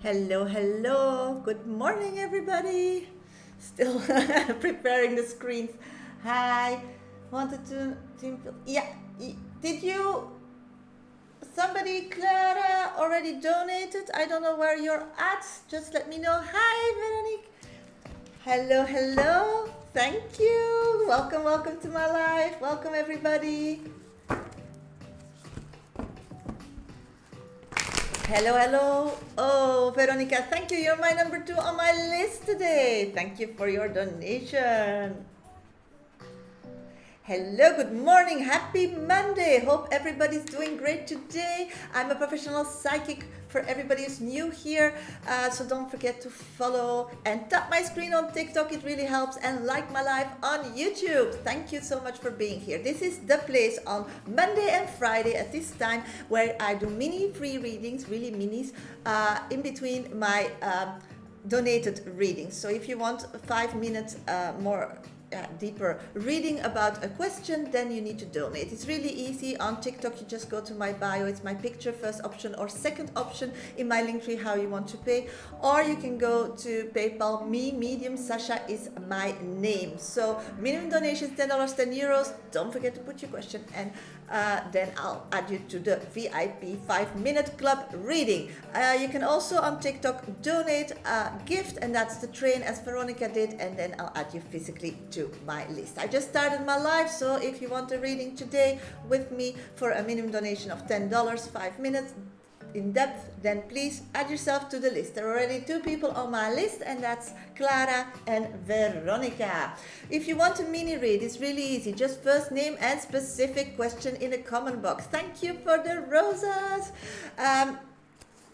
Hello, hello. Good morning, everybody. Still preparing the screens. Hi. Wanted to yeah. Did you somebody Clara already donated? I don't know where you're at. Just let me know. Hi, Veronique. Hello, hello. Thank you. Welcome, welcome to my life. Welcome, everybody. Hello, hello. Oh, Veronica, thank you. You're my number 2 on my list today. Thank you for your donation. Hello, good morning. Happy Monday. Hope everybody's doing great today. I'm a professional psychic for everybody who's new here. So don't forget to follow and tap my screen on TikTok. It really helps. And like my live on YouTube. Thank you so much for being here. This is the place on Monday and Friday at this time where I do mini free readings, really minis, in between my donated readings. So if you want 5 minutes more deeper reading about a question, then you need to donate. It's really easy. On TikTok, you just go to my bio. It's my picture, first option, or second option in my link tree, how you want to pay. Or you can go to PayPal. Me, Medium, Shasha is my name. So minimum donations, $10, €10. Don't forget to put your question, and then I'll add you to the VIP 5-minute club reading. You can also on TikTok donate a gift, and that's the train as Veronica did, and then I'll add you physically to my list. I just started my live, so if you want a reading today with me for a minimum donation of $10, 5 minutes in depth, then please add yourself to the list. There are already 2 people on my list, and that's Clara and Veronica. If you want a mini read, it's really easy. Just first name and specific question in the comment box. Thank you for the roses.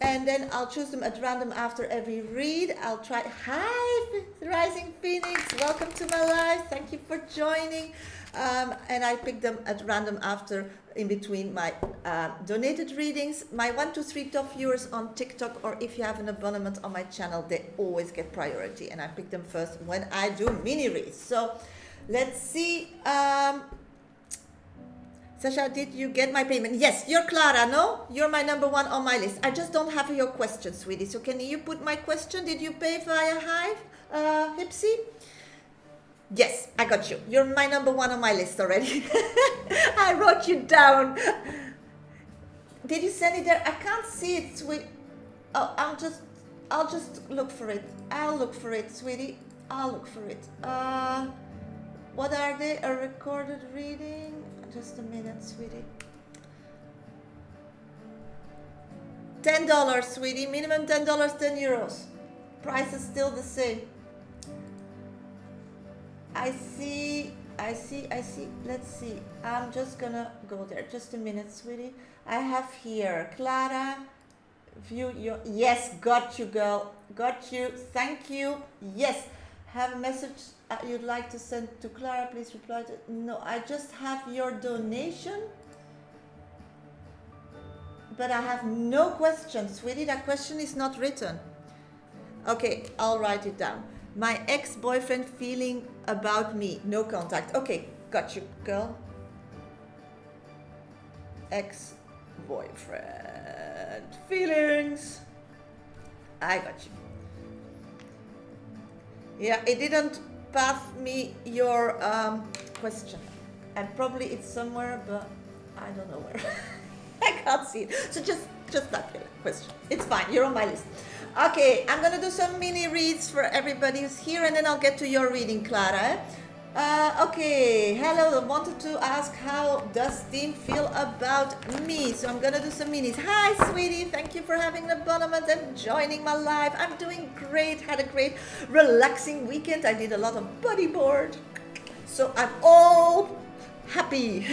And then I'll choose them at random after every read. I'll try. Hi, Rising Phoenix. Welcome to my live. Thank you for joining. And I pick them at random after, in between my donated readings. My 1, 2, 3 top viewers on TikTok, or if you have an abonnement on my channel, they always get priority. And I pick them first when I do mini reads. So let's see. Shasha, did you get my payment? Yes, you're Clara, no? You're my number 1 on my list. I just don't have your question, sweetie. So can you put my question? Did you pay via Hive, Hipsy? Yes, I got you. You're my number 1 on my list already. I wrote you down. Did you send it there? I can't see it, sweet. Oh, I'll just look for it. I'll look for it, sweetie. I'll look for it. What are they? A recorded reading? Just a minute, sweetie. $10, sweetie. Minimum $10, €10. Price is still the same. I see. Let's see. I'm just gonna go there. Just a minute, sweetie. I have here Clara. View your. Yes, got you, girl. Got you. Thank you. Yes. Have a message you'd like to send to Clara, please reply to. No, I just have your donation, but I have no question, sweetie. That question is not written. Okay, I'll write it down. My ex-boyfriend feeling about me, no contact. Okay, got you, girl. Ex-boyfriend feelings. I got you. Yeah, it didn't pass me your question, and probably it's somewhere, but I don't know where. I can't see it. So just type your question. It's fine. You're on my list. Okay, I'm gonna do some mini reads for everybody who's here, and then I'll get to your reading, Clara. Okay, hello. I wanted to ask, how does Team feel about me? So I'm gonna do some minis. Hi, sweetie. Thank you for having an abonnement and joining my live. I'm doing great. Had a great, relaxing weekend. I did a lot of bodyboard, so I'm all happy.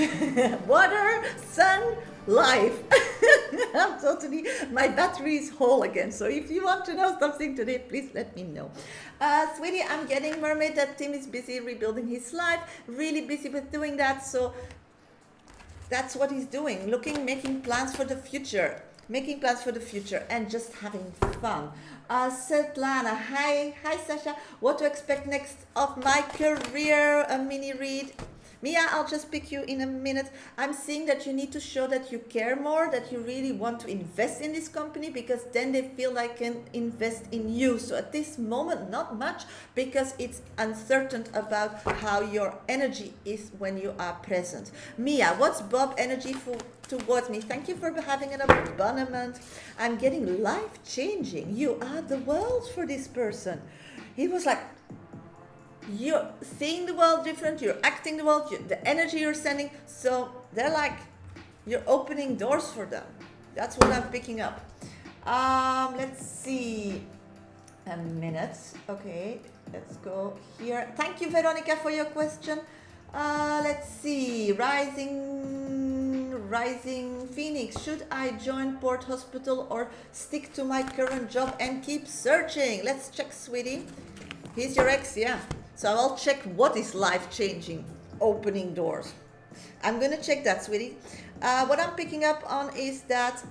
Water, sun, life. I'm totally, my battery is whole again. So if you want to know something today, please let me know. Sweetie, I'm getting mermaid. That Tim is busy rebuilding his life, really busy with doing that. So that's what he's doing, making plans for the future, and just having fun. Svetlana, hi Sasha. What to expect next of my career? A mini read. Mia, I'll just pick you in a minute. I'm seeing that you need to show that you care more, that you really want to invest in this company, because then they feel like can invest in you. So at this moment, not much, because it's uncertain about how your energy is when you are present. Mia, what's Bob energy towards me? Thank you for having an abandonment. I'm getting life changing. You are the world for this person. He was like, you're seeing the world different, you're acting the world, the energy you're sending, so they're like, you're opening doors for them. That's what I'm picking up. Let's see, a minute. Okay, let's go here. Thank you, Veronica, for your question. Let's see, rising Phoenix, should I join Port Hospital or stick to my current job and keep searching? Let's check, sweetie. He's your ex, yeah. So I'll check what is life-changing, opening doors. I'm gonna check that, sweetie. What I'm picking up on is that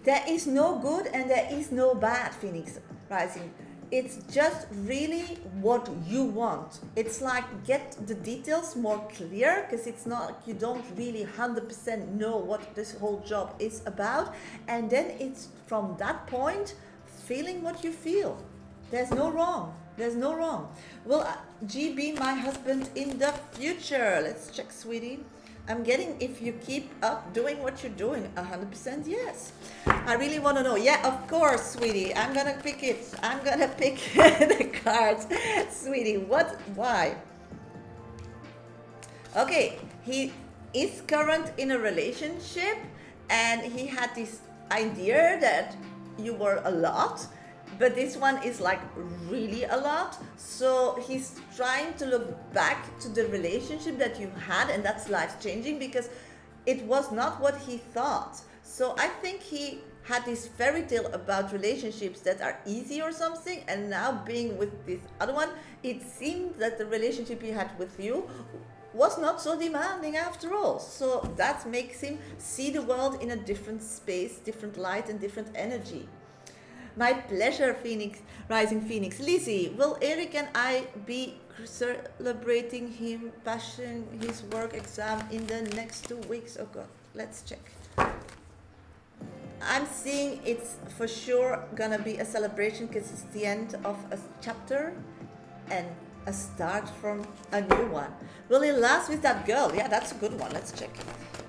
there is no good and there is no bad, Phoenix Rising. It's just really what you want. It's like get the details more clear, because it's not like you don't really 100% know what this whole job is about. And then it's from that point, feeling what you feel. There's no wrong. There's no wrong. Will G be my husband in the future? Let's check, sweetie. I'm getting, if you keep up doing what you're doing, 100% yes. I really want to know. Yeah, of course, sweetie. I'm going to pick it. I'm going to pick the cards. Sweetie, what? Why? Okay, he is current in a relationship, and he had this idea that you were a lot. But this one is like really a lot. So he's trying to look back to the relationship that you had, and that's life-changing because it was not what he thought. So I think he had this fairy tale about relationships that are easy or something, and now being with this other one, it seemed that the relationship he had with you was not so demanding after all. So that makes him see the world in a different space, different light, and different energy. My pleasure, Phoenix, Rising Phoenix. Lizzie, will Eric and I be celebrating him passing his work exam in the next 2 weeks? Oh God, let's check. I'm seeing it's for sure gonna be a celebration because it's the end of a chapter and a start from a new one. Will he last with that girl? Yeah, that's a good one. Let's check.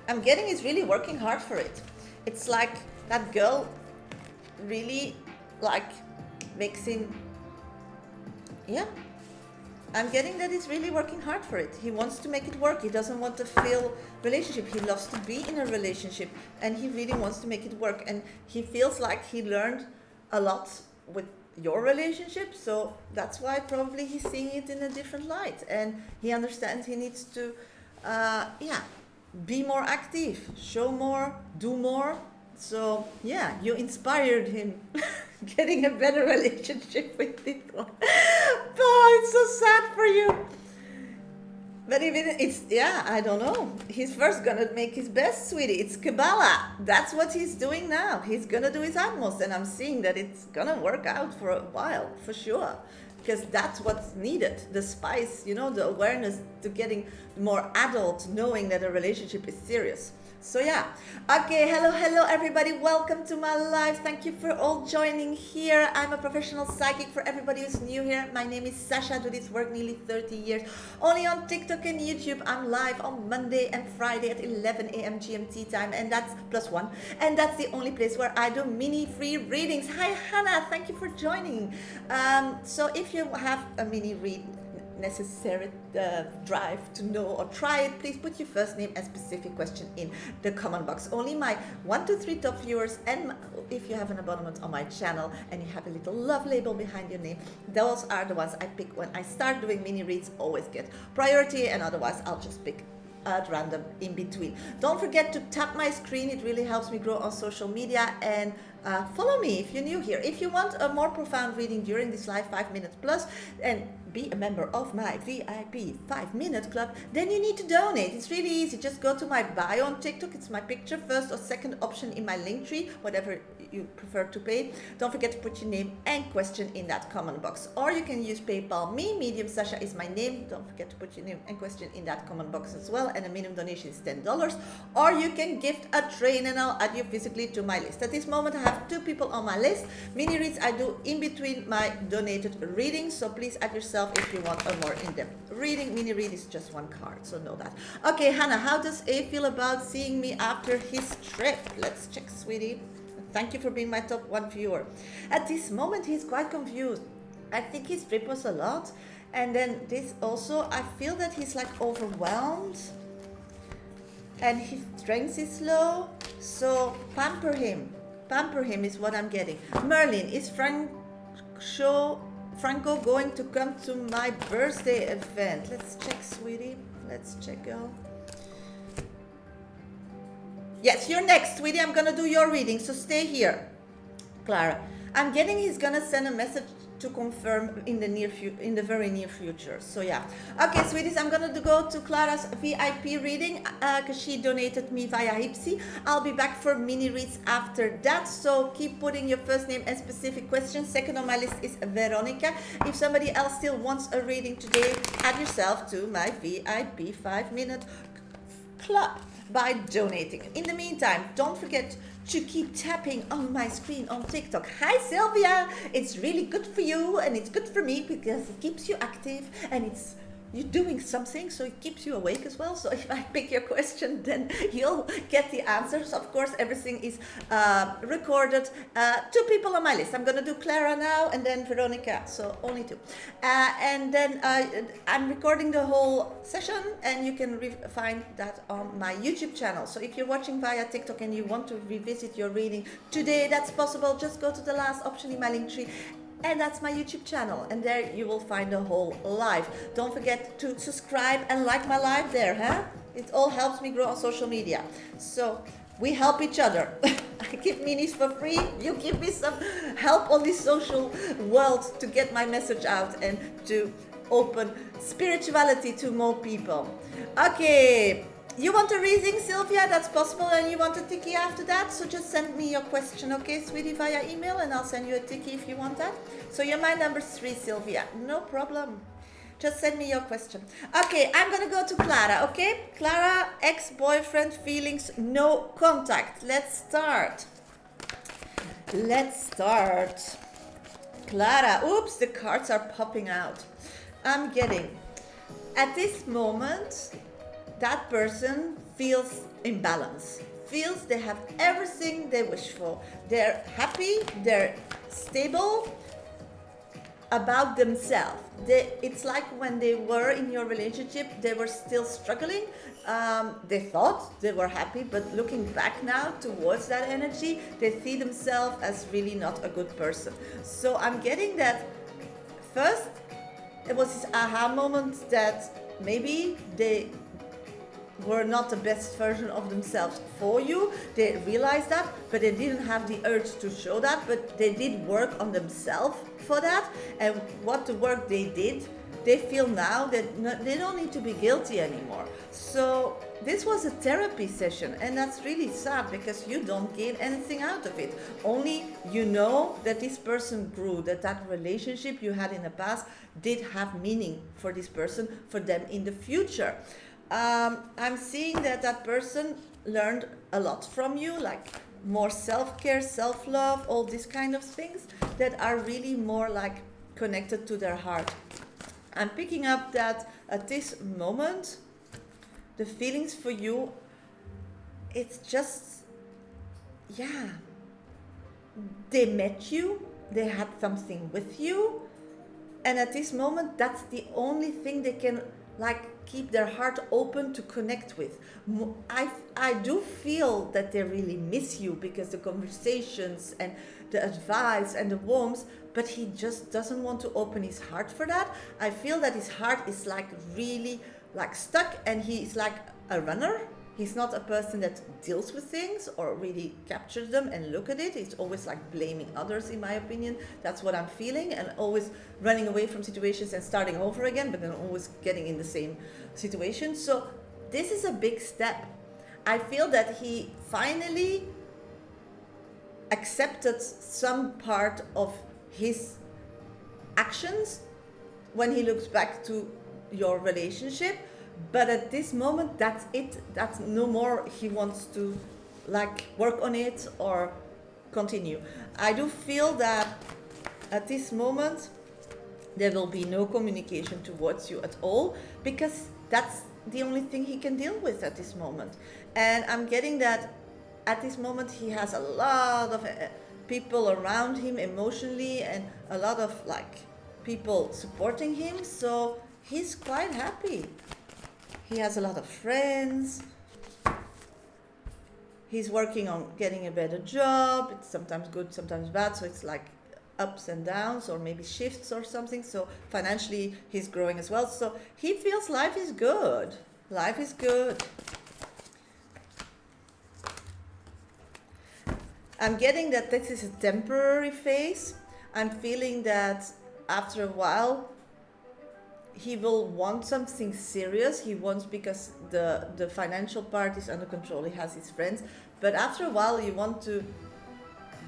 I'm getting he's really working hard for it. It's like that girl really like makes him, yeah, I'm getting that he's really working hard for it. He wants to make it work. He doesn't want to fail relationship. He loves to be in a relationship, and he really wants to make it work. And he feels like he learned a lot with your relationship, so that's why probably he's seeing it in a different light, and he understands he needs to be more active, show more, do more. So yeah, you inspired him getting a better relationship with people. Oh, it's so sad for you. But even it's, yeah, I don't know. He's first gonna make his best, sweetie. It's Kabbalah. That's what he's doing now. He's gonna do his utmost, and I'm seeing that it's gonna work out for a while, for sure. Because that's what's needed. The spice, the awareness to getting more adult, knowing that a relationship is serious. So yeah, okay, hello everybody, welcome to my live. Thank you for all joining here. I'm a professional psychic. For everybody who's new here, my name is Shasha. I do this work nearly 30 years, only on TikTok and YouTube. I'm live on Monday and Friday at 11 a.m. GMT time, and that's +1, and that's the only place where I do mini free readings. Hi Hannah, thank you for joining. So if you have a mini read necessary drive to know or try it, please put your first name and specific question in the comment box. Only my 1 to 3 top viewers, and if you have an abonnement on my channel and you have a little love label behind your name, those are the ones I pick when I start doing mini reads. Always get priority, and otherwise I'll just pick at random in between. Don't forget to tap my screen. It really helps me grow on social media, and follow me if you're new here. If you want a more profound reading during this live 5 minutes plus and be a member of my VIP 5-minute club, then you need to donate. It's really easy. Just go to my bio on TikTok. It's my picture, first or second option in my link tree, whatever you prefer to pay. Don't forget to put your name and question in that comment box. Or you can use PayPal me. Medium Shasha is my name. Don't forget to put your name and question in that comment box as well. And the minimum donation is $10. Or you can gift a train and I'll add you physically to my list. At this moment, I have 2 people on my list. Mini reads I do in between my donated readings. So please add yourself if you want a more in-depth reading. Mini read is just 1 card, so know that. Okay, Hannah, how does A feel about seeing me after his trip? Let's check, sweetie. Thank you for being my top 1 viewer. At this moment, he's quite confused. I think his trip was a lot. And then this also, I feel that he's like overwhelmed. And his strength is low. So pamper him. Pamper him is what I'm getting. Merlin, is Franco going to come to my birthday event? Let's check, sweetie. Let's check, girl. Yes, you're next, sweetie. I'm gonna do your reading, so stay here. Clara, I'm getting he's gonna send a message to confirm in the very near future. So yeah. Okay, sweeties, I'm gonna go to Clara's VIP reading because she donated me via Hipsy. I'll be back for mini reads after that. So keep putting your first name and specific questions. Second on my list is Veronica. If somebody else still wants a reading today, add yourself to my VIP 5-minute club by donating. In the meantime, don't forget to keep tapping on my screen on TikTok. Hi Sylvia, it's really good for you and it's good for me because it keeps you active and you're doing something, so it keeps you awake as well. So if I pick your question, then you'll get the answers. Of course, everything is recorded. 2 people on my list. I'm going to do Clara now and then Veronica, so only 2. And then I'm recording the whole session and you can find that on my YouTube channel. So if you're watching via TikTok and you want to revisit your reading today, that's possible. Just go to the last option in my link tree. And that's my YouTube channel, and there you will find the whole live. Don't forget to subscribe and like my live there, huh? It all helps me grow on social media. So we help each other. I give minis for free. You give me some help on this social world to get my message out and to open spirituality to more people. Okay. You want a reading, Sylvia? That's possible, and you want a tiki after that? So just send me your question, okay, sweetie, via email, and I'll send you a tiki if you want that. So you're my number 3, Sylvia. No problem. Just send me your question. Okay, I'm gonna go to Clara, okay? Clara, ex-boyfriend, feelings, no contact. Let's start. Let's start. Clara, oops, the cards are popping out. I'm getting, at this moment, that person feels imbalance, feels they have everything they wish for. They're happy, they're stable about themselves. It's like when they were in your relationship, they were still struggling. They thought they were happy, but looking back now towards that energy, they see themselves as really not a good person. So I'm getting that first, it was this aha moment that maybe they were not the best version of themselves for you. They realized that, but they didn't have the urge to show that, but they did work on themselves for that. And what the work they did, they feel now that they don't need to be guilty anymore. So this was a therapy session, and that's really sad because you don't gain anything out of it. Only you know that this person grew, that relationship you had in the past did have meaning for this person, for them in the future. I'm seeing that person learned a lot from you, like more self-care, self-love, all these kind of things that are really more like connected to their heart. I'm picking up that at this moment, the feelings for you, it's just, yeah, they met you, they had something with you, and at this moment, that's the only thing they can like keep their heart open to connect with. I do feel that they really miss you because the conversations and the advice and the warmth, but he just doesn't want to open his heart for that. I feel that his heart is like really like stuck, and he is like a runner He's not a person that deals with things or really captures them and look at it. It's always like blaming others, in my opinion. That's what I'm feeling, and always running away from situations and starting over again, but then always getting in the same situation. So this is a big step. I feel that he finally accepted some part of his actions when he looks back to your relationship. But at this moment, that's it. That's no more. He wants to like work on it or continue. I do feel that at this moment there will be no communication towards you at all, because that's the only thing he can deal with at this moment. And I'm getting that at this moment he has a lot of people around him emotionally, and a lot of like people supporting him, so he's quite happy. He has a lot of friends. He's working on getting a better job. It's sometimes good, sometimes bad. So it's like ups and downs, or maybe shifts or something. So financially, he's growing as well. So he feels life is good. Life is good. I'm getting that this is a temporary phase. I'm feeling that after a while, he will want something serious. He wants, because the financial part is under control, he has his friends, but after a while you want to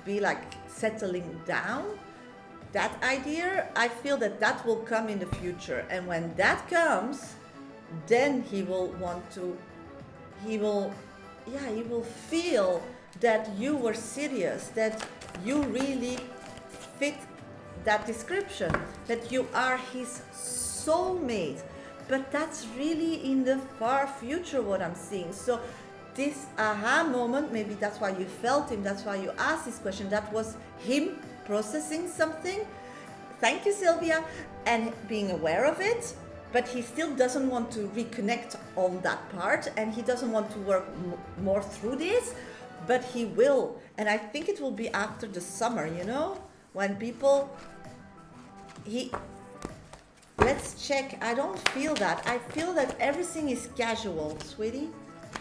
be like settling down. That idea, I feel that that will come in the future, and when that comes, then he will want to, he will feel that you were serious, that you really fit that description, that you are his soulmate. But that's really in the far future what I'm seeing. So this aha moment, maybe that's why you felt him, that's why you asked this question, that was him processing something. Thank you, Sylvia. And being aware of it, but he still doesn't want to reconnect on that part, and he doesn't want to work more through this, but he will. And I think it will be after the summer, you know, when people, let's check. I don't feel that. I feel that everything is casual, sweetie.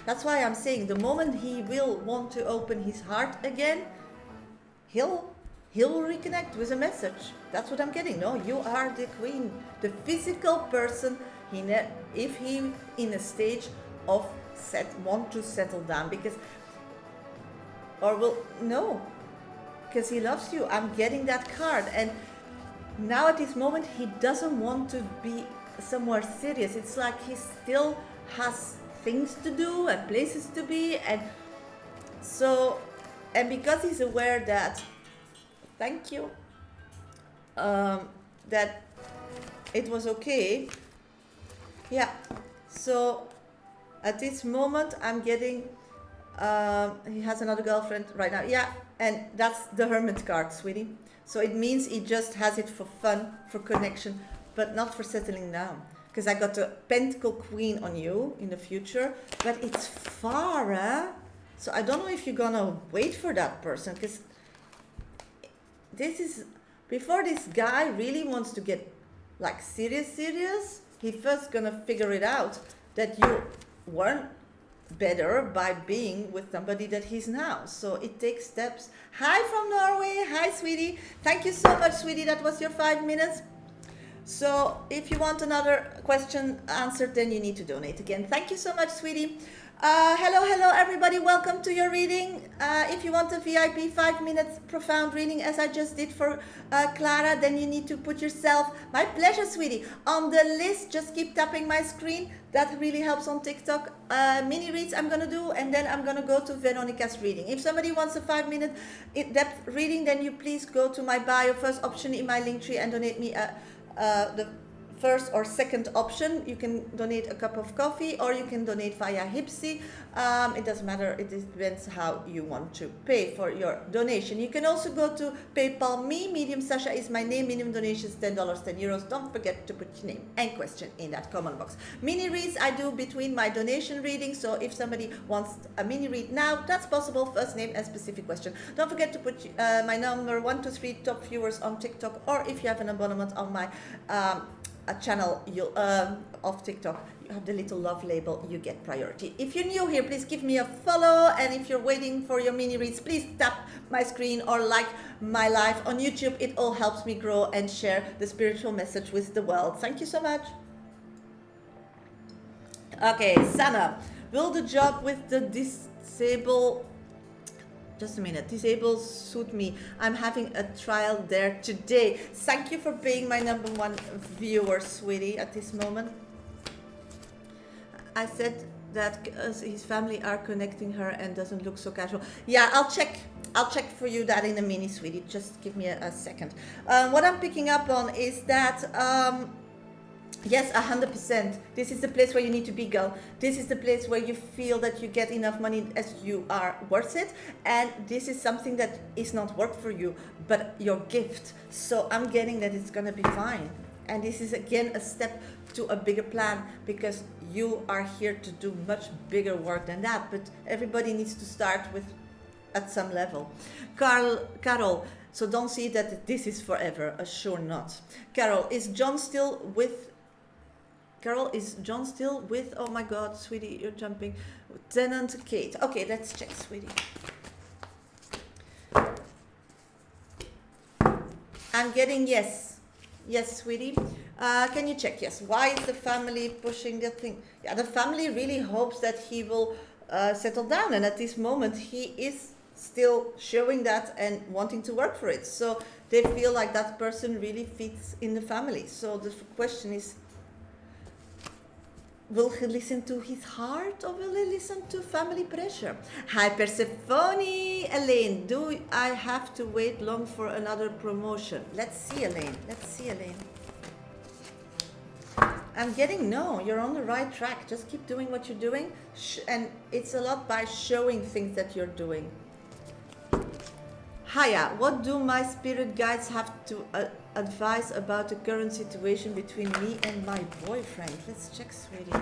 That's why I'm saying the moment he will want to open his heart again, he'll reconnect with a message. That's what I'm getting. No, you are the queen, the physical person. If he in a stage of want to settle down, because because he loves you. I'm getting that card, and now at this moment he doesn't want to be somewhere serious. It's like he still has things to do and places to be, and so, and because he's aware that, thank you, that it was okay. Yeah, so at this moment I'm getting he has another girlfriend right now. Yeah, and that's the Hermit card, sweetie. So it means he just has it for fun, for connection, but not for settling down. Because I got the Pentacle Queen on you in the future, but it's far, eh? So I don't know if you're gonna wait for that person, because this is, before this guy really wants to get like serious, he first gonna figure it out that you weren't better by being with somebody that he's now. So it takes steps. Hi from Norway. Hi, sweetie. Thank you so much, sweetie. That was your 5 minutes. So if you want another question answered, then you need to donate again. Thank you so much, sweetie. Hello everybody, welcome to your reading. If you want a VIP 5 minutes profound reading, as I just did for Clara, then you need to put yourself, my pleasure, sweetie, on the list. Just keep tapping my screen. That really helps on TikTok. Mini reads I'm gonna do, and then I'm gonna go to Veronica's reading. If somebody wants a 5 minute in-depth reading, then you please go to my bio, first option in my link tree, and donate me the first or second option. You can donate a cup of coffee, or you can donate via Hipsy. It doesn't matter. It depends how you want to pay for your donation. You can also go to PayPal me. Medium Shasha is my name. Minimum donations $10, €10. Don't forget to put your name and question in that comment box. Mini reads I do between my donation readings. So if somebody wants a mini read now, that's possible. First name and specific question. Don't forget to put my number 1 to 3 top viewers on TikTok, or if you have an abonnement on my a channel of TikTok, you have the little love label, you get priority. If you're new here, please give me a follow, and if you're waiting for your mini reads, please tap my screen or like my live on YouTube. It all helps me grow and share the spiritual message with the world. Thank you so much. Okay, Sana, will the job with the disabled, just a minute, disabled suit me? I'm having a trial there today. Thank you for being my #1 viewer, sweetie, at this moment. I said that his family are connecting her and doesn't look so casual. Yeah, I'll check for you that in a minute, sweetie. Just give me a second. What I'm picking up on is that yes, 100%. This is the place where you need to be, girl. This is the place where you feel that you get enough money as you are worth it. And this is something that is not work for you, but your gift. So I'm getting that it's going to be fine. And this is again a step to a bigger plan, because you are here to do much bigger work than that. But everybody needs to start with at some level. Carol, so don't see that this is forever. Sure not. Carol, is John still with? Oh my God, sweetie, you're jumping. Tenant Kate. Okay, let's check, sweetie. I'm getting yes. Yes, sweetie. Can you check? Yes. Why is the family pushing the thing? Yeah, the family really hopes that he will settle down. And at this moment, he is still showing that and wanting to work for it. So they feel like that person really fits in the family. So the question is, will he listen to his heart, or will he listen to family pressure? Hi, Persephone. Elaine, do I have to wait long for another promotion? Let's see, Elaine. I'm getting no, you're on the right track. Just keep doing what you're doing. And it's a lot by showing things that you're doing. Hiya, what do my spirit guides have to advise about the current situation between me and my boyfriend? Let's check, sweetie.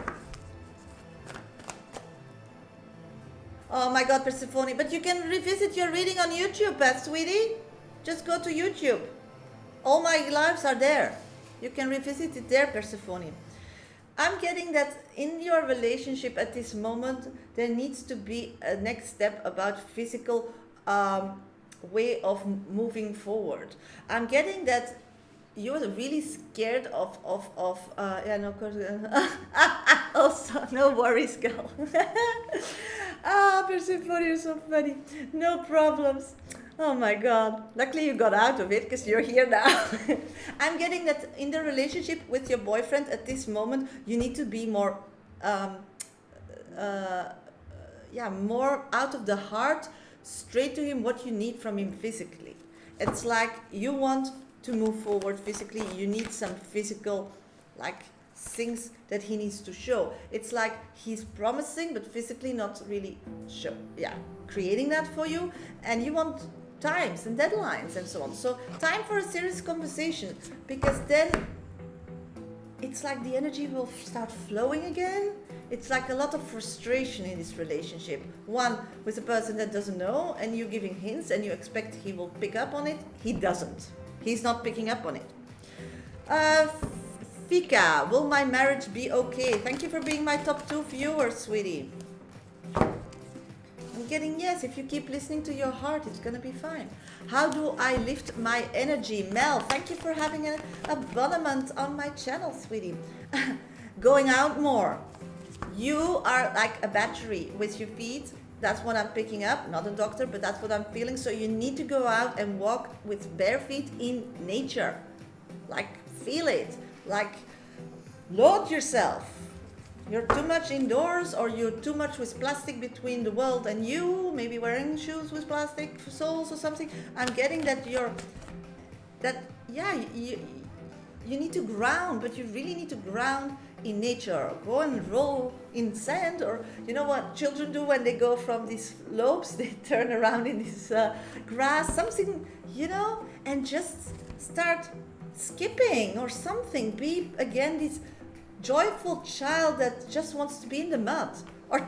Oh my God, Persephone, but you can revisit your reading on YouTube, sweetie. Just go to YouTube. All my lives are there. You can revisit it there, Persephone. I'm getting that in your relationship at this moment, there needs to be a next step about physical way of moving forward. I'm getting that you're really scared of yeah, no, also, no worries, girl. Persephone, you're so funny. No problems. Oh my God. Luckily you got out of it, because you're here now. I'm getting that in the relationship with your boyfriend at this moment, you need to be more, more out of the heart, straight to him what you need from him physically. It's like you want to move forward physically, you need some physical, like, things that he needs to show. It's like he's promising, but physically not really creating that for you, and you want times and deadlines and so on. So time for a serious conversation, because then it's like the energy will start flowing again. It's like a lot of frustration in this relationship. One with a person that doesn't know, and you giving hints and you expect he will pick up on it. He doesn't. He's not picking up on it. Fika, will my marriage be okay? Thank you for being my top 2 viewer, sweetie. I'm getting yes. If you keep listening to your heart, it's gonna be fine. How do I lift my energy? Mel, thank you for having an abonnement on my channel, sweetie. Going out more. You are like a battery with your feet. That's what I'm picking up. Not a doctor, but that's what I'm feeling. So you need to go out and walk with bare feet in nature. Like, feel it. Like, load yourself. You're too much indoors, or you're too much with plastic between the world and you, maybe wearing shoes with plastic soles or something. I'm getting that you need to ground, but you really need to ground in nature. Go and roll in sand, or you know what children do when they go from these slopes, they turn around in this grass, something, and just start skipping or something. Be again this joyful child that just wants to be in the mud, or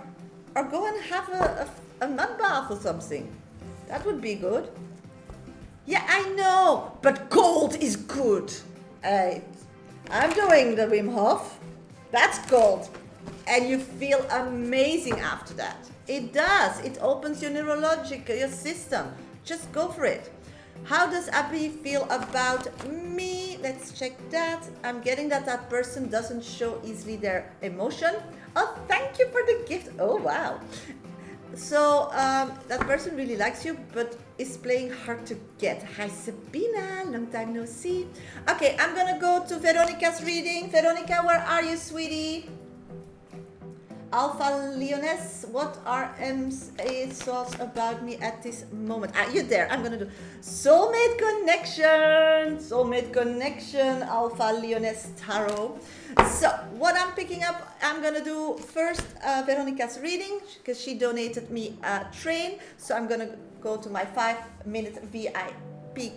go and have a mud bath or something. That would be good. Yeah, I know, but cold is good. I'm doing the Wim Hof. That's cold. And you feel amazing after that. It does. It opens your neurological, your system. Just go for it. How does Abby feel about me? Let's check that. I'm getting that that person doesn't show easily their emotion. Oh, thank you for the gift. Oh, wow. So that person really likes you, but is playing hard to get. Hi, Sabina. Long time no see. Okay, I'm going to go to Veronica's reading. Veronica, where are you, sweetie? Alpha Leoness, what are M's thoughts about me at this moment? You're there. I'm gonna do soulmate connection, Alpha Leoness Tarot. So what I'm picking up, I'm gonna do first Veronica's reading because she donated me a train. So I'm gonna go to my 5-minute VIP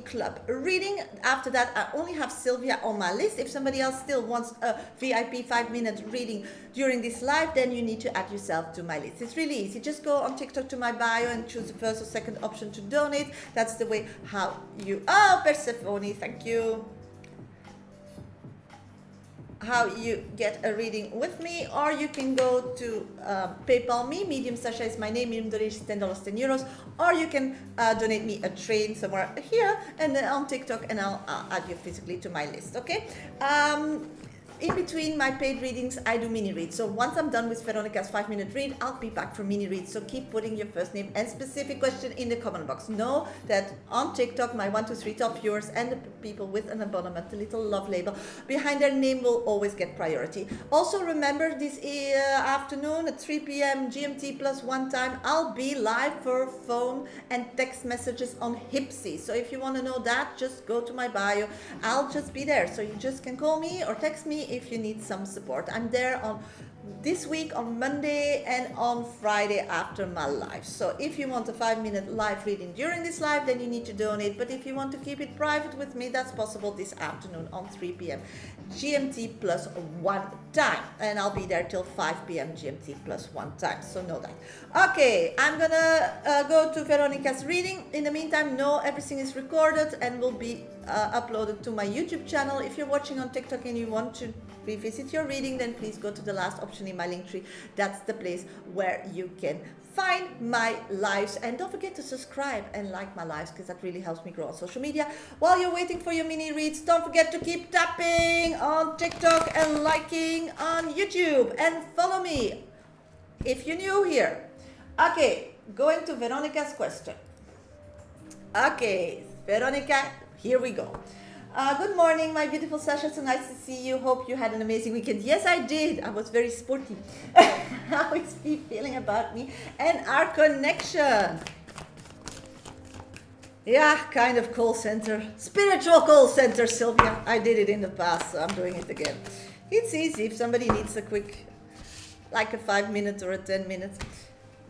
club reading. After that, I only have Sylvia on my list. If somebody else still wants a VIP 5-minute reading during this live, then you need to add yourself to my list. It's really easy. Just go on TikTok to my bio and choose the first or second option to donate. That's the way how you, oh, Persephone, thank you. How you get a reading with me, or you can go to PayPal me, Medium Shasha is my name, minimum donation $10, €10, or you can donate me a train somewhere here and then on TikTok, and I'll add you physically to my list, okay? In between my paid readings, I do mini reads. So once I'm done with Veronica's 5-minute read, I'll be back for mini reads. So keep putting your first name and specific question in the comment box. Know that on TikTok, my 1, 2, 3 top viewers and the people with an abonnement, the little love label behind their name will always get priority. Also remember this afternoon at 3 p.m. GMT plus 1 time, I'll be live for phone and text messages on Hipsy. So if you want to know that, just go to my bio. I'll just be there. So you just can call me or text me if you need some support. I'm there on this week on Monday and on Friday after my live. So if you want a 5-minute live reading during this live, then you need to donate. But if you want to keep it private with me, that's possible this afternoon on 3 p.m. GMT plus 1 time. And I'll be there till 5 p.m. GMT plus 1 time. So know that. Okay, I'm gonna go to Veronica's reading. In the meantime, know everything is recorded and will be uploaded to my YouTube channel. If you're watching on TikTok and you want to revisit your reading, then please go to the last option in my link tree. That's the place where you can find my lives, and don't forget to subscribe and like my lives because that really helps me grow on social media. While you're waiting for your mini reads, don't forget to keep tapping on TikTok and liking on YouTube, and follow me if you're new here. Okay, going to Veronica's question. Okay, Veronica, here we go. Good morning, my beautiful Shasha. So nice to see you. Hope you had an amazing weekend. Yes, I did. I was very sporty. How is he feeling about me and our connection? Yeah, kind of call center. Spiritual call center, Sylvia. I did it in the past, so I'm doing it again. It's easy if somebody needs a quick, like a 5-minute or a 10-minute.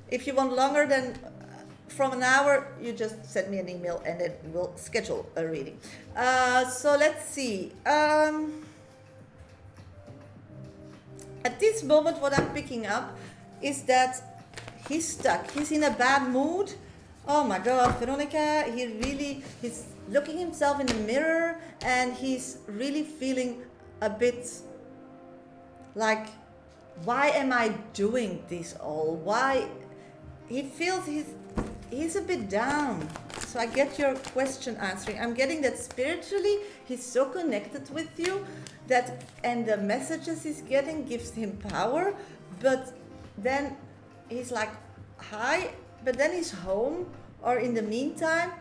If you want longer than from an hour, you just send me an email and then we'll schedule a reading. So let's see. At this moment, what I'm picking up is that he's stuck. He's in a bad mood. Oh my God, Veronica, he's looking himself in the mirror and he's really feeling a bit like, why am I doing this all? Why? He feels he's a bit down. So I get your question answering. I'm getting that spiritually he's so connected with you that, and the messages he's getting gives him power, but then he's like, hi, but then he's home or in the meantime,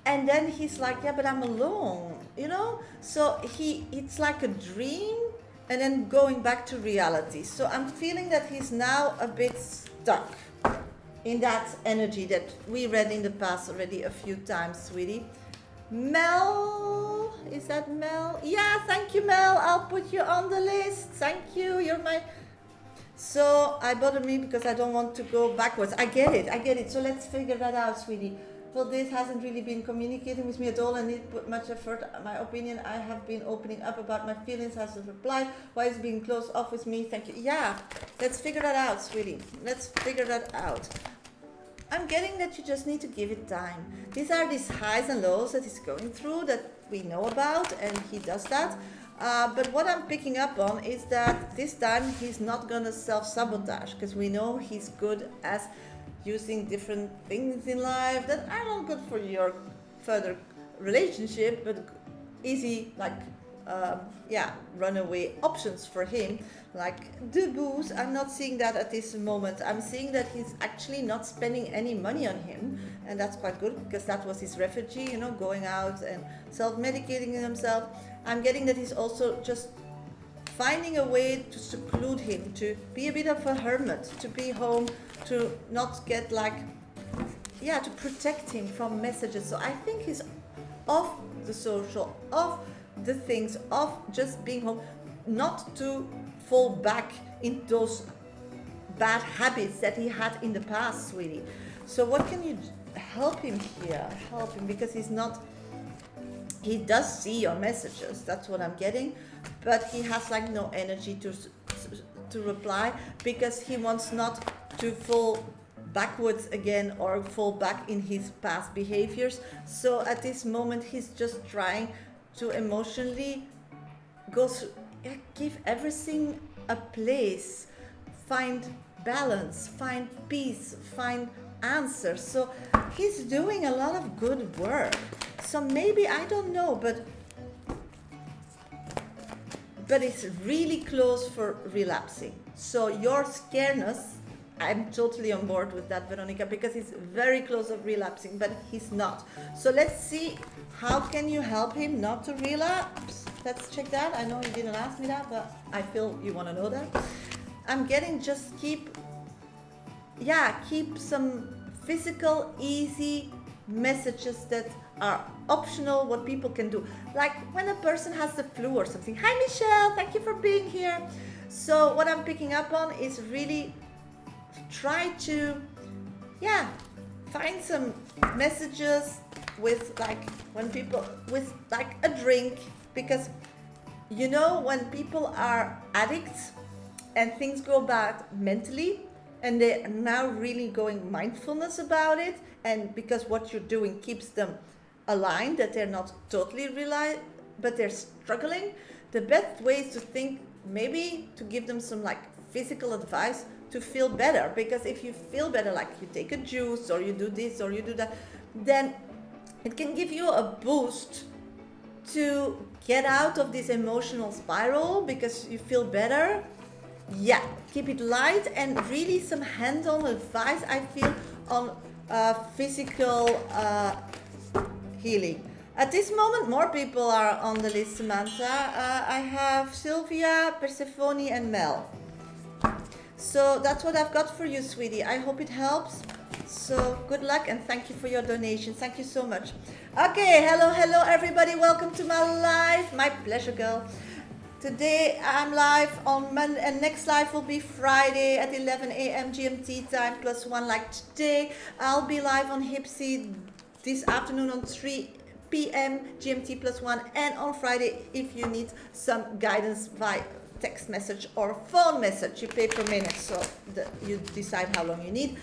and then he's like, yeah, but I'm alone, you know? So it's like a dream and then going back to reality. So I'm feeling that he's now a bit stuck in that energy that we read in the past already a few times, sweetie. Mel, is that Mel? Yeah, thank you, Mel. I'll put you on the list. Thank you. You're my... So I bother me because I don't want to go backwards. I get it. So let's figure that out, sweetie. Well, this hasn't really been communicating with me at all and didn't put much effort. My opinion, I have been opening up about my feelings, hasn't replied. Why is being closed off with me? Thank you. Yeah, let's figure that out, sweetie. Let's figure that out. I'm getting that you just need to give it time. These are these highs and lows that he's going through that we know about, and he does that. But what I'm picking up on is that this time he's not gonna self-sabotage, because we know he's good at using different things in life that are not good for your further relationship, but easy, like runaway options for him, like the booze. I'm not seeing that at this moment. I'm seeing that he's actually not spending any money on him, and that's quite good, because that was his refugee, going out and self-medicating himself. I'm getting that he's also just finding a way to seclude him, to be a bit of a hermit, to be home, to not get to protect him from messages. So I think he's off the social, off the things, off just being home, not to fall back in those bad habits that he had in the past, sweetie. So what can you help him here? Help him, because he does see your messages, that's what I'm getting, but he has no energy to reply, because he wants not to fall backwards again or fall back in his past behaviors. So at this moment he's just trying to emotionally go through, give everything a place, find balance, find peace, find answers. So he's doing a lot of good work. So maybe, I don't know, but it's really close for relapsing. So your scaredness, I'm totally on board with that, Veronica, because he's very close of relapsing, but he's not. So let's see, how can you help him not to relapse? Let's check that. I know you didn't ask me that, but I feel you want to know that. I'm getting just keep some physical, easy messages that are optional, what people can do. Like when a person has the flu or something. Hi, Michelle, thank you for being here. So what I'm picking up on is really try to find some messages with when people with a drink, because when people are addicts and things go bad mentally and they're now really going mindfulness about it, and because what you're doing keeps them aligned, that they're not totally but they're struggling, the best way is to think, maybe to give them some physical advice to feel better. Because if you feel better, you take a juice or you do this or you do that, then it can give you a boost to get out of this emotional spiral, because you feel better. Keep it light, and really some hands-on advice, I feel, on physical healing. At this moment, more people are on the list, Samantha. I have Sylvia, Persephone, and Mel. So that's what I've got for you, sweetie. I hope it helps. So good luck, and thank you for your donation. Thank you so much. Okay, hello everybody. Welcome to my live. My pleasure, girl. Today I'm live on Monday, and next live will be Friday at 11 a.m. GMT time +1. Like today, I'll be live on Hipsy this afternoon on 3 p.m. GMT +1, and on Friday, if you need some guidance by text message or phone message, you pay per minute, so you decide how long you need.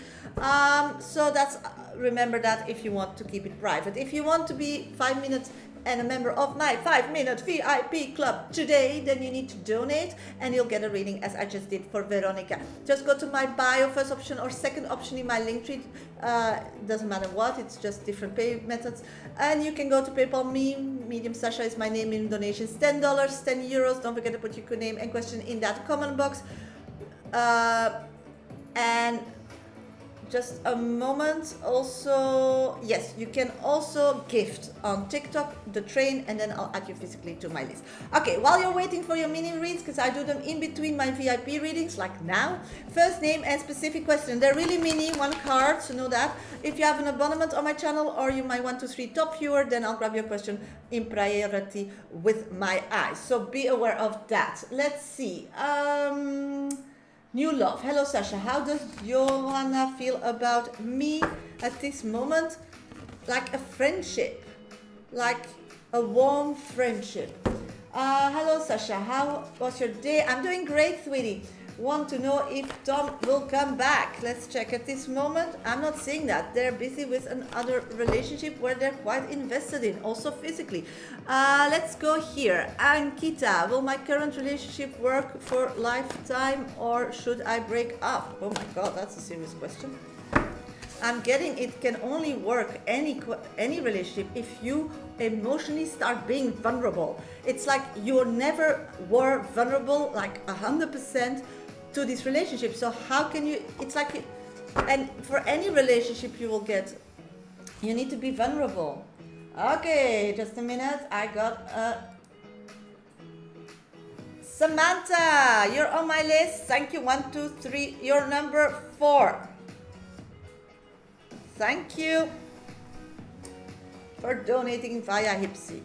So that's remember that if you want to keep it private. If you want to be 5 minutes and a member of my 5-minute VIP club today, then you need to donate, and you'll get a reading as I just did for Veronica. Just go to my bio, first option or second option in my link tree. Doesn't matter what, it's just different pay methods. And you can go to PayPal me, Medium Shasha is my name, in donations $10, €10. Don't forget to put your name and question in that comment box. And just a moment. Also, yes, you can also gift on TikTok, the train, and then I'll add you physically to my list. Okay, while you're waiting for your mini reads, because I do them in between my VIP readings, like now, first name and specific question. They're really mini, one card, so know that. If you have an abonnement on my channel, or you my 1, 2, 3 top viewer, then I'll grab your question in priority with my eyes. So be aware of that. Let's see. New love. Hello, Shasha. How does Johanna feel about me at this moment? Like a friendship, like a warm friendship. Hello, Shasha. How was your day? I'm doing great, sweetie. want to know if Tom will come back. Let's check. At this moment, I'm not seeing that. They're busy with another relationship where they're quite invested in, also physically. Let's go here. Ankita, will my current relationship work for lifetime or should I break up? Oh my God, that's a serious question. I'm getting it can only work any relationship if you emotionally start being vulnerable. It's like you never were vulnerable like 100% to this relationship. So how can you? It's like, and for any relationship you will get, you need to be vulnerable. Okay, just a minute. I got Samantha. You're on my list. Thank you. 1, 2, 3. You're number 4. Thank you for donating via Hipsy.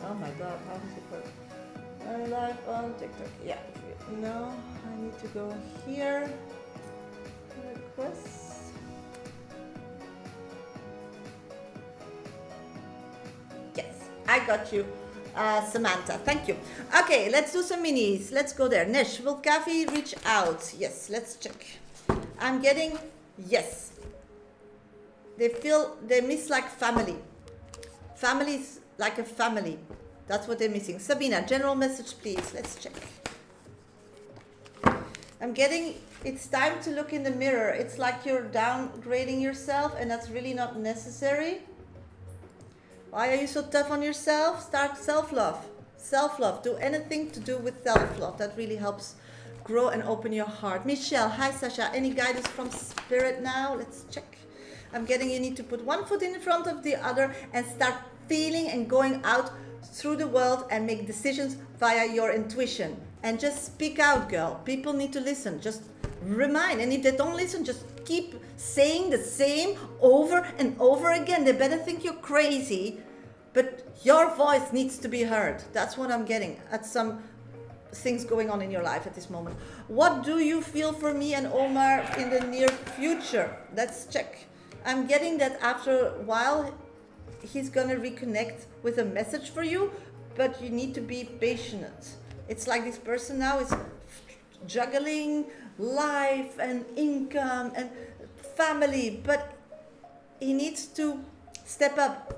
Oh my God, how does it work? I'm live on TikTok. Yeah, no, I need to go here. Requests. I got you, Samantha. Thank you. Okay, let's do some minis. Let's go there. Nesh, will Kavi reach out? Yes, let's check. I'm getting yes. They miss like family. Families like a family. That's what they're missing. Sabina, general message, please. Let's check. I'm getting it's time to look in the mirror. It's like you're downgrading yourself, and that's really not necessary. Why are you so tough on yourself? Start self-love. Self-love. Do anything to do with self-love. That really helps grow and open your heart. Michelle, hi Shasha. Any guidance from spirit now? Let's check. I'm getting you need to put one foot in front of the other and start feeling and going out through the world and make decisions via your intuition. And just speak out, girl. People need to listen. Just remind. And if they don't listen, just keep saying the same over and over again. They better think you're crazy, but your voice needs to be heard. That's what I'm getting at some things going on in your life at this moment. What do you feel for me and Omar in the near future? Let's check. I'm getting that after a while he's gonna reconnect with a message for you, but you need to be patient. It's like this person now is juggling life and income and family, but he needs to step up.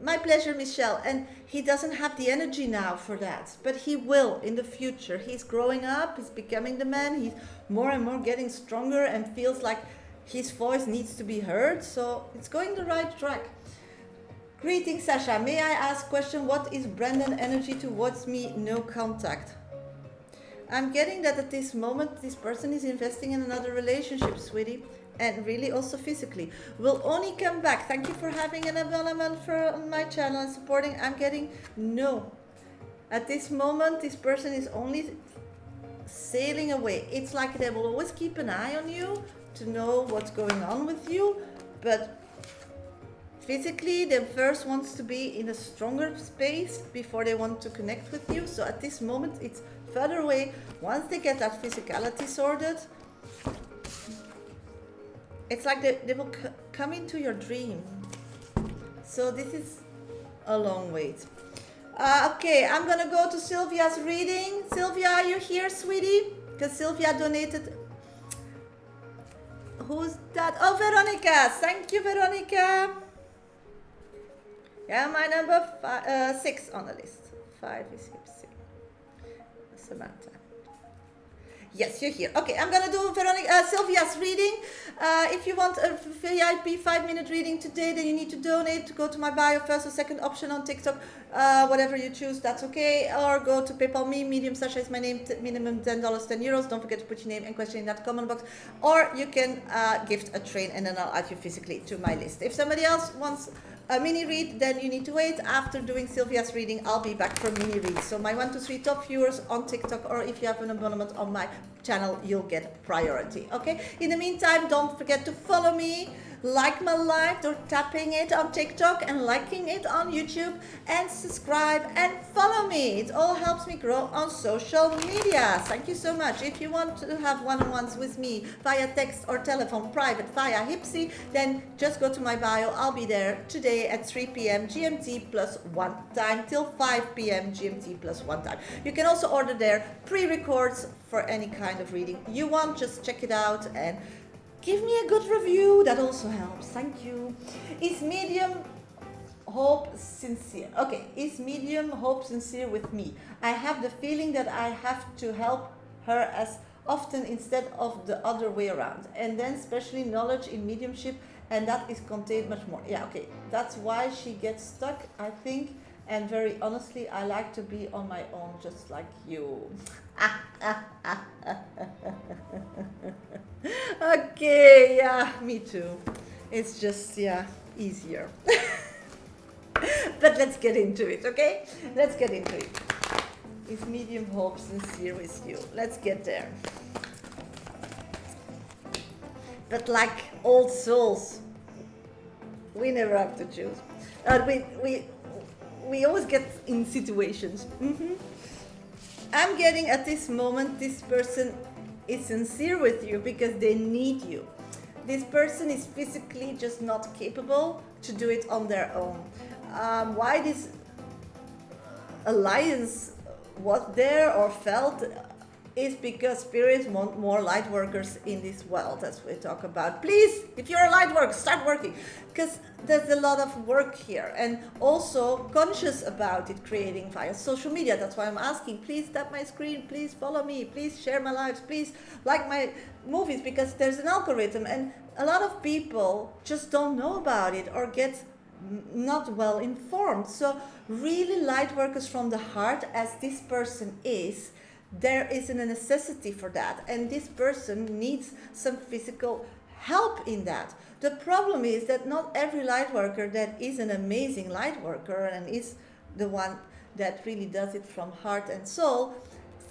My pleasure, Michelle. And he doesn't have the energy now for that, but he will in the future. He's growing up, he's becoming the man, he's more and more getting stronger and feels like his voice needs to be heard. So it's going the right track. Greetings, Shasha. May I ask question, what is Brandon energy towards me? No contact. I'm getting that at this moment, this person is investing in another relationship, sweetie, and really also physically. Will only come back. Thank you for having an abonnement for my channel and supporting. I'm getting no. At this moment, this person is only sailing away. It's like they will always keep an eye on you to know what's going on with you, but physically, they first wants to be in a stronger space before they want to connect with you. So at this moment, it's further away. Once they get that physicality sorted, it's like they will come into your dream. So this is a long wait. Okay, I'm gonna go to Sylvia's reading. Sylvia, are you here, sweetie? Because Sylvia donated. Who's that? Oh, Veronica. Thank you, Veronica. Yeah, my number 6 on the list. 5 is Hipsy. Samantha. Yes, you're here. Okay, I'm gonna do Sylvia's reading. If you want a VIP 5-minute reading today, then you need to donate. To go to my bio, first or second option on TikTok, whatever you choose, that's okay. Or go to PayPal me, medium Shasha is my name, minimum $10, €10. Don't forget to put your name and question in that comment box. Or you can gift a train, and then I'll add you physically to my list. If somebody else wants a mini read, then you need to wait. After doing Sylvia's reading, I'll be back for mini reads. So my 1 to 3 top viewers on TikTok, or if you have an abonnement on my channel, you'll get priority. Okay, in the meantime, don't forget to follow me, like my live or tapping it on TikTok and liking it on YouTube, and subscribe and follow me. It all helps me grow on social media. Thank you so much. If you want to have one-on-ones with me via text or telephone, private via Hipsy, then just go to my bio. I'll be there today at 3 p.m. GMT plus 1 time till 5 p.m. GMT plus 1 time. You can also order there pre-records for any kind of reading you want. Just check it out and give me a good review. That also helps. Thank you. Is medium hope sincere? Okay, is medium hope sincere with me? I have the feeling that I have to help her as often instead of the other way around. And then especially knowledge in mediumship, and that is contained much more. Yeah, okay. That's why she gets stuck, I think. And very honestly, I like to be on my own, just like you. Okay, yeah, me too. It's just, yeah, easier. But let's get into it, okay? Let's get into it. Is medium hope sincere with you? Let's get there. But like old souls, we never have to choose. We always get in situations. I'm getting at this moment, this person is sincere with you because they need you. This person is physically just not capable to do it on their own. Why this alliance was there or felt is because spirits want more light workers in this world, as we talk about. Please, if you're a light worker, start working, because there's a lot of work here, and also conscious about it, creating via social media. That's why I'm asking, please tap my screen, please follow me, please share my lives, please like my movies, because there's an algorithm, and a lot of people just don't know about it or get not well informed. So really light workers from the heart, as this person is, there is a necessity for that, and this person needs some physical help in that. The problem is that not every light worker that is an amazing light worker and is the one that really does it from heart and soul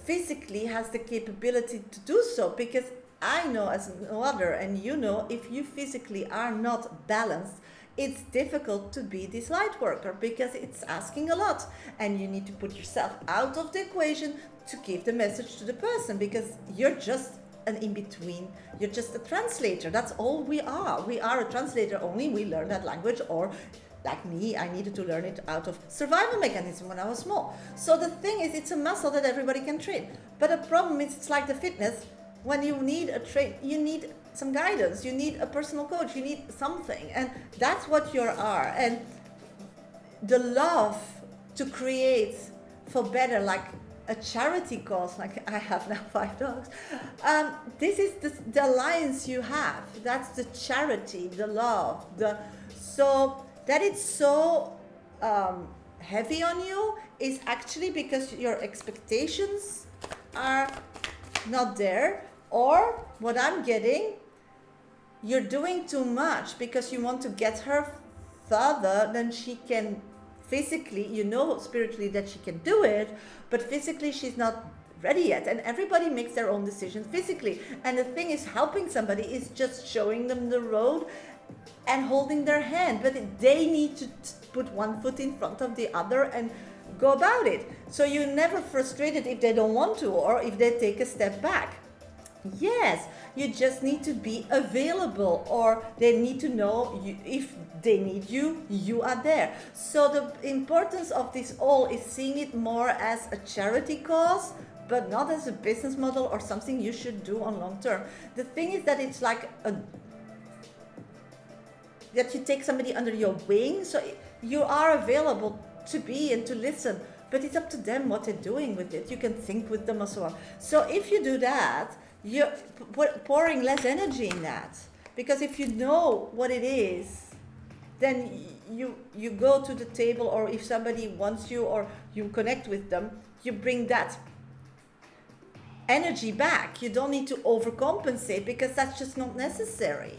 physically has the capability to do so, because I know as no other, and you know, if you physically are not balanced, it's difficult to be this light worker because it's asking a lot, and you need to put yourself out of the equation to give the message to the person, because you're just an in-between, you're just a translator. That's all we are. We are a translator, only we learn that language, or like me, I needed to learn it out of survival mechanism when I was small. So the thing is, it's a muscle that everybody can train. But the problem is, it's like the fitness. When you need a you need some guidance, you need a personal coach, you need something, and that's what you are. And the love to create for better, like a charity cause, like I have now 5 dogs. This is the alliance you have. That's the charity, the love, so that it's so heavy on you is actually because your expectations are not there, or what I'm getting, you're doing too much because you want to get her further than she can physically. You know spiritually that she can do it, but physically she's not ready yet. And everybody makes their own decisions physically. And the thing is, helping somebody is just showing them the road and holding their hand, but they need to put one foot in front of the other and go about it. So you're never frustrated if they don't want to, or if they take a step back. Yes, you just need to be available, or they need to know if they need you, you are there. So the importance of this all is seeing it more as a charity cause, but not as a business model or something you should do on long term. The thing is that it's like that you take somebody under your wing, so you are available to be and to listen, but it's up to them what they're doing with it. You can think with them and so on. So if you do that, you're pouring less energy in that, because if you know what it is, then you go to the table, or if somebody wants you or you connect with them, you bring that energy back. You don't need to overcompensate, because that's just not necessary.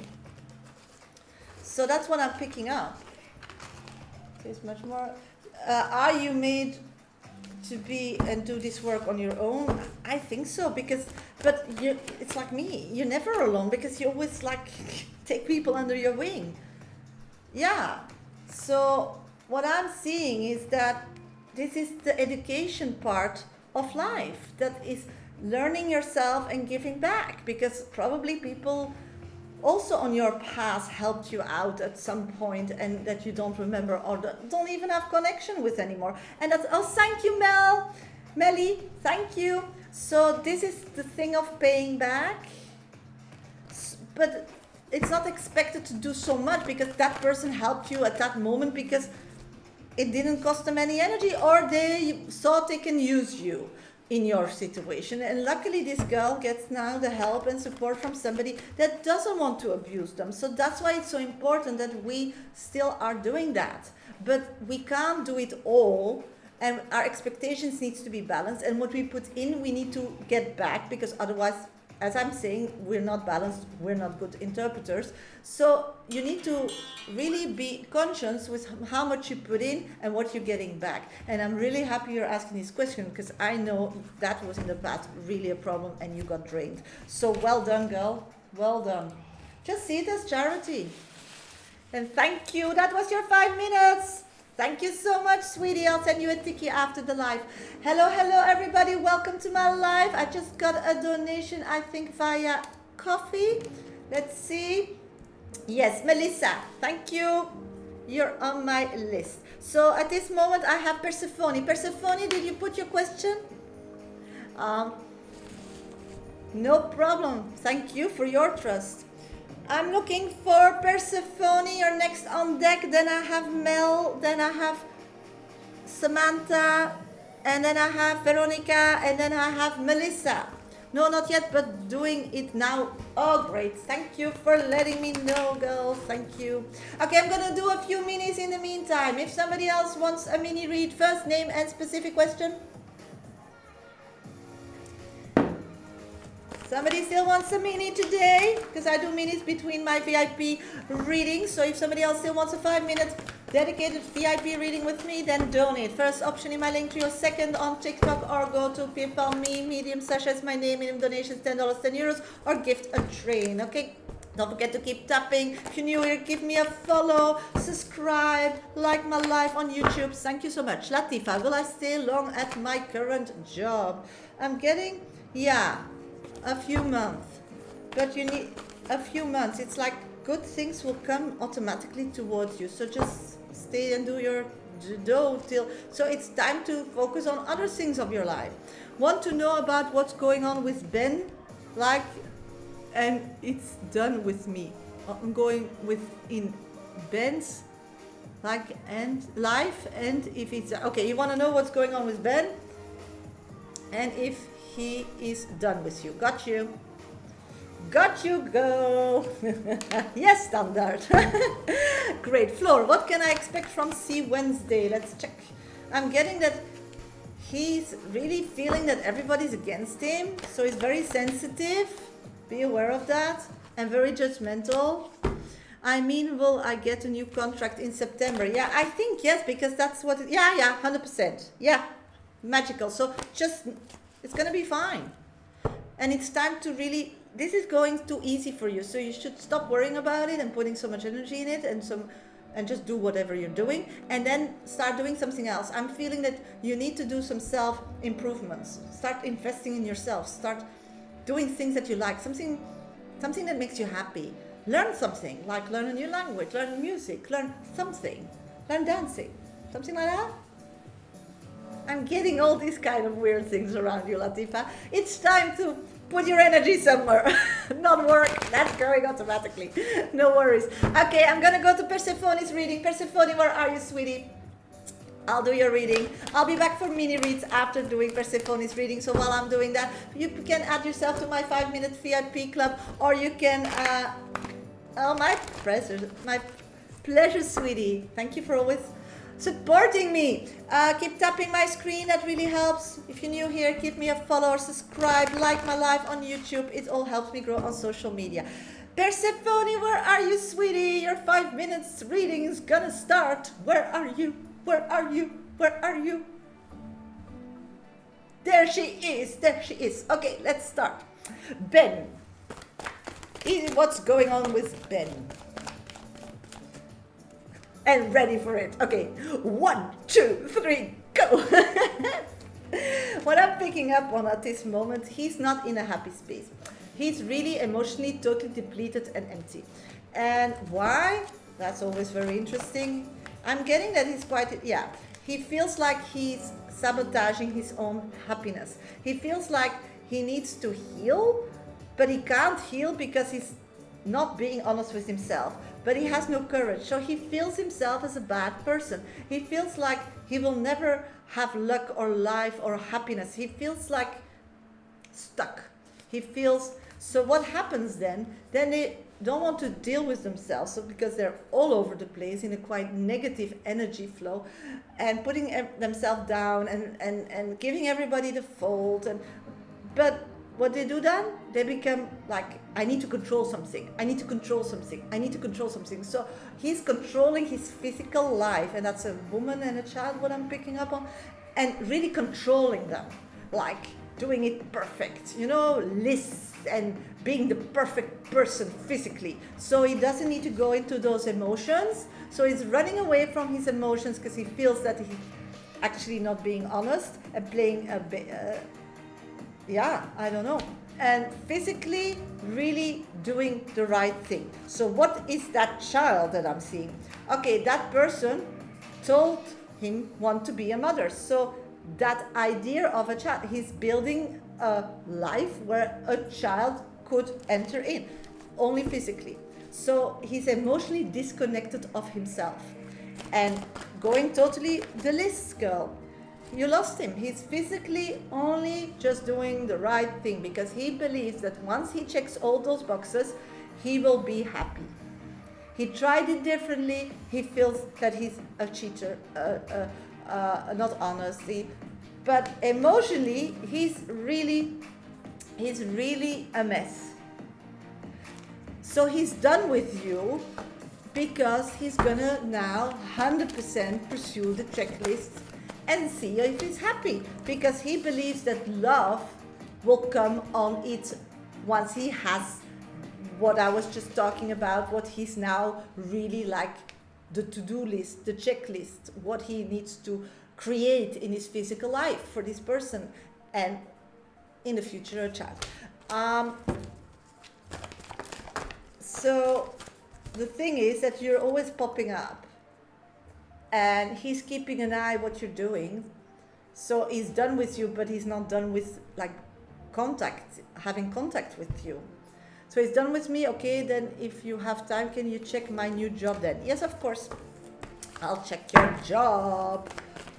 So that's what I'm picking up. There's much more. Are you made to be and do this work on your own? I think so, but it's like me, you're never alone because you always like take people under your wing. Yeah. So what I'm seeing is that this is the education part of life, that is learning yourself and giving back, because probably people also on your past helped you out at some point and that you don't remember or don't even have connection with anymore. And that's, oh, thank you, Melly, thank you. So this is the thing of paying back, but it's not expected to do so much because that person helped you at that moment because it didn't cost them any energy, or they thought they can use you in your situation. And luckily this girl gets now the help and support from somebody that doesn't want to abuse them. So that's why it's so important that we still are doing that. But we can't do it all, and our expectations needs to be balanced, and what we put in we need to get back, because otherwise, as I'm saying, we're not balanced, we're not good interpreters. So you need to really be conscious with how much you put in and what you're getting back. And I'm really happy you're asking this question, because I know that was in the past really a problem and you got drained. So well done, girl, well done. Just see it as charity. And thank you, that was your 5 minutes. Thank you so much, sweetie. I'll send you a tiki after the live. Hello, everybody. Welcome to my live. I just got a donation, I think, via coffee. Let's see. Yes, Melissa. Thank you. You're on my list. So at this moment, I have Persephone. Persephone, did you put your question? No problem. Thank you for your trust. I'm looking for Persephone, you're next on deck. Then I have Mel, then I have Samantha, and then I have Veronica, and then I have Melissa. No, not yet, but doing it now. Oh, great. Thank you for letting me know, girls. Thank you. Okay, I'm going to do a few minis in the meantime. If somebody else wants a mini read, first name and specific question. Somebody still wants a mini today, because I do minis between my VIP readings. So if somebody else still wants a 5 minute dedicated VIP reading with me, then donate. First option in my link to your second on TikTok, or go to PayPal me, medium Shasha is my name, minimum donations $10, €10, or gift a train. Okay, don't forget to keep tapping. If you're new here, give me a follow, subscribe, like my live on YouTube. Thank you so much. Latifa, will I stay long at my current job? I'm getting, yeah, a few months, but you need a few months. It's like good things will come automatically towards you, so just stay and do your do till, so it's time to focus on other things of your life. Want to know about what's going on with Ben? Like, and it's done with me. I'm going within Ben's like and life, and if it's okay, you want to know what's going on with Ben and if he is done with you. Got you. Got you, girl. Yes, standard. Great. Floor, what can I expect from C Wednesday? Let's check. I'm getting that he's really feeling that everybody's against him. So he's very sensitive. Be aware of that. And very judgmental. I mean, will I get a new contract in September? Yeah, I think yes, because that's what, yeah, 100%. Yeah, magical. So just, it's going to be fine. And it's time to really, this is going too easy for you. So you should stop worrying about it and putting so much energy in it and just do whatever you're doing and then start doing something else. I'm feeling that you need to do some self improvements. Start investing in yourself. Start doing things that you like. Something that makes you happy. Learn something, like learn a new language, learn music, learn something, learn dancing, something like that. I'm getting all these kind of weird things around you, Latifa. It's time to put your energy somewhere, not work. That's going automatically. No worries. Okay, I'm gonna go to Persephone's reading. Persephone, where are you, sweetie? I'll do your reading. I'll be back for mini reads after doing Persephone's reading. So while I'm doing that, you can add yourself to my 5-minute VIP club, or you can, oh, my pleasure, sweetie. Thank you for always supporting me. Keep tapping my screen, that really helps. If you're new here, give me a follow or subscribe, like my live on YouTube. It all helps me grow on social media. Persephone, where are you, sweetie? Your 5 minutes reading is gonna start. Where are you? Where are you? Where are you? There she is. There she is. Okay, let's start. Ben. What's going on with Ben? And ready for it. Okay, 1, 2, 3, go. What I'm picking up on at this moment, he's not in a happy space. He's really emotionally totally depleted and empty. And why? That's always very interesting. I'm getting that he's quite, he feels like he's sabotaging his own happiness. He feels like he needs to heal, but he can't heal because he's not being honest with himself. But he has no courage. So he feels himself as a bad person. He feels like he will never have luck or life or happiness. He feels like stuck. He feels, so what happens then? Then they don't want to deal with themselves, so because they're all over the place in a quite negative energy flow and putting themselves down and giving everybody the fault. But what they do then, they become like, I need to control something. I need to control something. I need to control something. So he's controlling his physical life, and that's a woman and a child, what I'm picking up on, and really controlling them, like doing it perfect, lists and being the perfect person physically. So he doesn't need to go into those emotions. So he's running away from his emotions because he feels that he's actually not being honest and playing a bit. I don't know. And physically really doing the right thing. So what is that child that I'm seeing? Okay, that person told him want to be a mother. So that idea of a child, he's building a life where a child could enter in, only physically. So he's emotionally disconnected of himself and going totally the list girl. You lost him. He's physically only just doing the right thing because he believes that once he checks all those boxes, he will be happy. He tried it differently. He feels that he's a cheater, not honestly, but emotionally, he's really a mess. So he's done with you because he's gonna now 100% pursue the checklist and see if he's happy, because he believes that love will come on it once he has what I was just talking about, what he's now really like, the to-do list, the checklist, what he needs to create in his physical life for this person and in the future a child. So the thing is that you're always popping up and he's keeping an eye what you're doing. So he's done with you, but he's not done with like having contact with you. So he's done with me. Okay, then if you have time, can you check my new job then? Yes, of course. I'll check your job.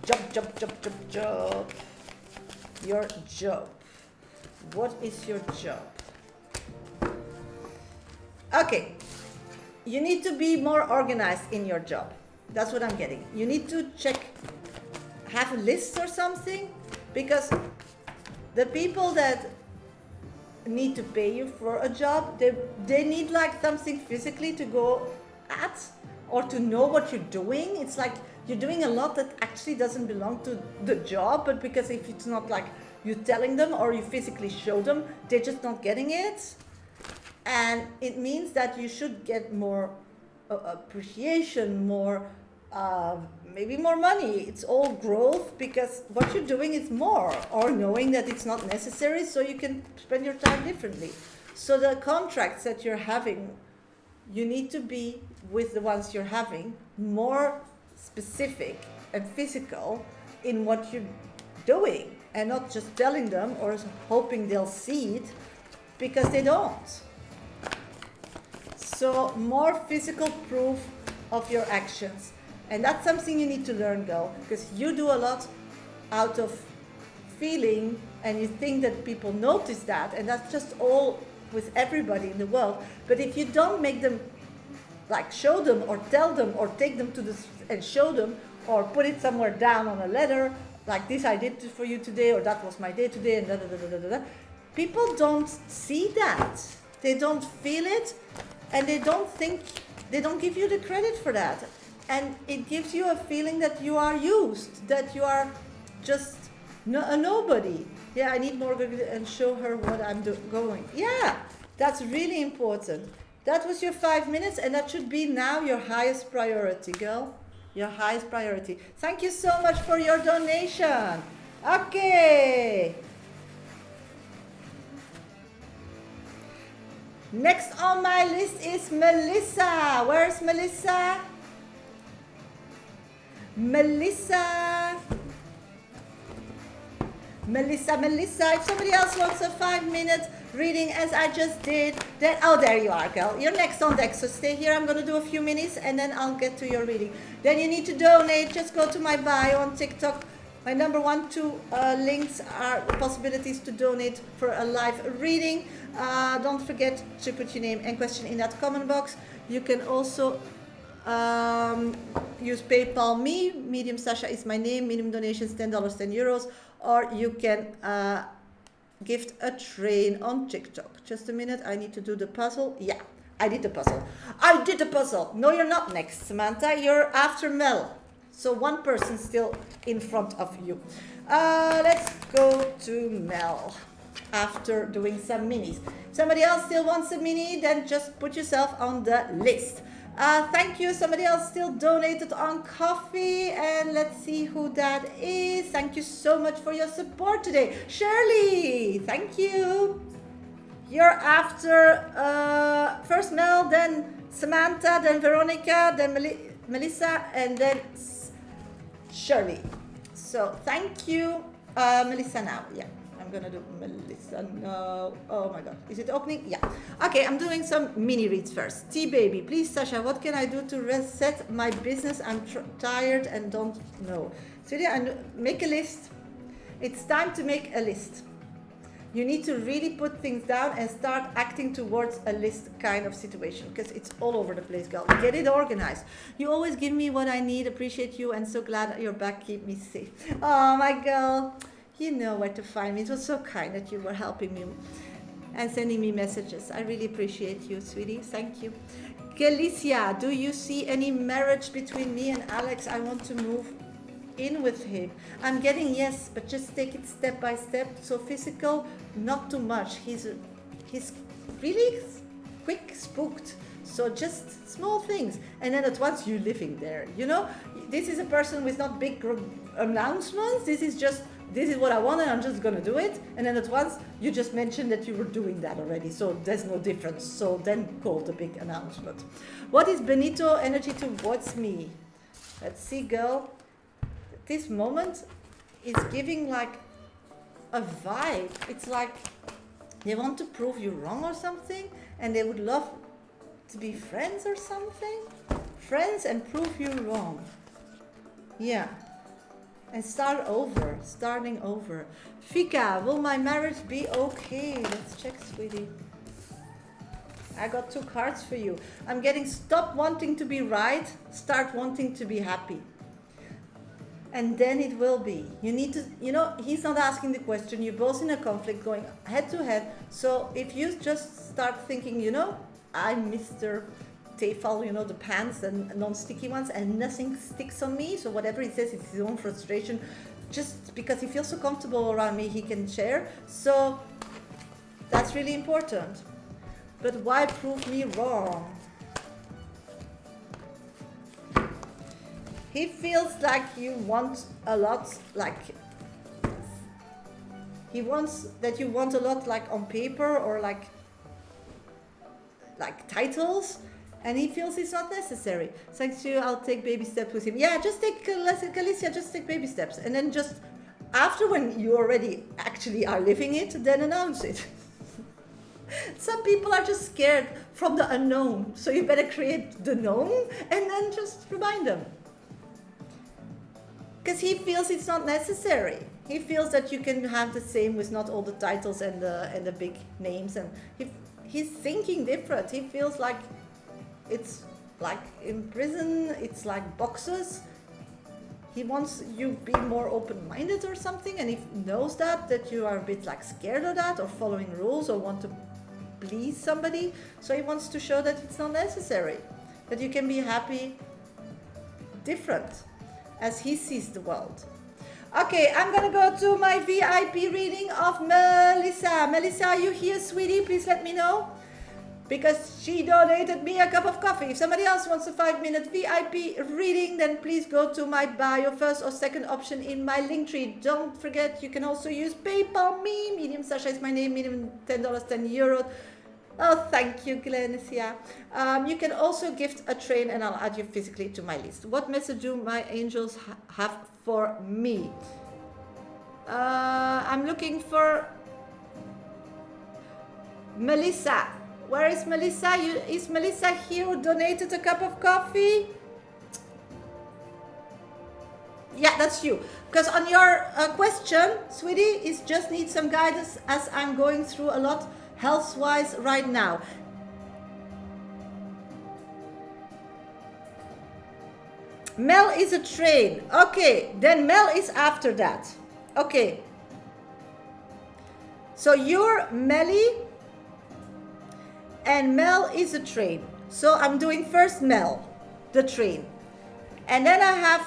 Job. Your job. What is your job? Okay. You need to be more organized in your job. That's what I'm getting. You need to have a list or something, because the people that need to pay you for a job, they need like something physically to go at or to know what you're doing. It's like you're doing a lot that actually doesn't belong to the job, but because if it's not like you telling them or you physically show them, they're just not getting it. And it means that you should get more appreciation, maybe more money. It's all growth, because what you're doing is more, or knowing that it's not necessary so you can spend your time differently. So the contracts that you're having, you need to be with the ones you're having more specific and physical in what you're doing, and not just telling them or hoping they'll see it, because they don't. So more physical proof of your actions. And that's something you need to learn, girl, because you do a lot out of feeling, and you think that people notice that, and that's just all with everybody in the world. But if you don't make them, like show them or tell them or take them to and show them, or put it somewhere down on a letter, like this I did for you today, or that was my day today, and people don't see that. They don't feel it, and they don't give you the credit for that. And it gives you a feeling that you are used, that you are just No, a nobody. Yeah, I need more and show her what I'm going. Yeah, that's really important. That was your 5 minutes, and that should be now your highest priority, girl. Your highest priority. Thank you so much for your donation. Okay. Next on my list is Melissa. Where's Melissa? Melissa. Melissa, if somebody else wants a 5 minute reading as I just did, then, oh, there you are, girl. You're next on deck, so stay here. I'm going to do a few minutes and then I'll get to your reading. Then you need to donate. Just go to my bio on TikTok. My number 1, 2 links are possibilities to donate for a live reading. Don't forget to put your name and question in that comment box. You can also use PayPal me. Medium Shasha is my name. Minimum donations $10, €10. Or you can gift a train on TikTok. Just a minute, I need to do the puzzle. Yeah, I did the puzzle. I did the puzzle. No, you're not next, Samantha. You're after Mel. So one person still in front of you. Let's go to Mel after doing some minis. Somebody else still wants a mini, then just put yourself on the list. Thank you. Somebody else still donated on coffee, and let's see who that is. Thank you so much for your support today. Shirley, thank you. You're after first Mel, then Samantha, then Veronica, then Melissa, and then Shirley. So thank you. Melissa now. Yeah. I'm gonna do Melissa. No. Oh my god. Is it opening? Yeah. Okay, I'm doing some mini reads first. T-Baby, please, Shasha, what can I do to reset my business? I'm tired and don't know. So yeah, make a list. It's time to make a list. You need to really put things down and start acting towards a list kind of situation, because it's all over the place, girl. Get it organized. You always give me what I need. Appreciate you and so glad that you're back. Keep me safe. Oh my girl. You know where to find me. It was so kind that you were helping me and sending me messages. I really appreciate you, sweetie. Thank you. Galicia, do you see any marriage between me and Alex? I want to move in with him. I'm getting yes, but just take it step by step. So physical, not too much. He's really quick spooked. So just small things. And then at once you're living there. You know, this is a person with not big announcements. This is what I want and I'm just gonna do it. And then at once you just mentioned that you were doing that already. So there's no difference. So then call the big announcement. What is Benito energy towards me? Let's see, girl. This moment is giving like a vibe. It's like they want to prove you wrong or something, and they would love to be friends or something. Friends and prove you wrong. Yeah. And starting over. Fika, will my marriage be okay? Let's check, sweetie. I got 2 cards for you. I'm getting stop wanting to be right, start wanting to be happy. And then it will be. You need to, he's not asking the question. You're both in a conflict going head to head. So if you just start thinking, I'm Mr. Tefal, the pants and non-sticky ones, and nothing sticks on me. So whatever he says, it's his own frustration. Just because he feels so comfortable around me, he can share. So that's really important. But why prove me wrong? He feels like you want a lot, like he wants that you want a lot, like on paper or like titles. And he feels it's not necessary. Thanks to you, I'll take baby steps with him. Yeah, just take, Galicia, just take baby steps. And then just after, when you already actually are living it, then announce it. Some people are just scared from the unknown. So you better create the known and then just remind them. Because he feels it's not necessary. He feels that you can have the same with not all the titles and the big names. And he's thinking different. He feels like it's like in prison, it's like boxes. He wants you to be more open-minded or something, and he knows that you are a bit like scared of that or following rules or want to please somebody. So he wants to show that it's not necessary, that you can be happy different as he sees the world. Okay, I'm gonna go to my VIP reading of Melissa. Melissa, are you here, sweetie? Please let me know. Because she donated me a cup of coffee. If somebody else wants a 5-minute VIP reading, then please go to my bio, first or second option in my link tree. Don't forget, you can also use PayPal me. Medium Shasha is my name, minimum $10, €10. Oh, thank you, Glenesia. You can also gift a train and I'll add you physically to my list. What message do my angels have for me? I'm looking for Melissa. Where is Melissa? Is Melissa here who donated a cup of coffee? Yeah, that's you. Because on your question, sweetie, is just need some guidance as I'm going through a lot health-wise right now. Mel is a train. Okay, then Mel is after that. Okay. So you're Melly. And Mel is a train. So I'm doing first Mel, the train. And then I have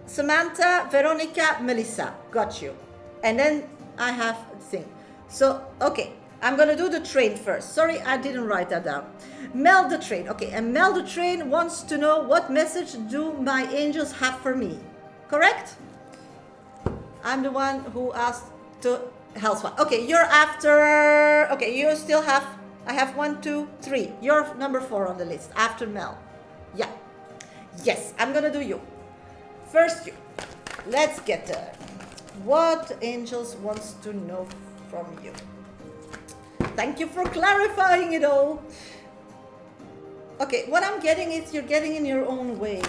Samantha, Veronica, Melissa. Got you. And then I have thing. So, okay. I'm going to do the train first. Sorry, I didn't write that down. Mel the train. Okay. And Mel the train wants to know what message do my angels have for me. Correct? I'm the one who asked to health one. Okay. You're after. Okay. You still have. I have 1, 2, 3. You're number 4 on the list after Mel. Yeah. Yes, I'm gonna do you. First you. Let's get there. What angels wants to know from you? Thank you for clarifying it all. Okay, what I'm getting is you're getting in your own way.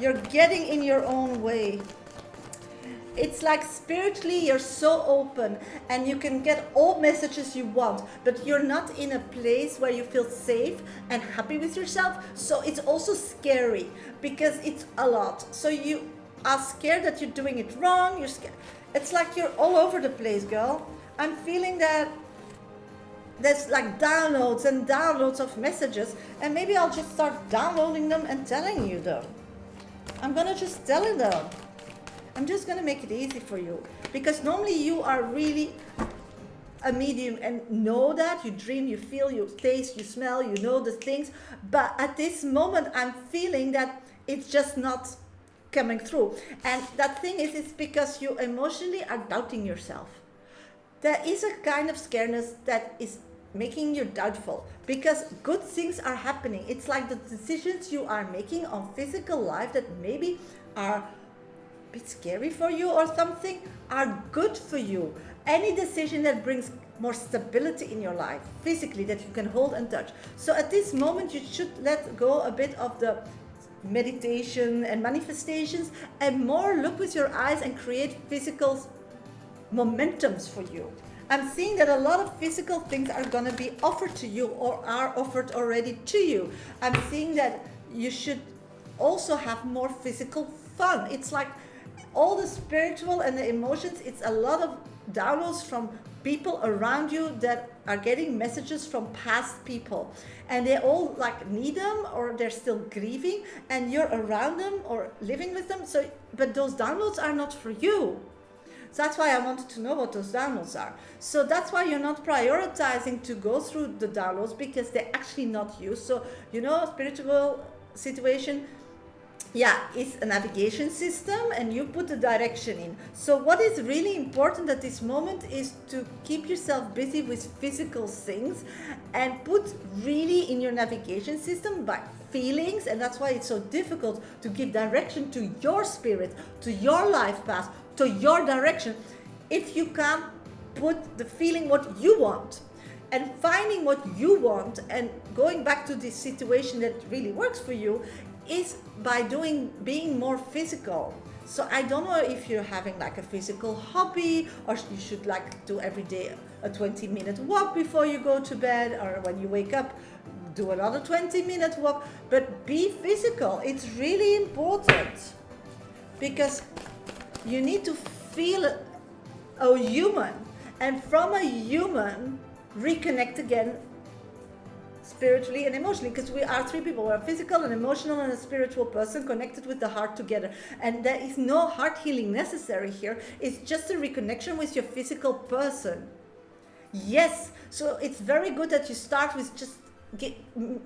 You're getting in your own way. It's like spiritually you're so open and you can get all messages you want, but you're not in a place where you feel safe and happy with yourself. So it's also scary because it's a lot. So you are scared that you're doing it wrong. You're scared. It's like you're all over the place, girl. I'm feeling that there's like downloads and downloads of messages, and maybe I'll just start downloading them and telling you them. I'm gonna just tell you them. I'm just going to make it easy for you because normally you are really a medium and know that you dream, you feel, you taste, you smell, you know the things. But at this moment, I'm feeling that it's just not coming through. And that thing is, it's because you emotionally are doubting yourself. There is a kind of scaredness that is making you doubtful because good things are happening. It's like the decisions you are making on physical life that maybe are bit scary for you or something are good for you. Any decision that brings more stability in your life physically that you can hold and touch. So at this moment you should let go a bit of the meditation and manifestations and more look with your eyes and create physical momentums for you. I'm seeing that a lot of physical things are going to be offered to you or are offered already to you. I'm seeing that you should also have more physical fun. It's like all the spiritual and the emotions, it's a lot of downloads from people around you that are getting messages from past people. And they all like need them or they're still grieving and you're around them or living with them. So, but those downloads are not for you. So that's why I wanted to know what those downloads are. So that's why you're not prioritizing to go through the downloads because they're actually not you. So, you know, spiritual situation, yeah, it's a navigation system and you put the direction in. So what is really important at this moment is to keep yourself busy with physical things and put really in your navigation system by feelings. And that's why it's so difficult to give direction to your spirit, to your life path, to your direction, if you can't put the feeling what you want. And finding what you want and going back to this situation that really works for you is by being more physical. So I don't know if you're having like a physical hobby or you should like do every day a 20-minute walk before you go to bed, or when you wake up do another 20-minute walk, but be physical. It's really important because you need to feel a human, and from a human reconnect again spiritually and emotionally, because we are three people. We're a physical, an emotional, and a spiritual person connected with the heart together. And there is no heart healing necessary here. It's just a reconnection with your physical person. Yes, so it's very good that you start with just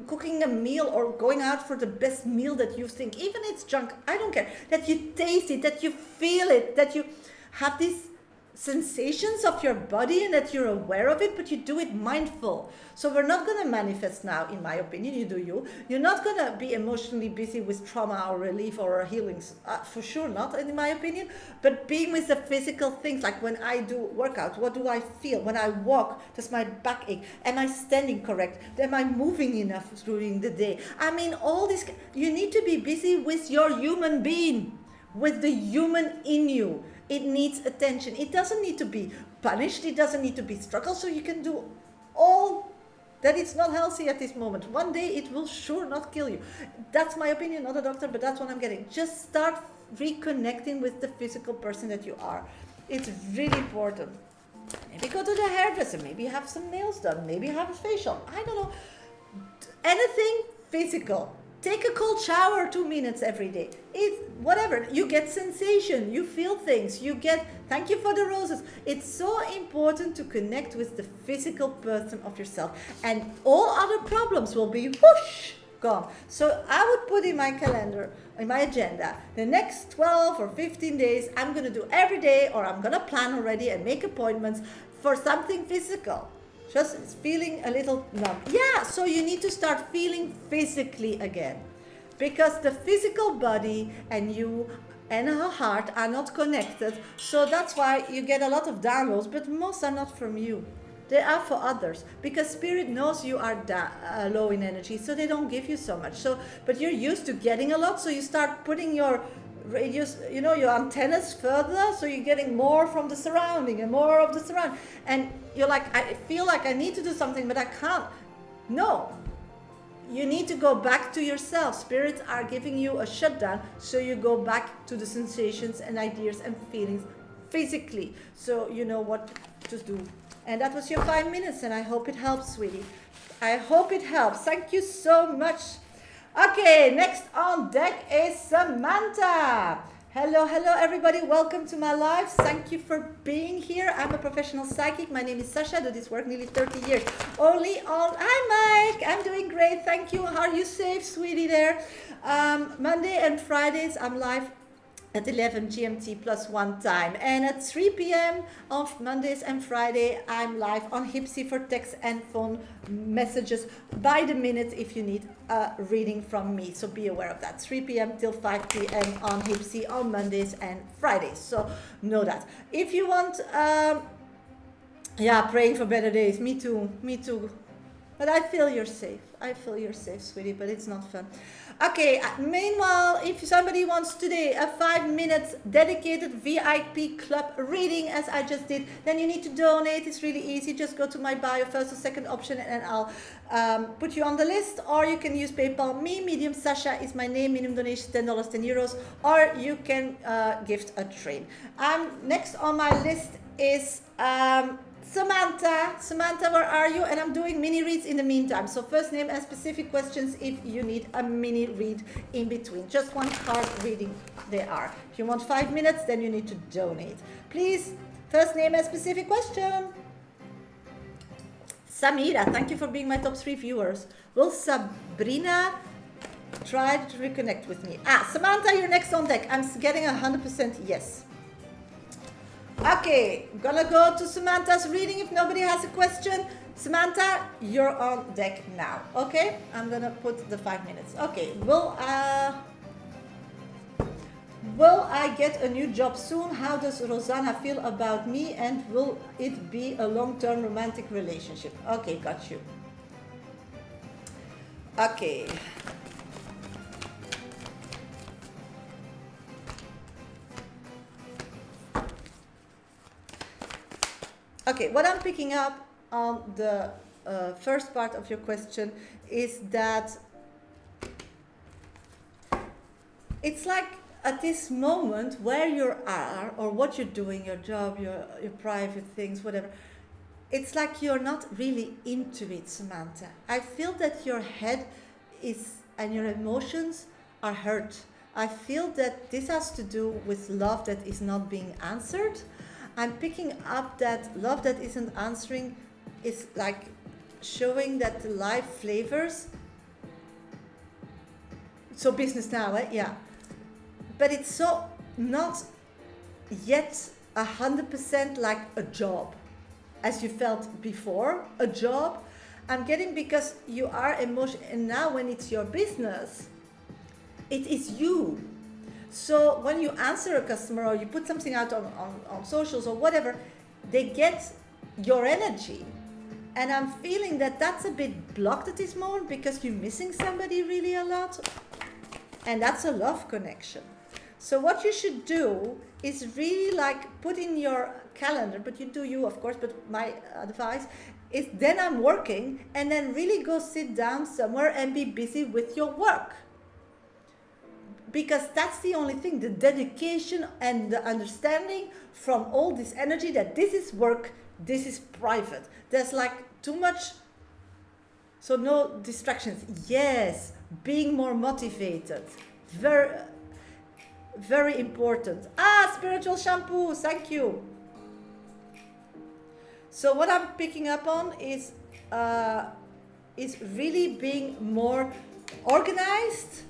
cooking a meal or going out for the best meal that you think, even it's junk, I don't care, that you taste it, that you feel it, that you have these sensations of your body and that you're aware of it, but you do it mindful. So we're not going to manifest now, in my opinion, you do you. You're not going to be emotionally busy with trauma or relief or healings, for sure not, in my opinion, but being with the physical things, like when I do workout, what do I feel? When I walk, does my back ache? Am I standing correct? Am I moving enough during the day? I mean, all this, you need to be busy with your human being, with the human in you. It needs attention. It doesn't need to be punished. It doesn't need to be struggled. So you can do all that. It's not healthy at this moment. One day it will sure not kill you. That's my opinion, not a doctor, but that's what I'm getting. Just start reconnecting with the physical person that you are. It's really important. Maybe go to the hairdresser. Maybe have some nails done. Maybe have a facial. I don't know. Anything physical. Take a cold shower 2 minutes every day. It's whatever. You get sensation. You feel things. You get, thank you for the roses. It's so important to connect with the physical person of yourself. And all other problems will be whoosh, gone. So I would put in my calendar, in my agenda, the next 12 or 15 days, I'm going to do every day, or I'm going to plan already and make appointments for something physical. Just feeling a little numb. Yeah, so you need to start feeling physically again. Because the physical body and you and her heart are not connected. So that's why you get a lot of downloads, but most are not from you. They are for others. Because spirit knows you are low in energy, so they don't give you so much. So, but you're used to getting a lot, so you start putting your radius, you know, your antennas further, so you're getting more from the surrounding and more of the surrounding, and you're like, I feel like I need to do something, but I can't. No, you need to go back to yourself. Spirits are giving you a shutdown, so you go back to the sensations and ideas and feelings physically, so you know what to do. And that was your 5 minutes, and I hope it helps, sweetie. I hope it helps. Thank you so much. Okay, next on deck is Samantha. Hello, hello everybody. Welcome to my live. Thank you for being here. I'm a professional psychic. My name is Shasha. I do this work nearly 30 years. Only on, hi Mike. I'm doing great. Thank you. Are you safe, sweetie there? Monday and Fridays I'm live at 11 GMT plus 1 time, and at 3 p.m. of Mondays and Friday I'm live on Hipsy for text and phone messages by the minute if you need a reading from me, so be aware of that. 3 p.m. till 5 p.m. on Hipsy on Mondays and Fridays, so know that. If you want, yeah, praying for better days, me too, but I feel you're safe. I feel you're safe, sweetie, but it's not fun. Okay, meanwhile, if somebody wants today a 5 minutes dedicated VIP club reading, as I just did, then you need to donate. It's really easy. Just go to my bio, first or second option, and I'll put you on the list. Or you can use PayPal. Me, Medium Sasha is my name. Minimum donation $10, 10 euros. Or you can gift a train. Next on my list is Samantha. Samantha, where are you? And I'm doing mini reads in the meantime. So first name and specific questions if you need a mini read in between. Just one card reading they are. If you want 5 minutes, then you need to donate. Please, first name and specific question. Samira, thank you for being my top 3 viewers. Will Sabrina try to reconnect with me? Samantha, you're next on deck. I'm getting 100% yes. Okay, I'm gonna go to Samantha's reading if nobody has a question. Samantha, you're on deck now. Okay, I'm gonna put the 5 minutes. Okay, will I get a new job soon? How does Rosanna feel about me? And will it be a long-term romantic relationship? Okay, got you. Okay. Okay, what I'm picking up on the first part of your question is that it's like at this moment where you are or what you're doing, your job, your private things, whatever, it's like you're not really into it, Samantha. I feel that your head is and your emotions are hurt. I feel that this has to do with love that is not being answered. I'm picking up that love that isn't answering is like showing that the life flavors. So business now, yeah. But it's so not yet 100% like a job, as you felt before, a job. I'm getting because you are emotional, and now when it's your business, it is you. So when you answer a customer or you put something out on socials or whatever, they get your energy. And I'm feeling that that's a bit blocked at this moment because you're missing somebody really a lot. And that's a love connection. So what you should do is really like put in your calendar, but you do you, of course, but my advice is then I'm working, and then really go sit down somewhere and be busy with your work. Because that's the only thing, the dedication and the understanding from all this energy that this is work, this is private. There's like too much, so no distractions. Yes, being more motivated. Very, very important. Spiritual shampoo, thank you. So what I'm picking up on is really being more organized,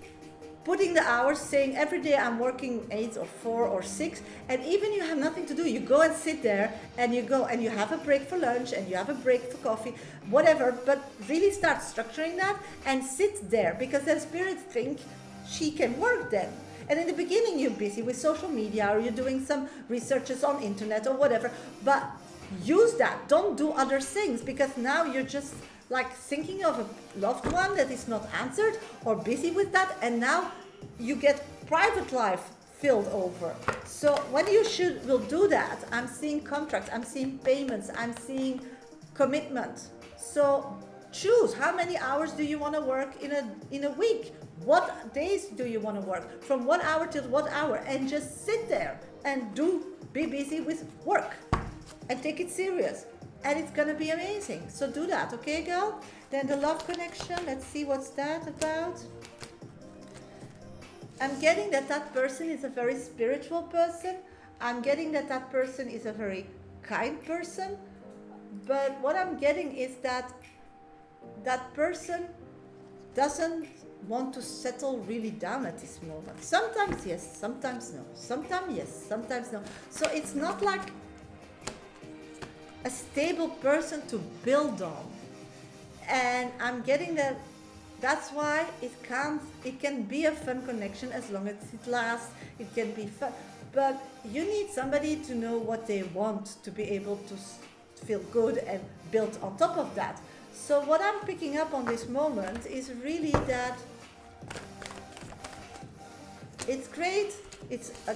putting the hours, saying every day I'm working 8 or 4 or 6, and even you have nothing to do, you go and sit there and you go and you have a break for lunch and you have a break for coffee, whatever, but really start structuring that and sit there, because the spirits think she can work then. And in the beginning you're busy with social media or you're doing some researches on internet or whatever, but use that, don't do other things, because now you're just like thinking of a loved one that is not answered or busy with that, and now you get private life filled over. So when you will do that, I'm seeing contracts, I'm seeing payments, I'm seeing commitment. So choose how many hours do you want to work in a week, what days do you want to work, from what hour till what hour, and just sit there and be busy with work and take it serious, and it's gonna be amazing. So do that, okay, girl? Then the love connection, let's see what's that about. I'm getting that that person is a very spiritual person. I'm getting that that person is a very kind person. But what I'm getting is that that person doesn't want to settle really down at this moment. Sometimes yes, sometimes no. Sometimes yes, sometimes no. So it's not like a stable person to build on. And I'm getting that that's why it can be a fun connection as long as it lasts. It can be fun, but you need somebody to know what they want to be able to feel good and build on top of that. So what I'm picking up on this moment is really that it's great, it's a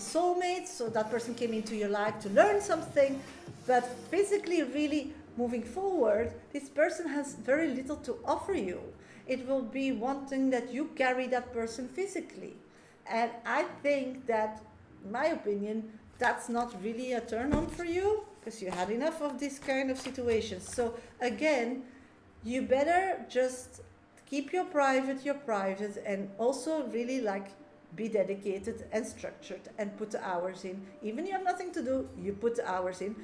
soulmate, so that person came into your life to learn something, but physically really moving forward, this person has very little to offer you. It will be wanting that you carry that person physically. And I think that, in my opinion, that's not really a turn on for you, because you had enough of this kind of situations. So again, you better just keep your private, and also really like be dedicated and structured and put the hours in. Even if you have nothing to do, you put the hours in.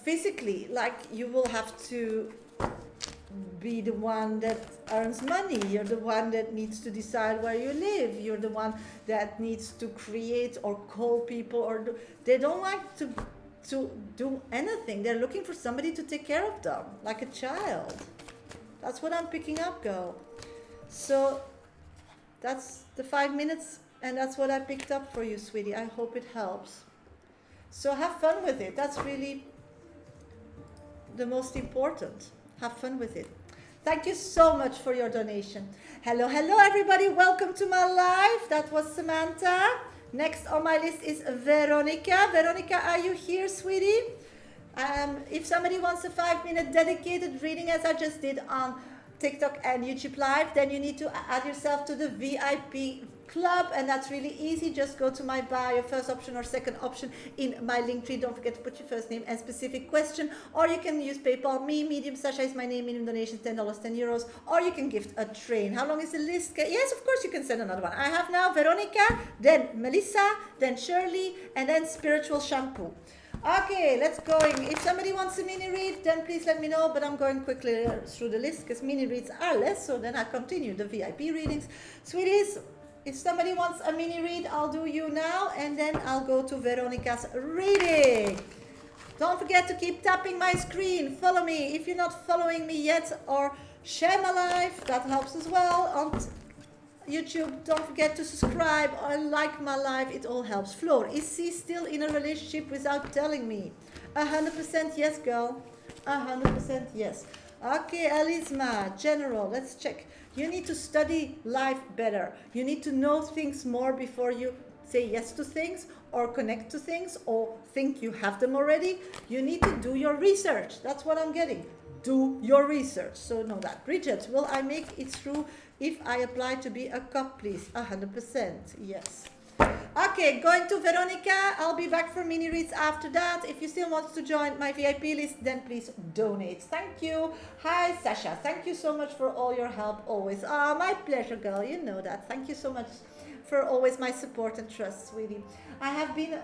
Physically, like you will have to be the one that earns money. You're the one that needs to decide where you live. You're the one that needs to create or call people, or they don't like to do anything. They're looking for somebody to take care of them, like a child. That's what I'm picking up, girl. So that's the 5 minutes, and that's what I picked up for you, sweetie. I hope it helps. So have fun with it. That's really the most important. Have fun with it. Thank you so much for your donation. Hello everybody, welcome to my live. That was Samantha. Next on my list is Veronica. Veronica, are you here, sweetie? If somebody wants a 5-minute dedicated reading, as I just did on TikTok and YouTube Live, then you need to add yourself to the VIP club, and that's really easy. Just go to my bio, first option or second option in my link tree. Don't forget to put your first name and specific question, or you can use PayPal me. Medium Shasha is my name. Minimum donation $10, €10, or you can gift a train. How long is the list? Yes, of course you can send another one. I have now Veronica, then Melissa, then Shirley, and then Spiritual Shampoo. Okay, let's go. If somebody wants a mini read, then please let me know, but I'm going quickly through the list because mini reads are less, so then I continue the VIP readings. Sweeties, if somebody wants a mini read, I'll do you now, and then I'll go to Veronica's reading. Don't forget to keep tapping my screen. Follow me if you're not following me yet, or share my live, that helps as well. On YouTube, don't forget to subscribe or like my live, it all helps. Floor, is he still in a relationship without telling me? 100% yes, girl. 100% yes. Okay, Elisma, general, let's check. You need to study life better. You need to know things more before you say yes to things or connect to things or think you have them already. You need to do your research. That's what I'm getting. Do your research. So know that. Bridget, will I make it through if I apply to be a cop, please? 100%. Yes. Okay, going to Veronica. I'll be back for mini reads after that. If you still want to join my VIP list, then please donate. Thank you. Hi, Shasha. Thank you so much for all your help always. My pleasure, girl. You know that. Thank you so much for always my support and trust, sweetie. I have been...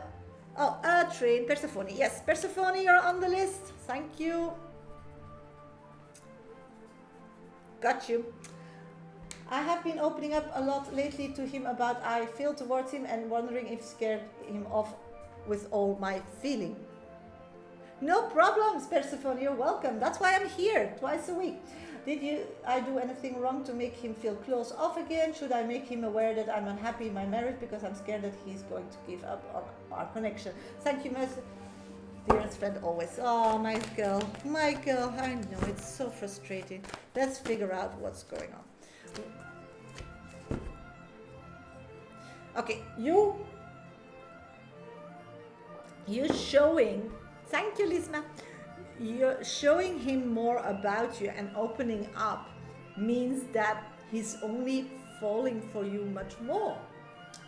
train. Persephone. Yes, Persephone, you're on the list. Thank you. Got you. I have been opening up a lot lately to him about I feel towards him and wondering if scared him off with all my feeling. No problems, Persephone, you're welcome. That's why I'm here twice a week. Did I do anything wrong to make him feel close off again? Should I make him aware that I'm unhappy in my marriage because I'm scared that he's going to give up on our connection? Thank you, Mercy. Dearest friend always. Oh, my girl, I know, it's so frustrating. Let's figure out what's going on. Okay, you showing, thank you, Lisma. You're showing him more about you and opening up means that he's only falling for you much more.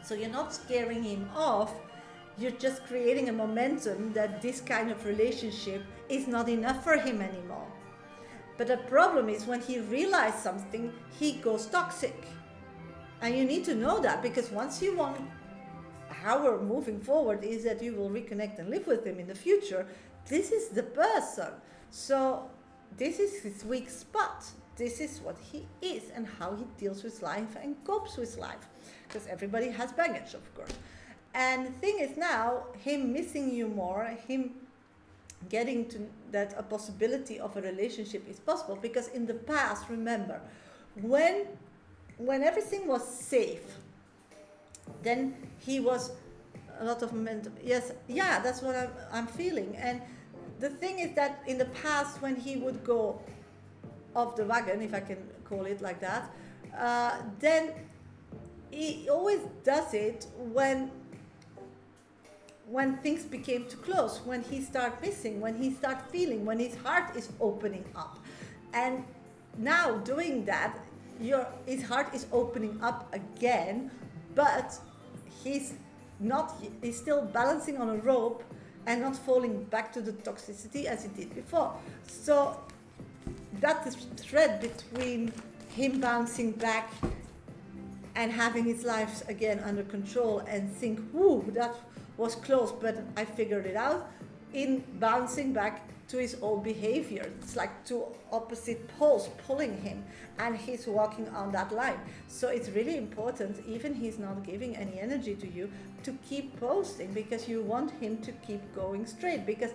So you're not scaring him off. You're just creating a momentum that this kind of relationship is not enough for him anymore. But the problem is when he realizes something, he goes toxic. And you need to know that, because once you want, how we're moving forward is that you will reconnect and live with him in the future. This is the person. So this is his weak spot. This is what he is and how he deals with life and copes with life. Because everybody has baggage, of course. And the thing is now, him missing you more, him getting to that a possibility of a relationship is possible. Because in the past, remember, when everything was safe, then he was a lot of momentum. Yes, yeah, that's what I'm feeling. And the thing is that in the past, when he would go off the wagon, if I can call it like that, then he always does it when things became too close, when he started missing, when he started feeling, when his heart is opening up. And now doing that, his heart is opening up again, but he's still balancing on a rope and not falling back to the toxicity as he did before. So that is the thread between him bouncing back and having his life again under control and think, whoo, that was close, but I figured it out, in bouncing back to his old behavior. It's like two opposite poles pulling him, and he's walking on that line. So it's really important, even he's not giving any energy to you, to keep posting, because you want him to keep going straight. Because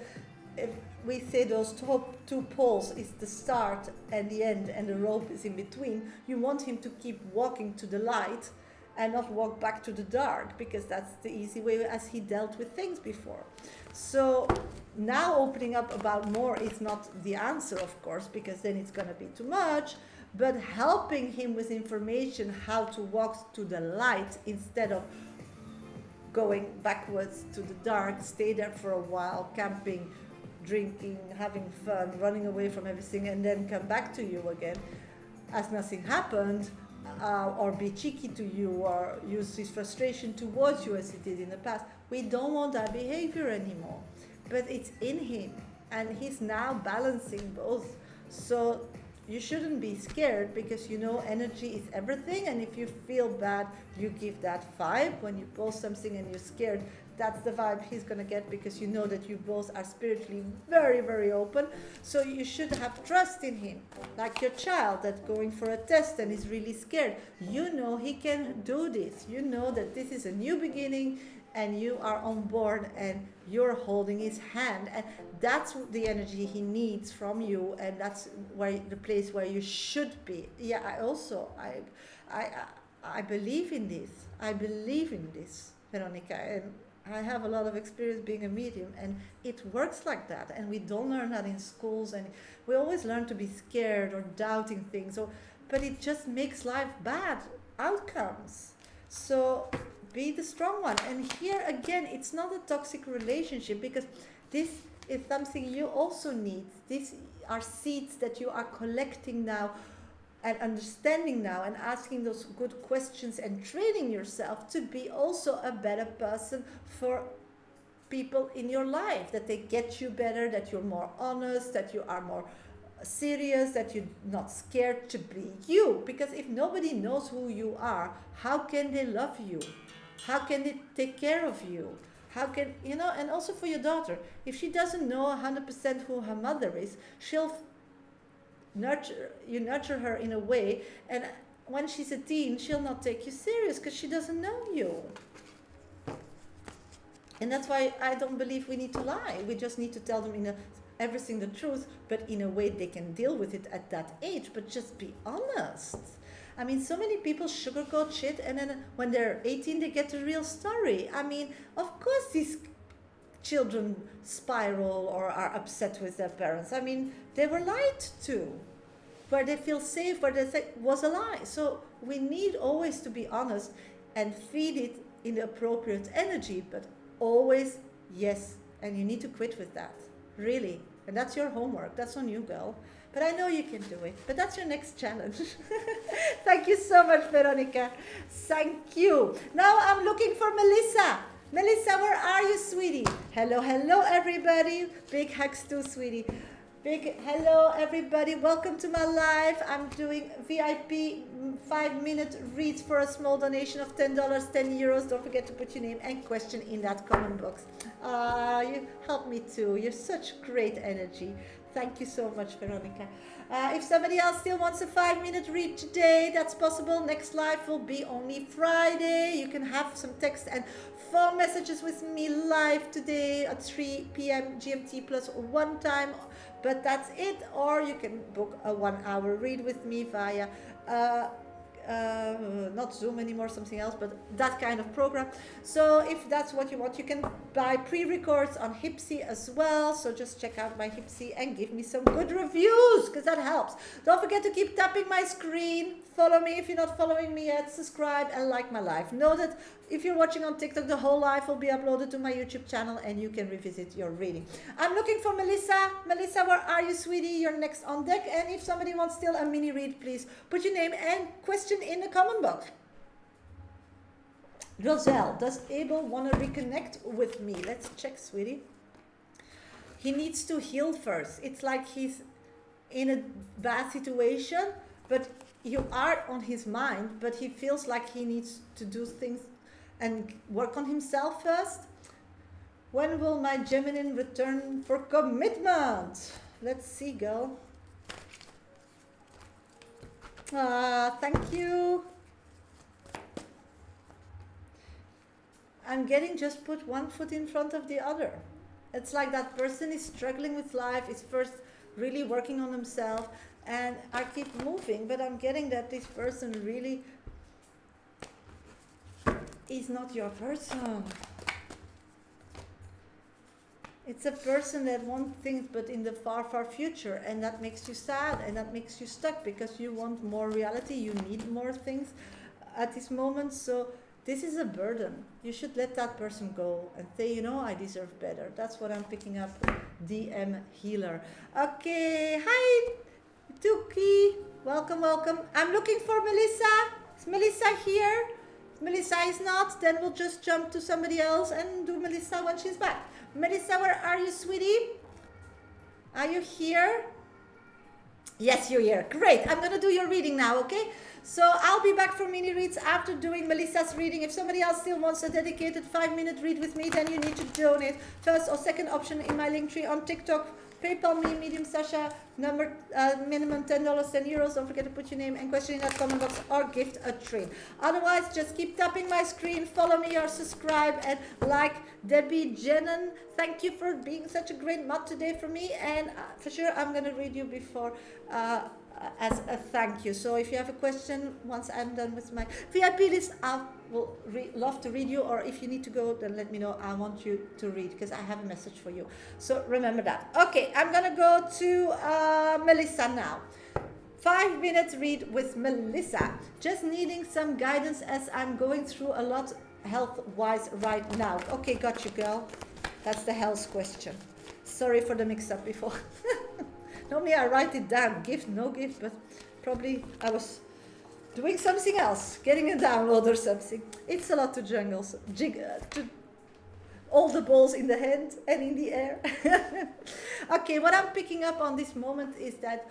if we say those two poles is the start and the end, and the rope is in between, you want him to keep walking to the light and not walk back to the dark, because that's the easy way as he dealt with things before. So now opening up about more is not the answer, of course, because then it's going to be too much, but helping him with information how to walk to the light instead of going backwards to the dark, stay there for a while, camping, drinking, having fun, running away from everything, and then come back to you again as nothing happened. or be cheeky to you or use his frustration towards you as he did in the past. We don't want that behavior anymore. But it's in him, and he's now balancing both. So you shouldn't be scared, because you know energy is everything, and if you feel bad, you give that vibe. When you post something and you're scared, that's the vibe he's going to get, because you know that you both are spiritually very, very open. So you should have trust in him, like your child that's going for a test and is really scared. You know he can do this. You know that this is a new beginning, and you are on board, and you're holding his hand, and that's the energy he needs from you, and that's where the place where you should be. Yeah, I believe in this. I believe in this, Veronica, and I have a lot of experience being a medium, and it works like that. And we don't learn that in schools, and we always learn to be scared or doubting things, but it just makes life bad outcomes. So be the strong one. And here again, it's not a toxic relationship, because this is something you also need. These are seeds that you are collecting now and understanding now, and asking those good questions and training yourself to be also a better person for people in your life, that they get you better, that you're more honest, that you are more serious, that you're not scared to be you. Because if nobody knows who you are, how can they love you? How can they take care of you? How can, and also for your daughter, if she doesn't know 100% who her mother is, she'll nurture her in a way, and when she's a teen, she'll not take you serious, because she doesn't know you. And that's why I don't believe we need to lie. We just need to tell them everything the truth, but in a way they can deal with it at that age. But just be honest. I mean, so many people sugarcoat shit, and then when they're 18, they get the real story. I mean, of course these children spiral or are upset with their parents. I mean, they were lied to. Where they feel safe, where they say was a lie. So we need always to be honest and feed it in the appropriate energy, but always yes. And you need to quit with that, really. And that's your homework. That's on you, girl. But I know you can do it. But that's your next challenge. Thank you so much, Veronica. Thank you. Now I'm looking for Melissa. Melissa, where are you, sweetie? Hello, hello, everybody. Big hugs too, sweetie. Big hello, everybody. Welcome to my live. I'm doing VIP 5-minute reads for a small donation of $10, €10. Don't forget to put your name and question in that comment box. You help me too. You're such great energy. Thank you so much, Veronica. If somebody else still wants a 5-minute read today, that's possible. Next live will be only Friday. You can have some text and phone messages with me live today at 3 p.m. GMT plus 1 time. But that's it. Or you can book a 1-hour read with me via not Zoom anymore, something else, but that kind of program. So if that's what you want, you can buy pre-records on Hipsy as well. So just check out my Hipsy and give me some good reviews, because that helps. Don't forget to keep tapping my screen. Follow me if you're not following me yet. Subscribe and like my live. Know that if you're watching on TikTok, the whole live will be uploaded to my YouTube channel, and you can revisit your reading. I'm looking for Melissa. Melissa, where are you, sweetie? You're next on deck. And if somebody wants still a mini read, please put your name and question in the comment box. Roselle, does Abel want to reconnect with me? Let's check, sweetie. He needs to heal first. It's like he's in a bad situation, but you are on his mind, but he feels like he needs to do things and work on himself first. When will my Gemini return for commitment? Let's see, girl. Thank you. I'm getting just put one foot in front of the other. It's like that person is struggling with life, is first really working on himself, and I keep moving, but I'm getting that this person really is not your person. It's a person that wants things, but in the far, far future, and that makes you sad, and that makes you stuck, because you want more reality, you need more things at this moment. So this is a burden. You should let that person go and say, you know, I deserve better. That's what I'm picking up. DM healer. Okay, hi, Tuki. Welcome, welcome. I'm looking for Melissa. Is Melissa here? If Melissa is not, then we'll just jump to somebody else and do Melissa when she's back. Melissa, where are you, sweetie? Are you here? Yes, you're here. Great. I'm going to do your reading now, okay? So I'll be back for mini reads after doing Melissa's reading. If somebody else still wants a dedicated 5-minute read with me, then you need to donate. First or second option in my link tree on TikTok. PayPal me, medium Shasha, minimum $10, 10 euros. Don't forget to put your name and question in that comment box or gift a treat. Otherwise, just keep tapping my screen, follow me or subscribe and like Debbie Jennen. Thank you for being such a great mod today for me. And for sure, I'm going to read you before as a thank you. So if you have a question, once I'm done with my VIP list, I will love to read you, or if you need to go, then let me know. I want you to read because I have a message for you. So remember that. Okay, I'm gonna go to Melissa now. 5-minute read with Melissa. Just needing some guidance as I'm going through a lot health-wise right now. Okay, got you, girl. That's the health question. Sorry for the mix-up before. Normally I write it down, gift, no gift, but probably I was doing something else, getting a download or something. It's a lot to jungle, so to all the balls in the hand and in the air. Okay, what I'm picking up on this moment is that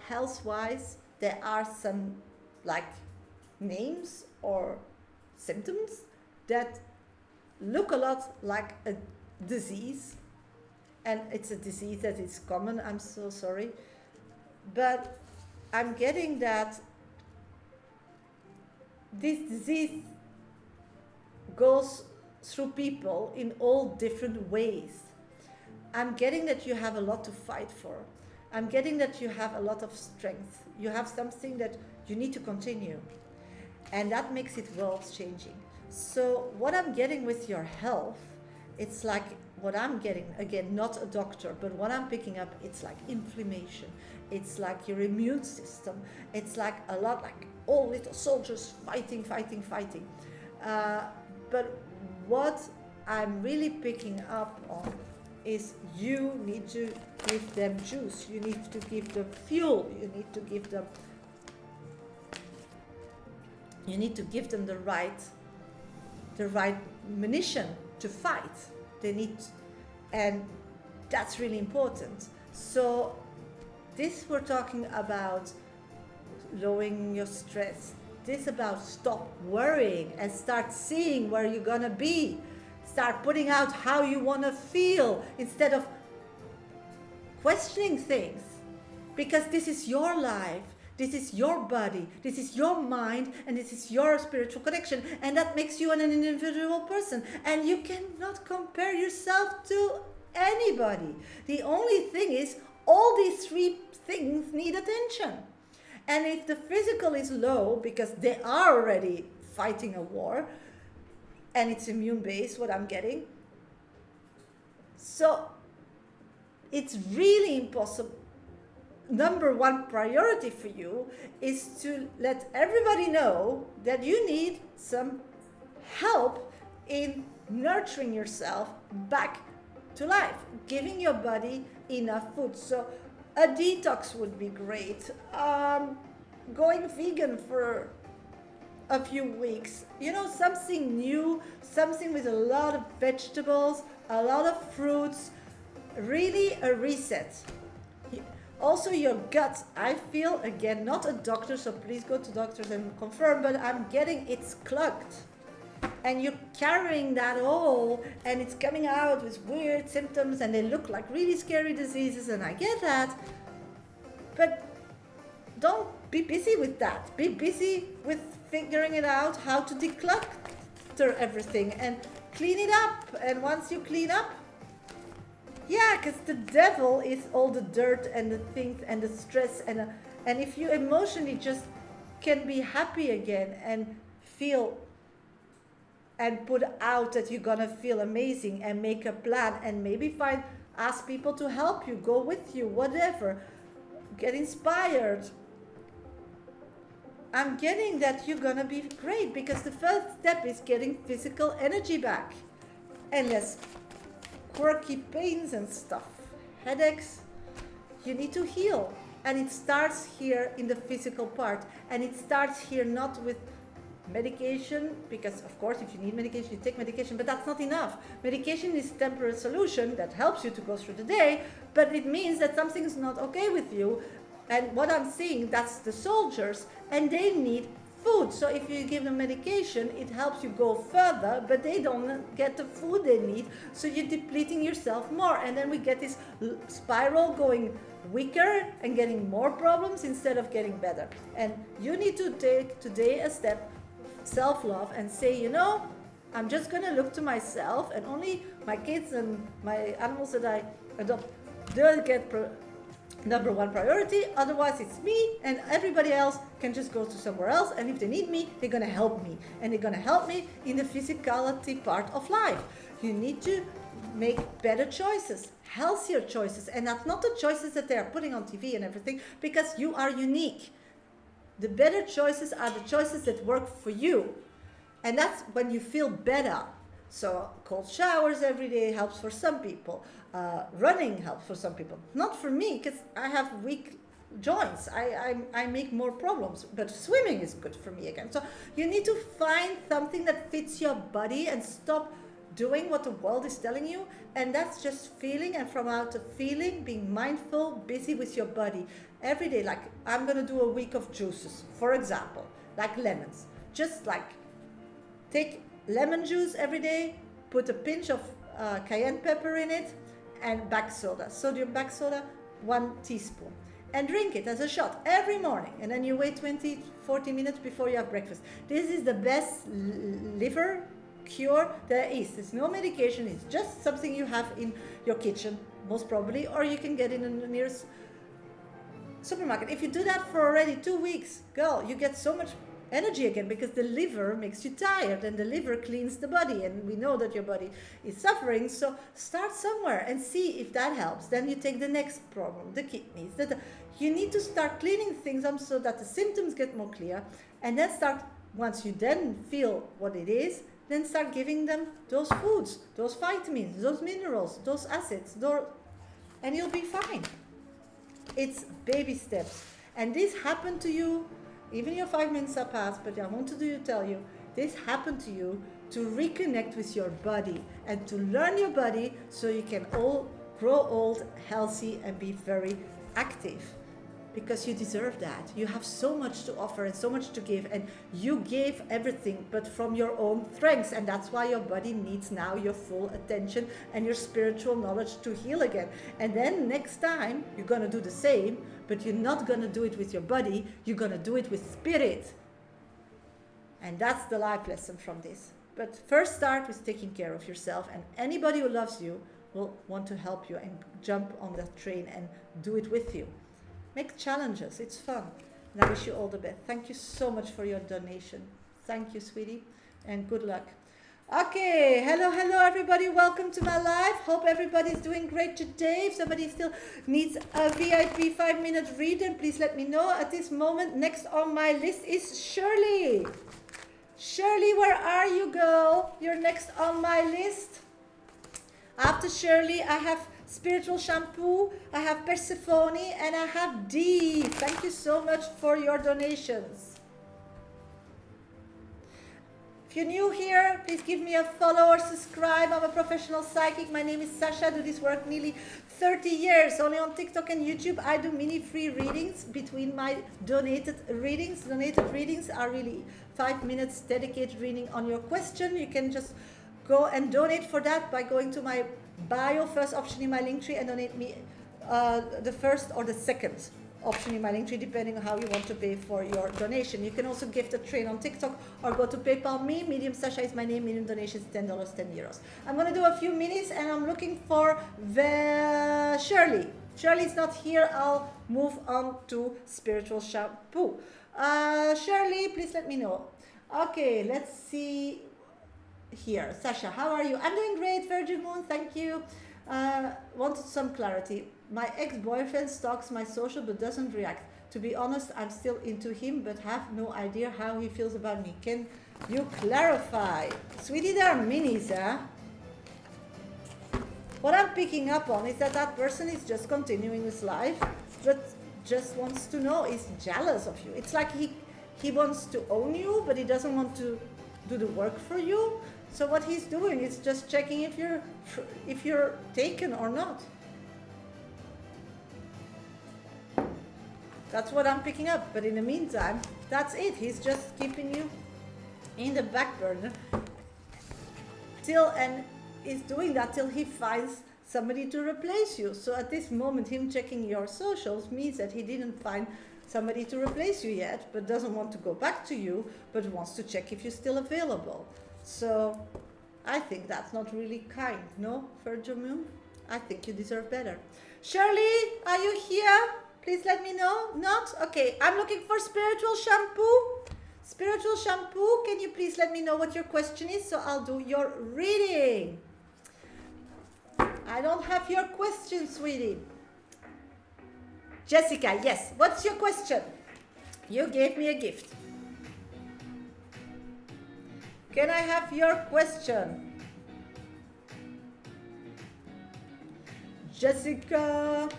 health-wise, there are some like names or symptoms that look a lot like a disease. And it's a disease that is common, I'm so sorry. But I'm getting that this disease goes through people in all different ways. I'm getting that you have a lot to fight for. I'm getting that you have a lot of strength. You have something that you need to continue. And that makes it world-changing. So what I'm getting with your health, it's like what I'm getting, again, not a doctor, but what I'm picking up, it's like inflammation. It's like your immune system. It's like a lot like all little soldiers fighting. But what I'm really picking up on is you need to give them juice. You need to give them fuel. You need to give them the right munition to fight. They need, and that's really important. So this we're talking about lowering your stress. This about stop worrying and start seeing where you're gonna be. Start putting out how you wanna feel instead of questioning things. Because this is your life. This is your body, this is your mind, and this is your spiritual connection. And that makes you an individual person. And you cannot compare yourself to anybody. The only thing is, all these 3 things need attention. And if the physical is low, because they are already fighting a war, and it's immune-based, what I'm getting. So, it's really impossible. Number 1 priority for you is to let everybody know that you need some help in nurturing yourself back to life, giving your body enough food. So a detox would be great. Going vegan for a few weeks, something new, something with a lot of vegetables, a lot of fruits, really a reset. Also your gut, I feel, again, not a doctor, so please go to doctors and confirm, but I'm getting it's clogged. And you're carrying that all, and it's coming out with weird symptoms, and they look like really scary diseases, and I get that. But don't be busy with that. Be busy with figuring it out, how to declutter everything and clean it up. And once you clean up, yeah, because the devil is all the dirt and the things and the stress, and if you emotionally just can be happy again and feel and put out that you're gonna feel amazing and make a plan and maybe ask people to help you, go with you, whatever, get inspired. I'm getting that you're gonna be great, because the first step is getting physical energy back and less quirky pains and stuff, headaches. You need to heal. And it starts here in the physical part. And it starts here not with medication, because of course if you need medication you take medication, but that's not enough. Medication is a temporary solution that helps you to go through the day, but it means that something is not okay with you. And what I'm seeing, that's the soldiers, and they need food. So if you give them medication, it helps you go further, but they don't get the food they need, so you're depleting yourself more, and then we get this spiral going weaker and getting more problems instead of getting better. And you need to take today a step, self-love, and say, you know, I'm just gonna look to myself, and only my kids and my animals that I adopt, they'll get number one priority. Otherwise it's me, and everybody else can just go to somewhere else, and if they need me, they're gonna help me, and they're gonna help me in the physicality part of life. You need to make better choices, healthier choices, and that's not the choices that they are putting on TV and everything, because you are unique. The better choices are the choices that work for you, and that's when you feel better. So cold showers every day helps for some people. Running helps for some people. Not for me, because I have weak joints. I make more problems. But swimming is good for me again. So you need to find something that fits your body and stop doing what the world is telling you. And that's just feeling, and from out of feeling, being mindful, busy with your body. Every day, like I'm going to do a week of juices, for example, like lemons. Just like take lemon juice every day, put a pinch of cayenne pepper in it, and baking soda, sodium baking soda, 1 teaspoon, and drink it as a shot every morning, and then you wait 20-40 minutes before you have breakfast. This is the best liver cure there is. There's no medication, it's just something you have in your kitchen, most probably, or you can get it in the nearest supermarket. If you do that for already 2 weeks, girl, you get so much energy again, because the liver makes you tired, and the liver cleans the body, and we know that your body is suffering. So start somewhere and see if that helps. Then you take the next problem, the kidneys. You need to start cleaning things up so that the symptoms get more clear, and then start, once you then feel what it is, then start giving them those foods, those vitamins, those minerals, those acids, and you'll be fine. It's baby steps, and this happened to you. Even your 5 minutes are past, but I want to tell you, this happened to you to reconnect with your body and to learn your body so you can all grow old, healthy, and be very active. Because you deserve that. You have so much to offer and so much to give, and you gave everything, but from your own strengths, and that's why your body needs now your full attention and your spiritual knowledge to heal again. And then next time you're gonna do the same, but you're not gonna do it with your body, you're gonna do it with spirit. And that's the life lesson from this. But first start with taking care of yourself, and anybody who loves you will want to help you and jump on that train and do it with you. Make challenges, it's fun. And I wish you all the best. Thank you so much for your donation. Thank you, sweetie, and good luck. Okay, hello everybody, welcome to my live. Hope everybody's doing great today. If somebody still needs a VIP 5-minute reading, please let me know. At this moment, next on my list is Shirley. Shirley, where are you, girl? You're next on my list. After Shirley, I have Spiritual Shampoo, I have Persephone, and I have Dee. Thank you so much for your donations. If you're new here, please give me a follow or subscribe. I'm a professional psychic. My name is Shasha. I do this work nearly 30 years, only on TikTok and YouTube. I do mini free readings between my donated readings. Donated readings are really 5 minutes dedicated reading on your question. You can just go and donate for that by going to my bio, first option in my link tree, and donate me the first or the second option in my link tree, depending on how you want to pay for your donation. You can also gift a train on TikTok or go to PayPal me. Medium Shasha is my name. Medium donations $10, €10. I'm going to do a few minutes, and I'm looking for Shirley. Shirley's not here. I'll move on to Spiritual Shampoo. Shirley, please let me know. Okay, let's see here. Shasha, how are you? I'm doing great, Virgin Moon, thank you. Wanted some clarity. My ex-boyfriend stalks my social but doesn't react. To be honest, I'm still into him but have no idea how he feels about me. Can you clarify? Sweetie, there are minis, huh? What I'm picking up on is that person is just continuing his life, but just wants to know, is jealous of you. It's like he wants to own you, but he doesn't want to do the work for you. So what he's doing is just checking if you're taken or not. That's what I'm picking up. But in the meantime, that's it. He's just keeping you in the back burner and is doing that till he finds somebody to replace you. So at this moment, him checking your socials means that he didn't find somebody to replace you yet, but doesn't want to go back to you, but wants to check if you're still available. So I think that's not really kind, no, Virgin Moon? I think you deserve better. Shirley, are you here? Please let me know. Not? Okay, I'm looking for spiritual shampoo. Spiritual shampoo, can you please let me know what your question is so I'll do your reading. I don't have your question, sweetie. Jessica, yes. What's your question? You gave me a gift. Can I have your question? Jessica.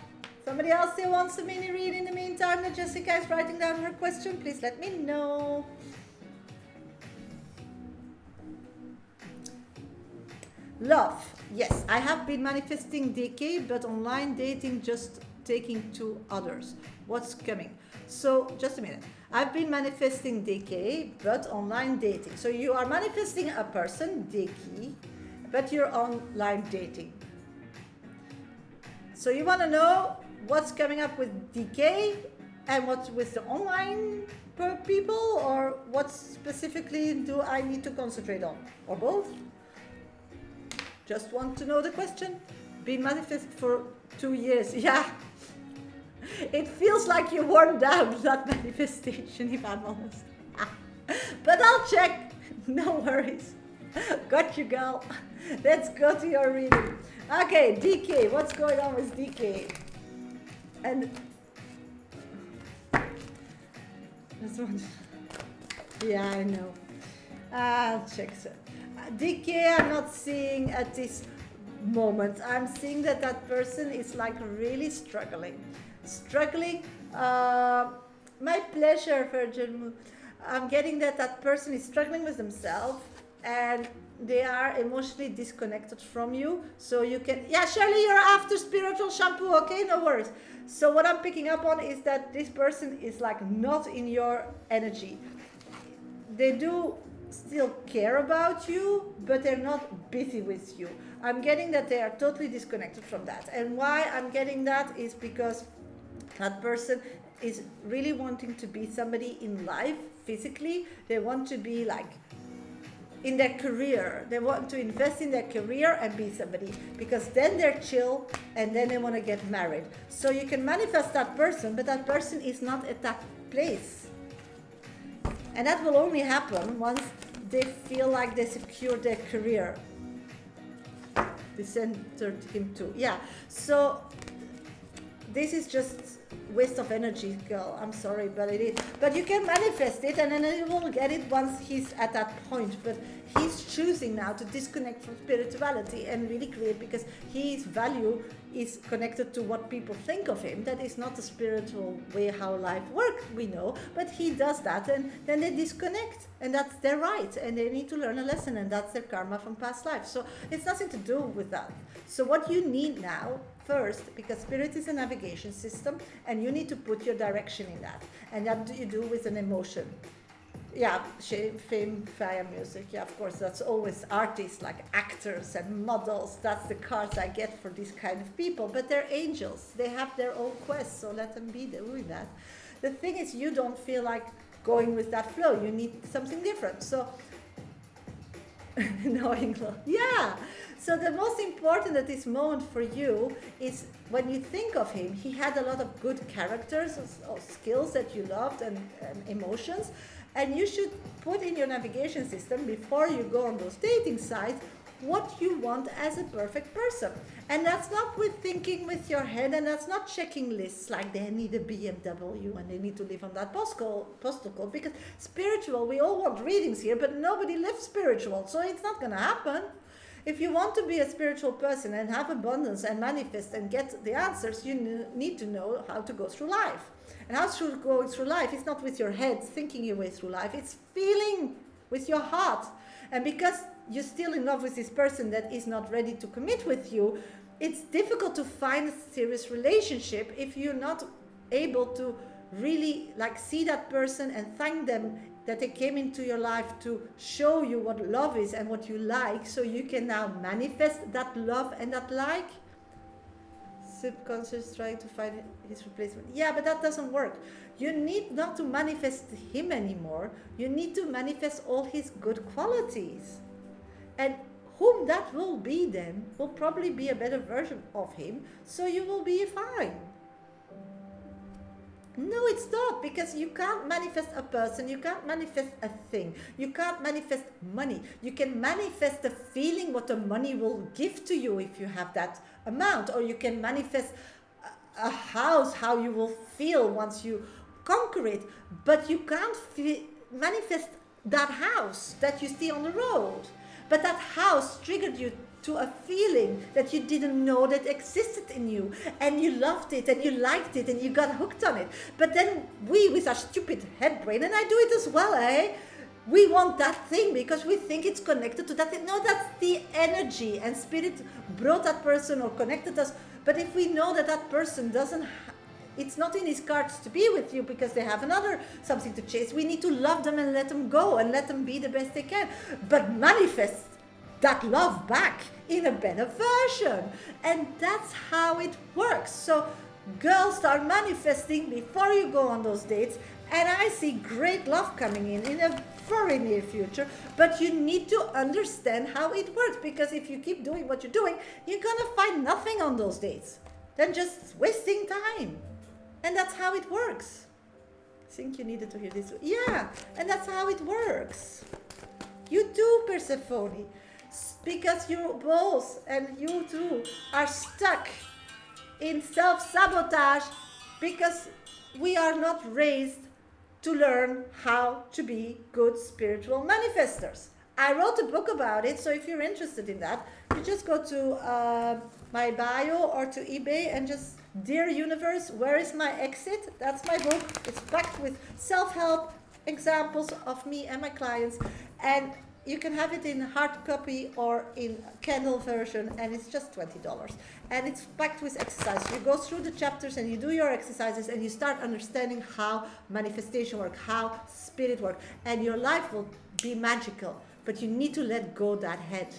Somebody else still wants a mini read in the meantime that Jessica is writing down her question? Please let me know. Love. Yes, I have been manifesting decay, but online dating just taking to others. What's coming? So, just a minute. I've been manifesting decay, but online dating. So you are manifesting a person, decay, but you're online dating. So you want to know what's coming up with decay and what's with the online people, or what specifically do I need to concentrate on? Or both? Just want to know the question. Been manifest for 2 years. Yeah. It feels like you worn down that manifestation, if I'm honest. But I'll check. No worries. Got you, girl. Let's go to your reading. Okay, DK. What's going on with DK? And this one. Yeah, I know. I'll check. So. DK, I'm not seeing at this moment. I'm seeing that person is like really struggling. My pleasure, Virgin Moon. I'm getting that person is struggling with themselves and they are emotionally disconnected from you. So you can, yeah, Shirley, you're after spiritual shampoo, okay? No worries. So what I'm picking up on is that this person is like not in your energy. They do still care about you, but they're not busy with you. I'm getting that they are totally disconnected from that. And why I'm getting that is because that person is really wanting to be somebody in life physically. They want to be like in their career. They want to invest in their career and be somebody, because then they're chill and then they want to get married. So you can manifest that person, but that person is not at that place. And that will only happen once they feel like they secured their career. They centered him too. Yeah. So this is just waste of energy, girl. I'm sorry, but it is. But you can manifest it, and then you will get it once he's at that point. But he's choosing now to disconnect from spirituality and really create, because his value is connected to what people think of him. That is not the spiritual way how life works, we know. But he does that, and then they disconnect, and that's their right, and they need to learn a lesson, and that's their karma from past life. So it's nothing to do with that. So what you need now, first, because spirit is a navigation system, and you need to put your direction in that, and that you do with an emotion. Yeah, fame, fire, music. Yeah, of course, that's always artists, like actors and models. That's the cards I get for these kind of people. But they're angels. They have their own quest, so let them be doing that. The thing is, you don't feel like going with that flow. You need something different. So, knowing love. Yeah. So the most important at this moment for you is when you think of him, he had a lot of good characters or skills that you loved and emotions. And you should put in your navigation system, before you go on those dating sites, what you want as a perfect person. And that's not with thinking with your head, and that's not checking lists like they need a BMW and they need to live on that postal code. Because spiritual, we all want readings here, but nobody lives spiritual, so it's not going to happen. If you want to be a spiritual person and have abundance and manifest and get the answers, you need to know how to go through life. And how to go through life is not with your head thinking your way through life, it's feeling with your heart. And because you're still in love with this person that is not ready to commit with you, it's difficult to find a serious relationship if you're not able to really like see that person and thank them that they came into your life to show you what love is and what you like, so you can now manifest that love and that like. Subconscious trying to find his replacement. Yeah, but that doesn't work. You need not to manifest him anymore. You need to manifest all his good qualities. And whom that will be then will probably be a better version of him, so you will be fine. No, it's not, because you can't manifest a person, you can't manifest a thing, you can't manifest money. You can manifest the feeling what the money will give to you if you have that amount, or you can manifest a house, how you will feel once you conquer it, but you can't manifest that house that you see on the road. But that house triggered you to a feeling that you didn't know that existed in you, and you loved it and you liked it and you got hooked on it. But then we, with our stupid head brain, and I do it as well, we want that thing because we think it's connected to that thing. No, that's the energy, and spirit brought that person or connected us. But if we know that that person doesn't it's not in his cards to be with you because they have another something to chase, we need to love them and let them go and let them be the best they can, but manifest that love back in a better version. And that's how it works. So girls, start manifesting before you go on those dates, and I see great love coming in a very near future. But you need to understand how it works, because if you keep doing what you're doing, you're gonna find nothing on those dates, then just wasting time. And that's how it works. I think you needed to hear this. Yeah, and that's how it works. You do, Persephone, because you both and you too are stuck in self-sabotage, because we are not raised to learn how to be good spiritual manifestors. I wrote a book about it, so if you're interested in that, you just go to my bio or to eBay and just Dear Universe, where is my exit? That's my book. It's packed with self-help examples of me and my clients, and you can have it in hard copy or in Kindle version, and it's just $20. And it's packed with exercises. You go through the chapters and you do your exercises, and you start understanding how manifestation works, how spirit works, and your life will be magical. But you need to let go that head.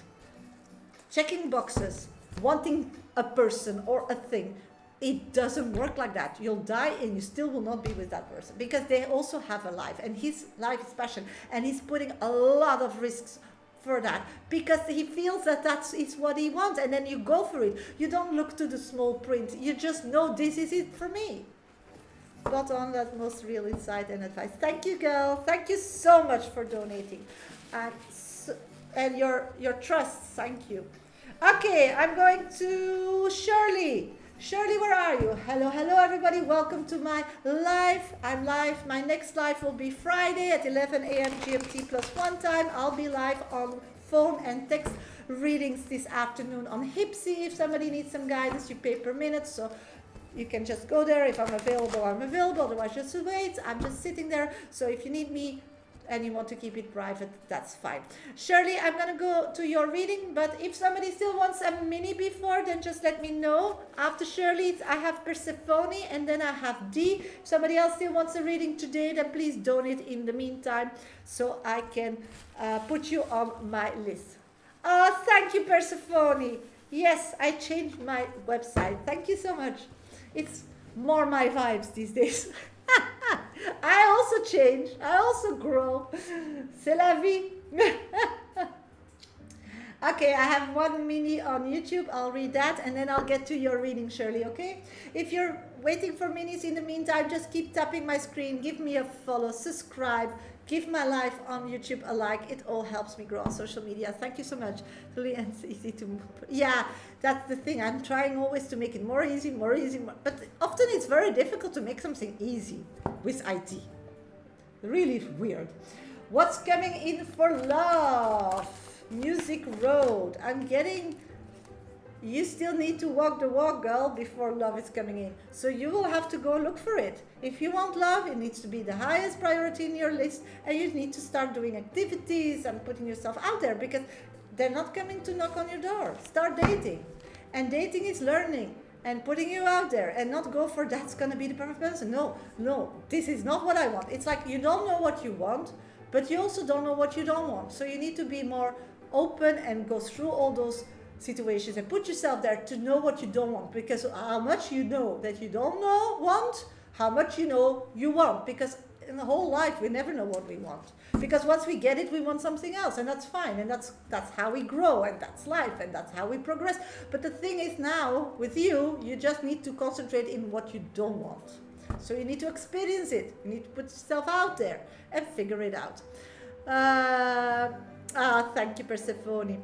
Checking boxes, wanting a person or a thing, it doesn't work like that. You'll die and you still will not be with that person, because they also have a life, and his life is passion, and he's putting a lot of risks for that because he feels that that's what he wants, and then you go for it. You don't look to the small print, you just know this is it for me. Spot on, that most real insight and advice. Thank you, girl. Thank you so much for donating and your trust. Thank you. Okay, I'm going to Shirley. Shirley, where are you? Hello, everybody. Welcome to my live. I'm live. My next live will be Friday at 11 a.m. GMT plus 1 time. I'll be live on phone and text readings this afternoon on Hipsy. If somebody needs some guidance, you pay per minute. So you can just go there. If I'm available, I'm available. Otherwise, just wait. I'm just sitting there. So if you need me and you want to keep it private, that's fine. Shirley, I'm going to go to your reading, but if somebody still wants a mini before, then just let me know. After Shirley, I have Persephone, and then I have Dee. If somebody else still wants a reading today, then please donate in the meantime so I can put you on my list. Oh, thank you, Persephone. Yes, I changed my website. Thank you so much. It's more my vibes these days. I also change, I also grow. C'est la vie. Okay, I have one mini on YouTube. I'll read that and then I'll get to your reading, Shirley, okay? If you're waiting for minis in the meantime, just keep tapping my screen, give me a follow, subscribe, give my life on YouTube a like. It all helps me grow on social media. Thank you so much. Really, it's easy to move. Yeah, that's the thing. I'm trying always to make it more easy, but often it's very difficult to make something easy with IT. Really weird. What's coming in for love? Music Road. I'm getting, you still need to walk the walk, girl, before love is coming in. So you will have to go look for it. If you want love, it needs to be the highest priority in your list, and you need to start doing activities and putting yourself out there, because they're not coming to knock on your door. Start dating. And dating is learning and putting you out there, and not go for that's going to be the perfect person. No, no, this is not what I want. It's like you don't know what you want, but you also don't know what you don't want. So you need to be more open and go through all those situations and put yourself there to know what you don't want, because how much you know that you don't know want, how much you know you want, because in the whole life we never know what we want, because once we get it we want something else, and that's fine, and that's how we grow, and that's life, and that's how we progress. But the thing is, now with you just need to concentrate in what you don't want. So you need to experience it, you need to put yourself out there and figure it out. Thank you, Persephone.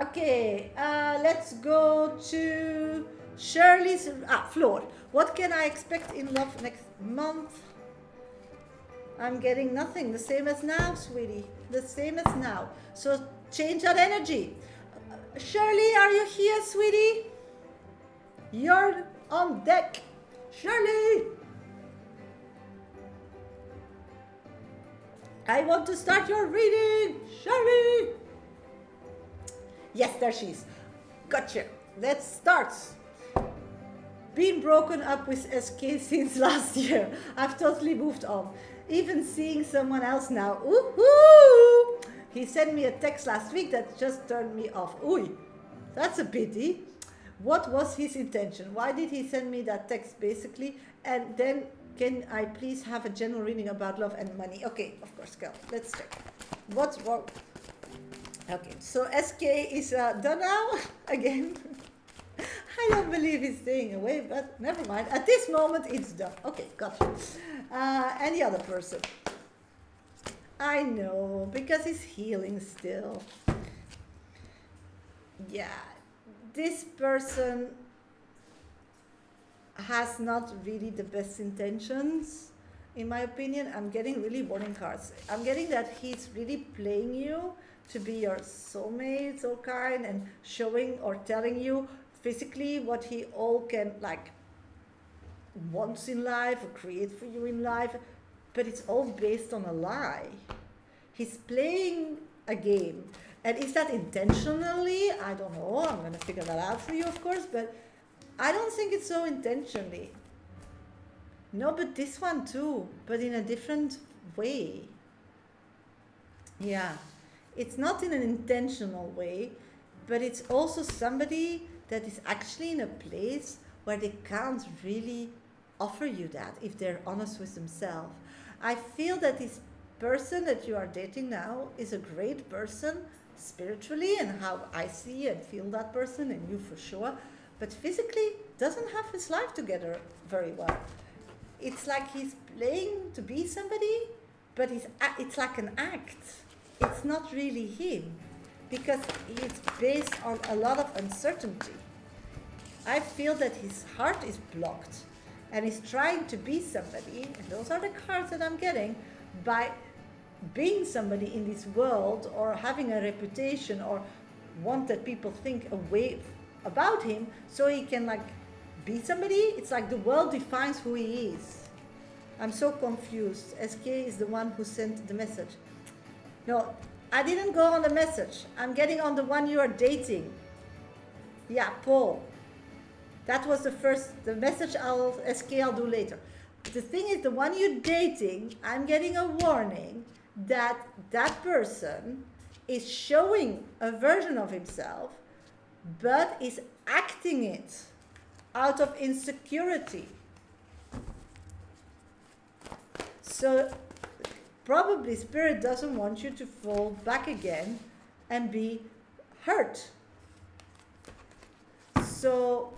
Okay, let's go to Shirley's. Floor. What can I expect in love next month? I'm getting nothing. The same as now, sweetie. The same as now. So change that energy. Shirley, are you here, sweetie? You're on deck. Shirley! I want to start your reading. Shirley! Yes, there she is. Gotcha. Let's start. Been broken up with SK since last year. I've totally moved on. Even seeing someone else now. Ooh-hoo! He sent me a text last week that just turned me off. Ooh, that's a pity. What was his intention? Why did he send me that text, basically? And then, can I please have a general reading about love and money? Okay, of course, girl. Let's check. What's wrong? Okay, so SK is done now again. I don't believe he's staying away, but never mind. At this moment, it's done. Okay, gotcha. Any other person? I know, because he's healing still. Yeah, this person has not really the best intentions, in my opinion. I'm getting really warning cards. I'm getting that he's really playing you to be your soulmate, so kind, and showing or telling you physically what he all can like wants in life or create for you in life, but it's all based on a lie. He's playing a game. And is that intentionally? I don't know. I'm going to figure that out for you, of course, but I don't think it's so intentionally. No, but this one too, but in a different way. Yeah. It's not in an intentional way, but it's also somebody that is actually in a place where they can't really offer you that if they're honest with themselves. I feel that this person that you are dating now is a great person spiritually, and how I see and feel that person, and you for sure, but physically doesn't have his life together very well. It's like he's playing to be somebody, but it's like an act. It's not really him, because it's based on a lot of uncertainty. I feel that his heart is blocked, and he's trying to be somebody, and those are the cards that I'm getting, by being somebody in this world, or having a reputation, or want that people think a way about him, so he can like be somebody. It's like the world defines who he is. I'm so confused. SK is the one who sent the message. No, I didn't go on the message. I'm getting on the one you are dating. Yeah, Paul. That was the message I'll do later. The thing is, the one you're dating, I'm getting a warning that that person is showing a version of himself, but is acting it out of insecurity. So probably Spirit doesn't want you to fall back again and be hurt. So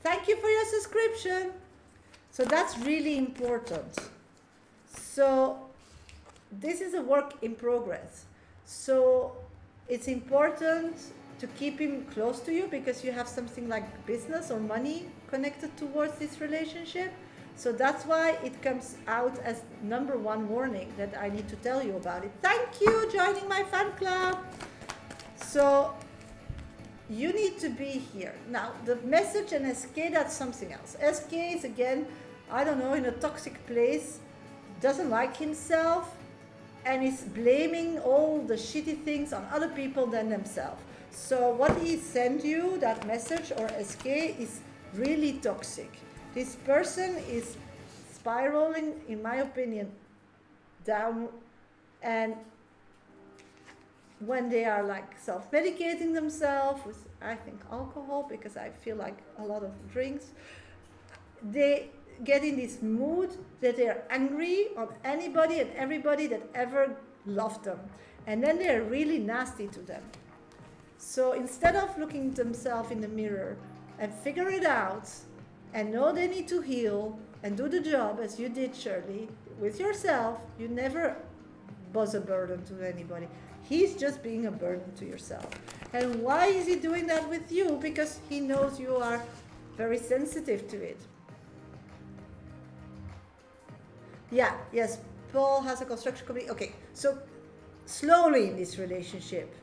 thank you for your subscription. So that's really important. So this is a work in progress. So it's important to keep him close to you, because you have something like business or money connected towards this relationship. So that's why it comes out as number one warning that I need to tell you about it. Thank you joining my fan club. So you need to be here. Now, the message and SK, that's something else. SK is again, I don't know, in a toxic place, doesn't like himself, and is blaming all the shitty things on other people than themselves. So what he sent you, that message or SK, is really toxic. This person is spiraling, in my opinion, down, and when they are like self-medicating themselves with, I think, alcohol, because I feel like a lot of drinks, they get in this mood that they're angry on anybody and everybody that ever loved them. And then they're really nasty to them. So instead of looking themselves in the mirror and figure it out and know they need to heal and do the job as you did, Shirley, with yourself, you never was a burden to anybody. He's just being a burden to yourself. And why is he doing that with you? Because he knows you are very sensitive to it. Yeah, yes, Paul has a construction company. Okay, so slowly in this relationship.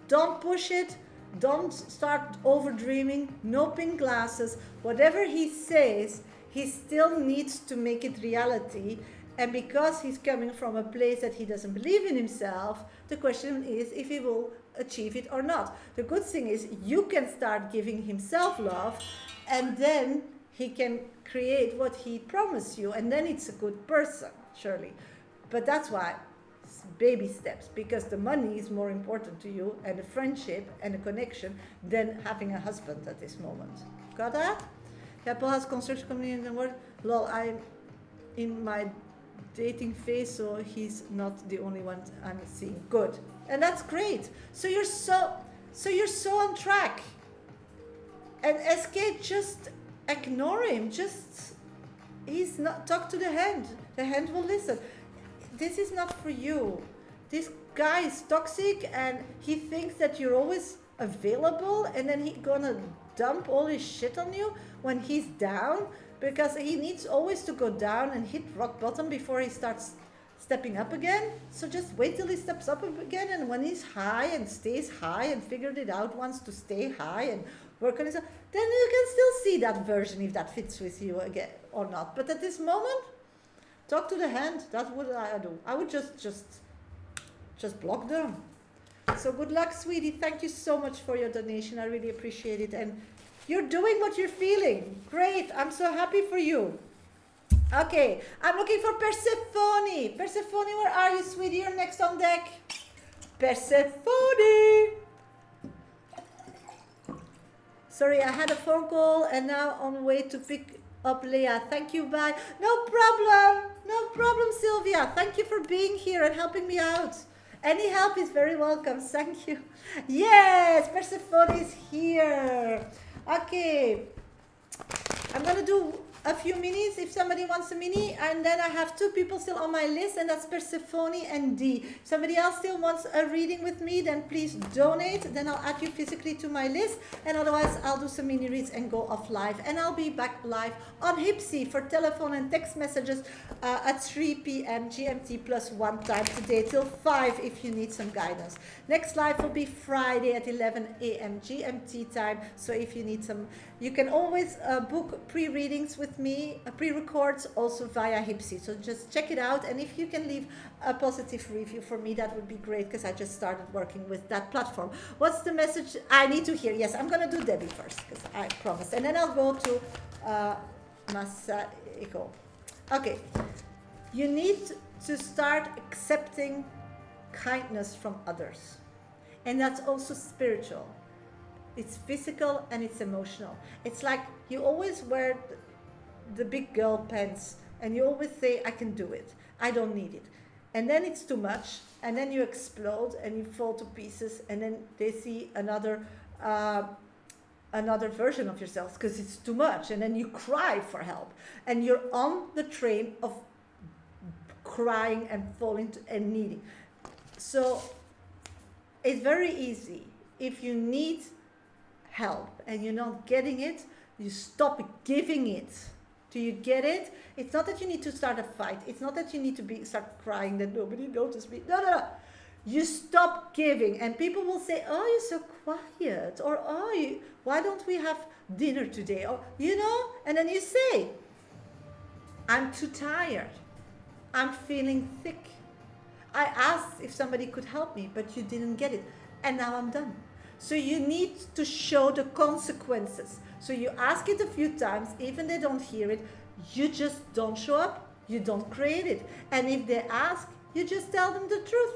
Don't push it. Don't start over dreaming. No pink glasses. Whatever he says, he still needs to make it reality. And because he's coming from a place that he doesn't believe in himself, the question is if he will achieve it or not. The good thing is you can start giving himself love, and then he can create what he promised you, and then it's a good person, surely. But that's why baby steps, because the money is more important to you, and the friendship and the connection, than having a husband at this moment. Got that? Yeah, Paul has construction company in the world. Lol, I'm in my dating phase, so he's not the only one I'm seeing. Good. And that's great. So you're so on track. And SK, just ignore him. Just, he's not, talk to the hand. The hand will listen. This is not for you. This guy is toxic, and he thinks that you're always available, and then he's gonna dump all his shit on you when he's down, because he needs always to go down and hit rock bottom before he starts stepping up again. So just wait till he steps up again, and when he's high and stays high and figured it out, wants to stay high and work on himself, then you can still see that version if that fits with you again or not. But at this moment, talk to the hand. That's what I do. I would just block them. So good luck, sweetie. Thank you so much for your donation. I really appreciate it. And you're doing what you're feeling. Great. I'm so happy for you. Okay. I'm looking for Persephone. Persephone, where are you, sweetie? You're next on deck. Persephone. Sorry, I had a phone call and now on the way to pick up Leah. Thank you, bye. No problem. No problem, Sylvia. Thank you for being here and helping me out. Any help is very welcome. Thank you. Yes, Persephone is here. Okay. I'm going to do a few minis if somebody wants a mini, and then I have two people still on my list, and that's Persephone and D. If somebody else still wants a reading with me, then please donate. Then I'll add you physically to my list, and otherwise I'll do some mini reads and go off live. And I'll be back live on Hipsy for telephone and text messages at 3 p.m. GMT plus 1 time today till 5 if you need some guidance. Next live will be Friday at 11 a.m. GMT time. So if you need some, you can always book pre-readings with me, pre-records also via Hipsy. So just check it out, and if you can leave a positive review for me, that would be great, because I just started working with that platform. What's the message I need to hear? Yes, I'm going to do Debbie first, because I promised, and then I'll go to Masahiko. Okay, you need to start accepting kindness from others, and that's also spiritual. It's physical and it's emotional. It's like you always wear the big girl pants and you always say, I can do it, I don't need it, and then it's too much, and then you explode and you fall to pieces, and then they see another version of yourself because it's too much, and then you cry for help, and you're on the train of crying and falling and needing. So it's very easy. If you need help and you're not getting it, you stop giving it Do you get it? It's not that you need to start a fight. It's not that you need to start crying that nobody noticed me. No, no, no. You stop giving, and people will say, oh, you're so quiet, or oh, why don't we have dinner today? Or, and then you say, I'm too tired. I'm feeling sick. I asked if somebody could help me, but you didn't get it. And now I'm done. So you need to show the consequences. So you ask it a few times, even they don't hear it, you just don't show up, you don't create it. And if they ask, you just tell them the truth.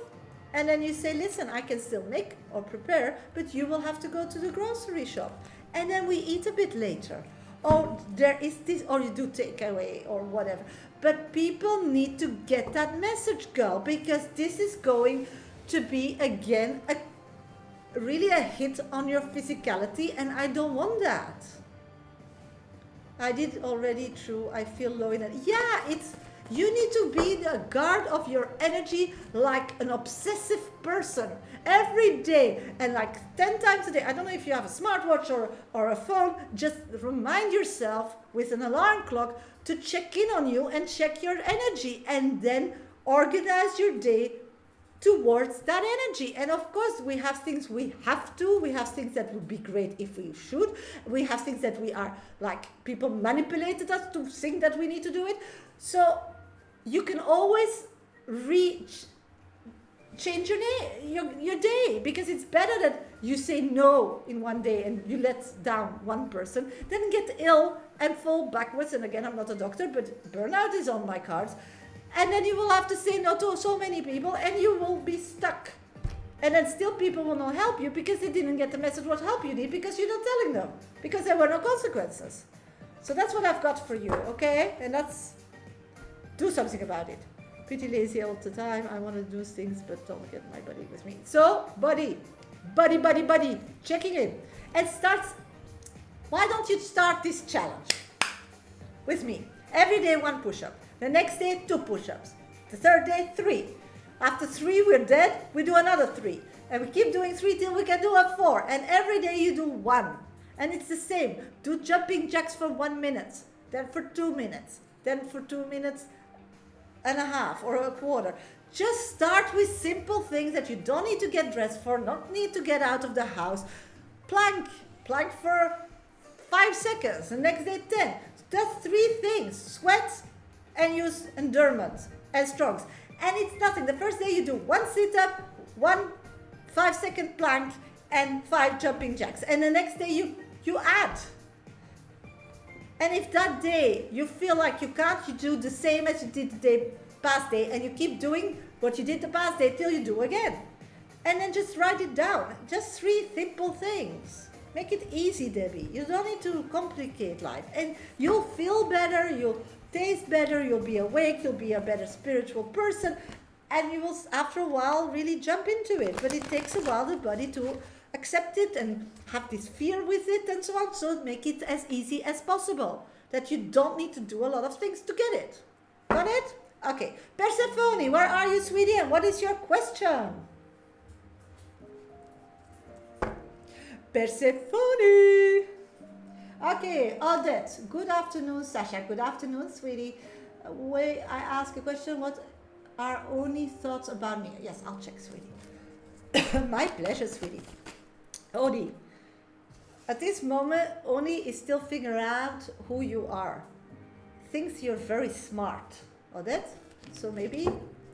And then you say, listen, I can still make or prepare, but you will have to go to the grocery shop. And then we eat a bit later. Or there is this, or you do takeaway or whatever. But people need to get that message, girl, because this is going to be, again, really a hit on your physicality, and I don't want that. I did already through I feel low in it. Yeah, you need to be the guard of your energy like an obsessive person every day, and like 10 times a day. I don't know if you have a smartwatch or a phone, just remind yourself with an alarm clock to check in on you and check your energy, and then organize your day towards that energy. And of course we have things we have to, we have things that would be great if we should, we have things that we are like, people manipulated us to think that we need to do it. So you can always change your day, because it's better that you say no in one day and you let down one person than get ill and fall backwards. And again, I'm not a doctor, but burnout is on my cards. And then you will have to say no to so many people, and you will be stuck. And then still people will not help you because they didn't get the message what help you need, because you're not telling them, because there were no consequences. So that's what I've got for you, okay? And that's, do something about it. Pretty lazy all the time. I want to do things, but don't get my body with me. So, buddy, checking in. And why don't you start this challenge with me? Every day 1 push-up. The next day 2 push-ups. The third day 3. After 3 we're dead, we do another 3. And we keep doing 3 till we can do a 4. And every day you do 1. And it's the same. Do jumping jacks for 1 minute, then for 2 minutes, then for 2 minutes and a half or a quarter. Just start with simple things that you don't need to get dressed for, not need to get out of the house. Plank for 5 seconds. The next day 10. That's 3 things. Sweat and use endurance and strongs. And it's nothing. The first day you do 1 sit-up, 1 5-second plank, and 5 jumping jacks. And the next day you add. And if that day you feel like you can't, you do the same as you did the past day, and you keep doing what you did the past day till you do again. And then just write it down. Just 3 simple things. Make it easy, Debbie. You don't need to complicate life. And you'll feel better, you'll taste better, you'll be awake, you'll be a better spiritual person, and you will, after a while, really jump into it. But it takes a while, the body, to accept it and have this fear with it and so on. So make it as easy as possible, that you don't need to do a lot of things to get it. Got it? Okay. Persephone, where are you, sweetie? And what is your question? Persephone. Okay, Odette. Good afternoon, Shasha. Good afternoon, sweetie. Wait, I ask a question. What are Oni thoughts about me? Yes, I'll check, sweetie. My pleasure, sweetie. Oni. At this moment, Oni is still figuring out who you are. Thinks you're very smart, Odette. So maybe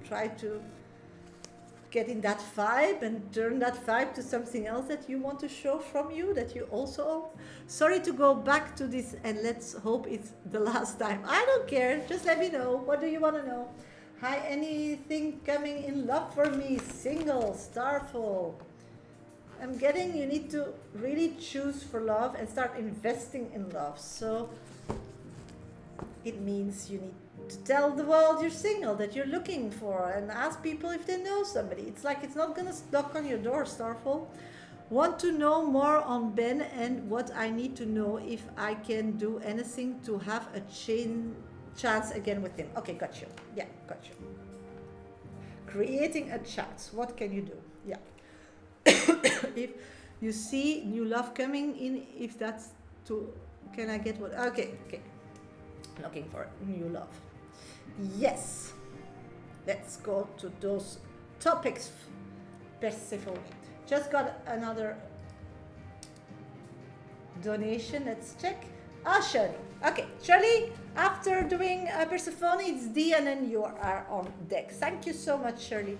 try to get in that vibe and turn that vibe to something else that you want to show from you, that you also own. Sorry to go back to this, and let's hope it's the last time. I don't care, just let me know. What do you want to know? Hi, anything coming in love for me? Single, starful. I'm getting you need to really choose for love and start investing in love. So it means you need to tell the world you're single, that you're looking for, and ask people if they know somebody. It's like it's not going to knock on your door, Starful. Want to know more on Ben and what I need to know if I can do anything to have a chance again with him. Okay, got you. Yeah, got you. Creating a chance. What can you do? Yeah. If you see new love coming in, if that's to, can I get what? Okay. looking for new love. Yes, let's go to those topics. Persephone. Just got another donation. Let's check. Shirley. Okay, Shirley, after doing Persephone, it's D and then you are on deck. Thank you so much, Shirley.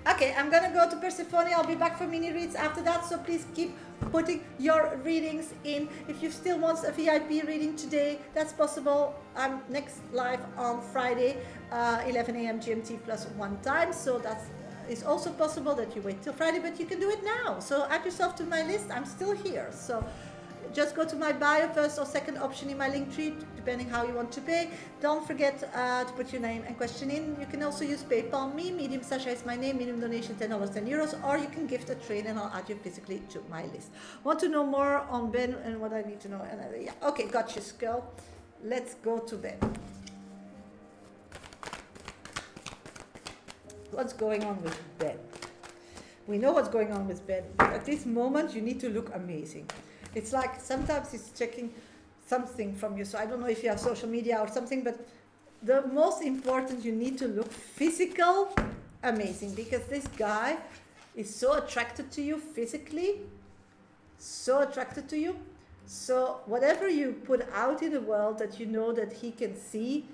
Okay, I'm gonna go to Persephone. I'll be back for mini reads after that, so please keep putting your readings in. If you still want a VIP reading today, that's possible. I'm next live on Friday, 11 a.m. GMT plus 1 time, so that's it's also possible that you wait till Friday, but you can do it now. So add yourself to my list. I'm still here. So just go to my bio, first or second option in my link tree, depending how you want to pay. Don't forget to put your name and question in. You can also use PayPal me. Medium Shasha is my name. Minimum donation $10, 10 euros, or you can gift a trade and I'll add you physically to my list. Want to know more on Ben and what I need to know? And yeah, okay, got you, girl. Let's go to Ben. What's going on with Ben? We know what's going on with Ben. At this moment, you need to look amazing. It's like sometimes he's checking something from you. So I don't know if you have social media or something, but the most important, you need to look physical amazing, because this guy is so attracted to you physically, so attracted to you. So whatever you put out in the world that you know that he can see,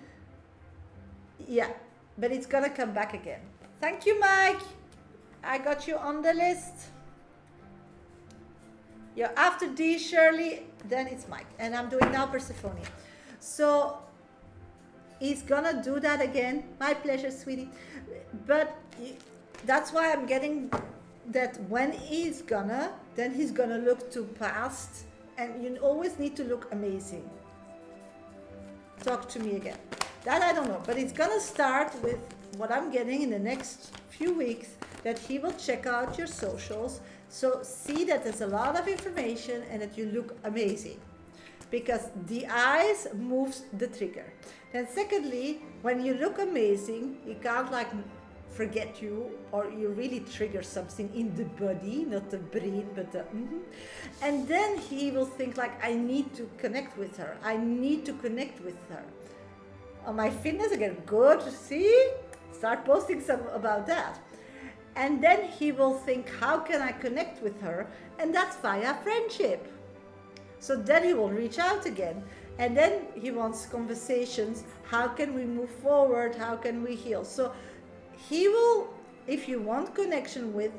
yeah, but it's gonna come back again. Thank you, Mike. I got you on the list. You're after D, Shirley, then it's Mike. And I'm doing now Persephone. So he's gonna do that again. My pleasure, sweetie. But that's why I'm getting that when he's gonna, then he's gonna look to past. And you always need to look amazing. Talk to me again. That I don't know, but it's gonna start with what I'm getting in the next few weeks, that he will check out your socials. So see that there's a lot of information and that you look amazing, because the eyes moves the trigger. Then secondly, when you look amazing, he can't like forget you, or you really trigger something in the body, not the brain, but the and then he will think like, I need to connect with her. I need to connect with her. On my fitness again, good, see? Start posting some about that. And then he will think, how can I connect with her? And that's via friendship. So then he will reach out again. And then he wants conversations. How can we move forward? How can we heal? So he will, if you want connection with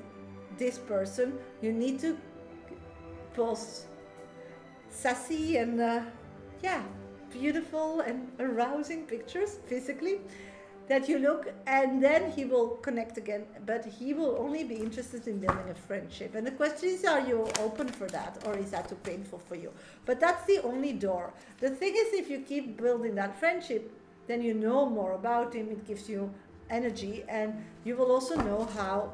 this person, you need to post sassy and beautiful and arousing pictures physically that you look, and then he will connect again, but he will only be interested in building a friendship. And the question is, are you open for that, or is that too painful for you? But that's the only door. The thing is, if you keep building that friendship, then you know more about him, it gives you energy, and you will also know how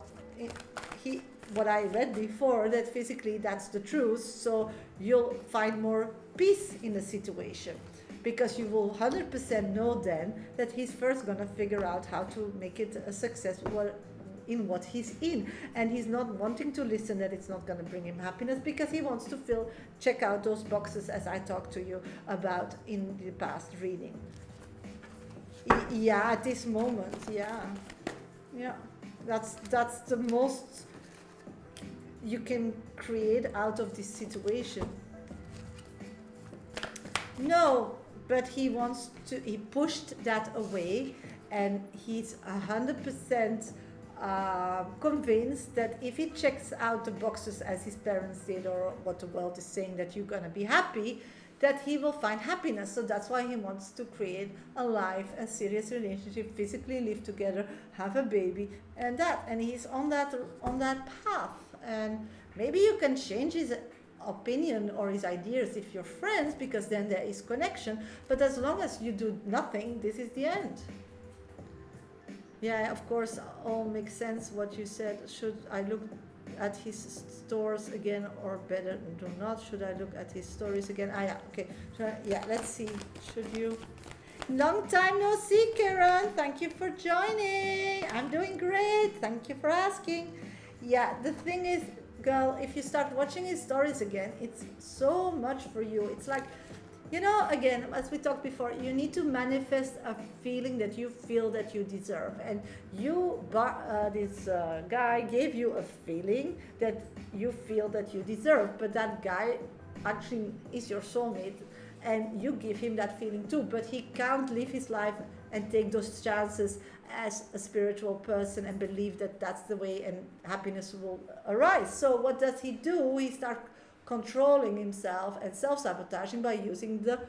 what I read before, that physically that's the truth, so you'll find more peace in the situation. Because you will 100% know then that he's first going to figure out how to make it a success in what he's in. And he's not wanting to listen that it's not going to bring him happiness, because he wants to check out those boxes as I talked to you about in the past reading. Yeah, at this moment, yeah. That's the most you can create out of this situation. No. But he pushed that away, and he's 100% convinced that if he checks out the boxes as his parents did, or what the world is saying that you're going to be happy, that he will find happiness. So that's why he wants to create a life, a serious relationship, physically live together, have a baby, and he's on that path. And maybe you can change his opinion or his ideas if you're friends, because then there is connection. But as long as you do nothing, this is the end. Yeah, of course, all makes sense what you said. Should I look at his stores again, or better do not? Should I look at his stories again? Yeah, okay. Let's see. Should you? Long time no see, Karen. Thank you for joining. I'm doing great. Thank you for asking. Yeah, the thing is, girl, if you start watching his stories again, it's so much for you. It's like Again, as we talked before, you need to manifest a feeling that you feel that you deserve. And this guy gave you a feeling that you feel that you deserve, but that guy actually is your soulmate, and you give him that feeling too, but he can't live his life and take those chances as a spiritual person and believe that that's the way and happiness will arise. So what does he do? He starts controlling himself and self-sabotaging by using the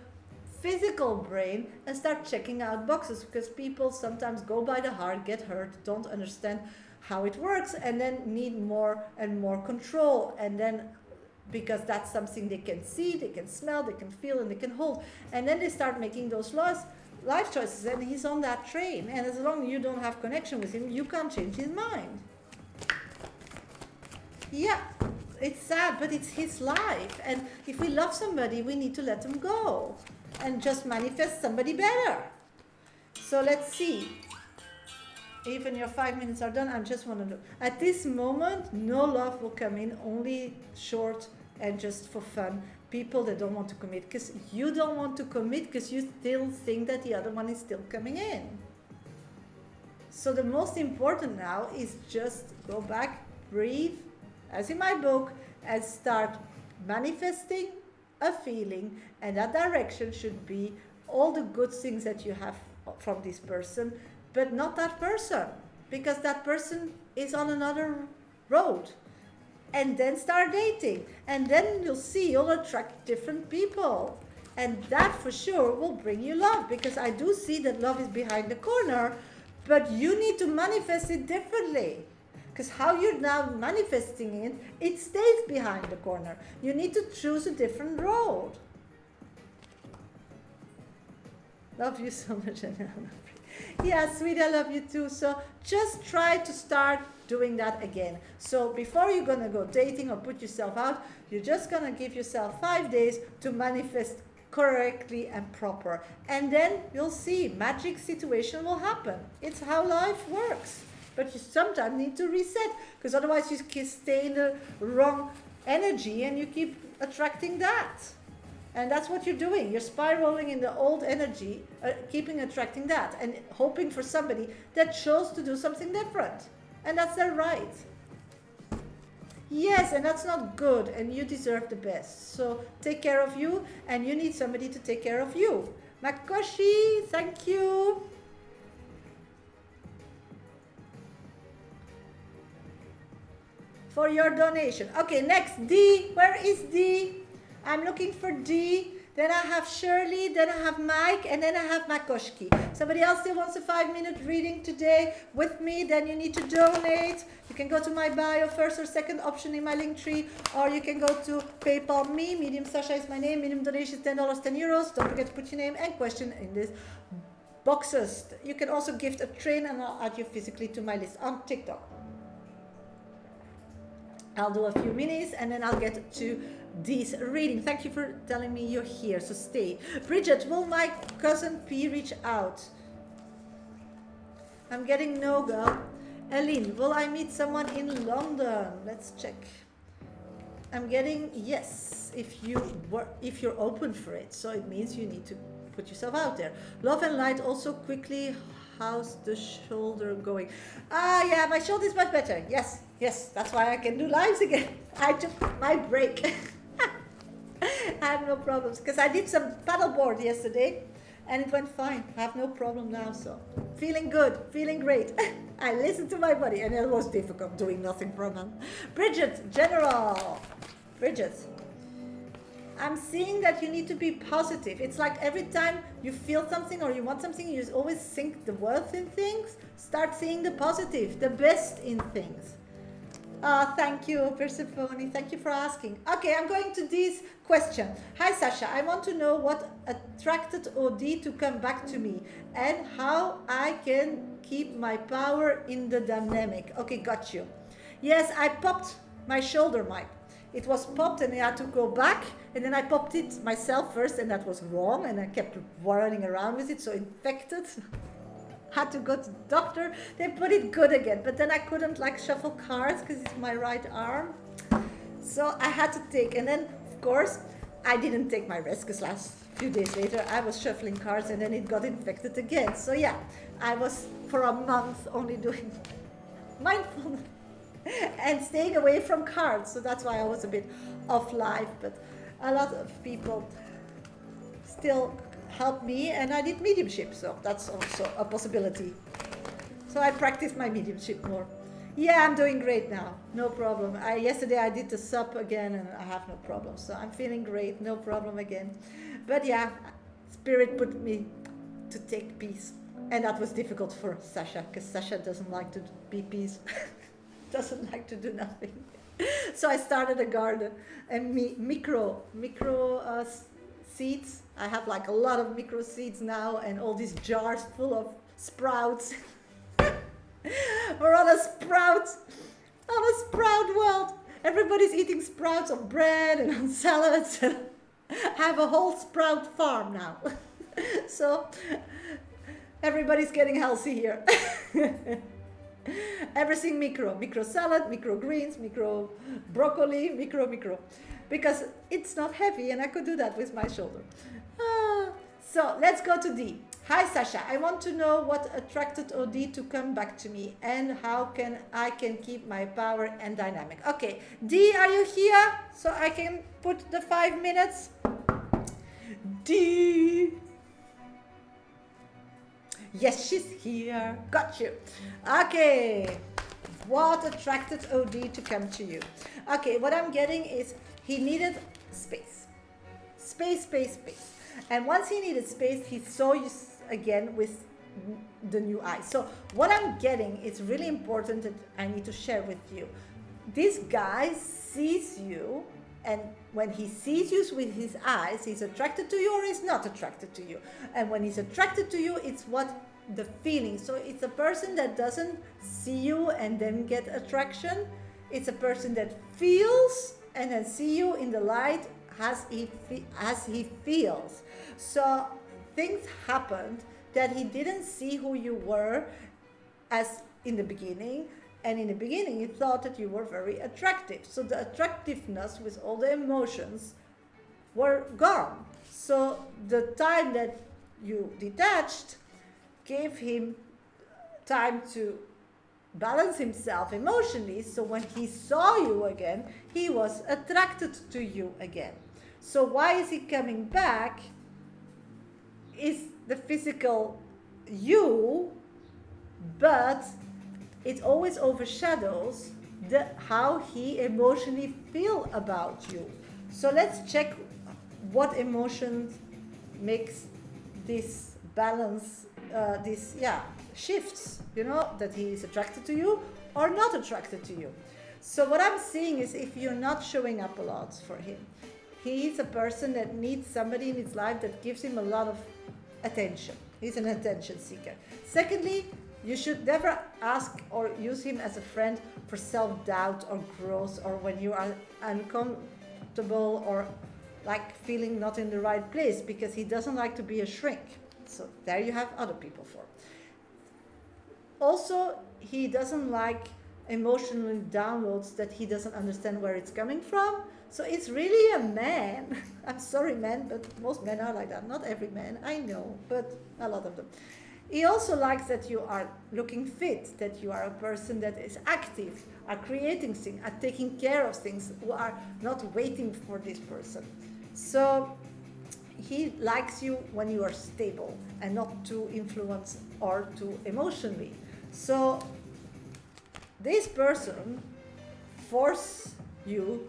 physical brain and start checking out boxes, because people sometimes go by the heart, get hurt, don't understand how it works, and then need more and more control. And then because that's something they can see, they can smell, they can feel, and they can hold, and then they start making those life choices, and he's on that train. And as long as you don't have connection with him, you can't change his mind. Yeah, it's sad, but it's his life. And if we love somebody, we need to let them go and just manifest somebody better. So let's see. Even your 5 minutes are done. I just want to know. At this moment, no love will come in, only short and just for fun. People that don't want to commit, because you don't want to commit because you still think that the other one is still coming in. So the most important now is just go back, breathe, as in my book, and start manifesting a feeling, and that direction should be all the good things that you have from this person, but not that person, because that person is on another road. And then start dating, and then you'll see you'll attract different people, and that for sure will bring you love, because I do see that love is behind the corner, but you need to manifest it differently, because how you're now manifesting it, it stays behind the corner. You need to choose a different road. Love you so much, Anna. Yeah, sweet, I love you too. So just try to start doing that again. So before you're gonna go dating or put yourself out, you're just gonna give yourself 5 days to manifest correctly and proper, and then you'll see magic situation will happen. It's how life works. But you sometimes need to reset, because otherwise you can stay in the wrong energy and you keep attracting that. And that's what you're doing. You're spiraling in the old energy, keeping attracting that, and hoping for somebody that chose to do something different. And that's their right. Yes, and that's not good, and you deserve the best. So take care of you, and you need somebody to take care of you. Makoshi, thank you. For your donation. Okay, next, D. Where is D? I'm looking for D. Then I have Shirley, then I have Mike, and then I have Makoshki. Somebody else still wants a 5-minute reading today with me, then you need to donate. You can go to my bio, first or second option in my link tree, or you can go to PayPal me. Medium Shasha is my name. Minimum donation is $10, 10 euros. Don't forget to put your name and question in this boxes. You can also gift a train, and I'll add you physically to my list on TikTok. I'll do a few minis, and then I'll get to this reading. Thank you for telling me you're here, so stay. Bridget, will my cousin P reach out? I'm getting no, girl. Aline, will I meet someone in London? Let's check. I'm getting yes, if you're open for it. So it means you need to put yourself out there. Love and light also quickly. How's the shoulder going? Ah, yeah, my shoulder is much better. Yes, that's why I can do lives again. I took my break. I have no problems, because I did some paddleboard yesterday and it went fine. I have no problem now, so feeling good, feeling great. I listened to my body, and it was difficult doing nothing for a month. Bridget, General. Bridget, I'm seeing that you need to be positive. It's like every time you feel something or you want something, you always think the worst in things. Start seeing the positive, the best in things. Thank you, Persephone. Thank you for asking. Okay, I'm going to this question. Hi, Shasha. I want to know what attracted OD to come back to me and how I can keep my power in the dynamic. Okay, got you. Yes, I popped my shoulder, Mike. It was popped and I had to go back, and then I popped it myself first, and that was wrong, and I kept running around with it, so infected. Had to go to the doctor. They put it good again, but then I couldn't shuffle cards because it's my right arm. So I had to take, and then of course I didn't take my rest because last few days later I was shuffling cards and then it got infected again. So yeah, I was for a month only doing mindfulness and staying away from cards. So that's why I was a bit off live, but a lot of people still helped me, and I did mediumship, so that's also a possibility. So I practiced my mediumship more. Yeah, I'm doing great now, no problem. Yesterday I did the sub again and I have no problem, so I'm feeling great, no problem again. But yeah, spirit put me to take peace, and that was difficult for Shasha, because Shasha doesn't like to be peace, doesn't like to do nothing. So I started a garden and micro seeds. I have like a lot of micro seeds now, and all these jars full of sprouts. We're on a sprout world. Everybody's eating sprouts on bread and on salads. I have a whole sprout farm now. So everybody's getting healthy here. Everything micro salad, micro greens, micro broccoli, micro. Because it's not heavy and I could do that with my shoulder. So let's go to D. Hi Shasha, I want to know what attracted OD to come back to me and how I can keep my power and dynamic. Okay, D, are you here? So I can put the 5 minutes. D. Yes, she's here. Got you. Okay. What attracted OD to come to you? Okay, what I'm getting is he needed space. Space. And once he needed space, he saw you again with the new eyes. So what I'm getting is really important that I need to share with you. This guy sees you, and when he sees you with his eyes, he's attracted to you or he's not attracted to you. And when he's attracted to you, it's what the feeling. So it's a person that doesn't see you and then get attraction. It's a person that feels and then see you in the light as he feels. So things happened that he didn't see who you were as in the beginning, and in the beginning he thought that you were very attractive. So the attractiveness with all the emotions were gone. So the time that you detached gave him time to balance himself emotionally. So when he saw you again, he was attracted to you again. So why is he coming back? Is the physical you, but it always overshadows how he emotionally feel about you. So let's check what emotion makes this balance, shifts, that he is attracted to you or not attracted to you. So what I'm seeing is if you're not showing up a lot for him, he is a person that needs somebody in his life that gives him a lot of attention. He's an attention seeker. Secondly, you should never ask or use him as a friend for self-doubt or growth, or when you are uncomfortable or like feeling not in the right place, because he doesn't like to be a shrink. So there you have other people for. Also, he doesn't like emotional downloads that he doesn't understand where it's coming from. So it's really a man. I'm sorry, men, but most men are like that. Not every man, I know, but a lot of them. He also likes that you are looking fit, that you are a person that is active, are creating things, are taking care of things, who are not waiting for this person. So he likes you when you are stable and not too influenced or too emotionally. So this person forces you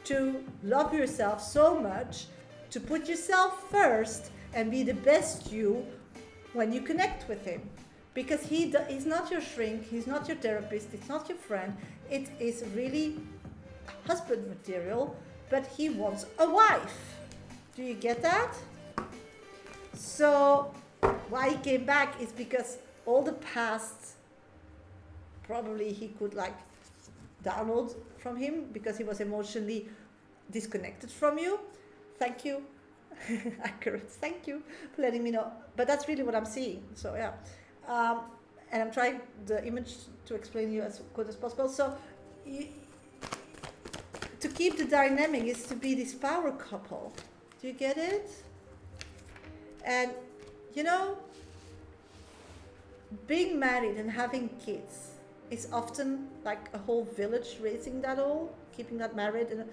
to love yourself so much, to put yourself first and be the best you when you connect with him. Because he's not your shrink, he's not your therapist, it's not your friend, it is really husband material, but he wants a wife. Do you get that? So why he came back is because all the past, probably he could download from him because he was emotionally disconnected from you. Thank you. Accurate. Thank you for letting me know. But that's really what I'm seeing. So yeah. And I'm trying the image to explain you as good as possible. So to keep the dynamic is to be this power couple. Do you get it? And you know, being married and having kids is often like a whole village raising that all, keeping that married, and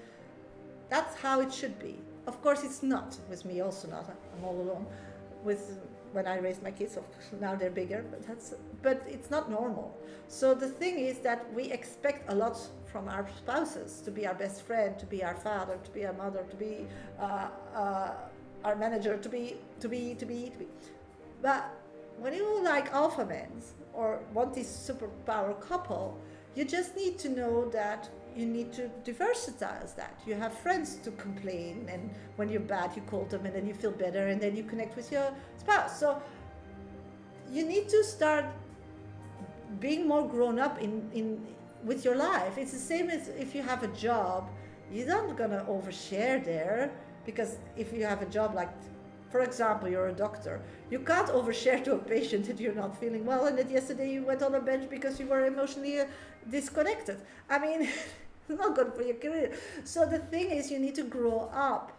that's how it should be. Of course, it's not with me. Also, not. I'm all alone. With when I raised my kids, now they're bigger, but it's not normal. So the thing is that we expect a lot from our spouses, to be our best friend, to be our father, to be our mother, to be our manager, to be. But when you like alpha men or want this superpower couple, you just need to know that you need to diversify that. You have friends to complain, and when you're bad, you call them, and then you feel better, and then you connect with your spouse. So you need to start being more grown up in with your life. It's the same as if you have a job. You're not gonna overshare there, because if you have a job like, for example, you're a doctor, you can't overshare to a patient that you're not feeling well and that yesterday you went on a bench because you were emotionally disconnected. I mean, it's not good for your career. So the thing is, you need to grow up.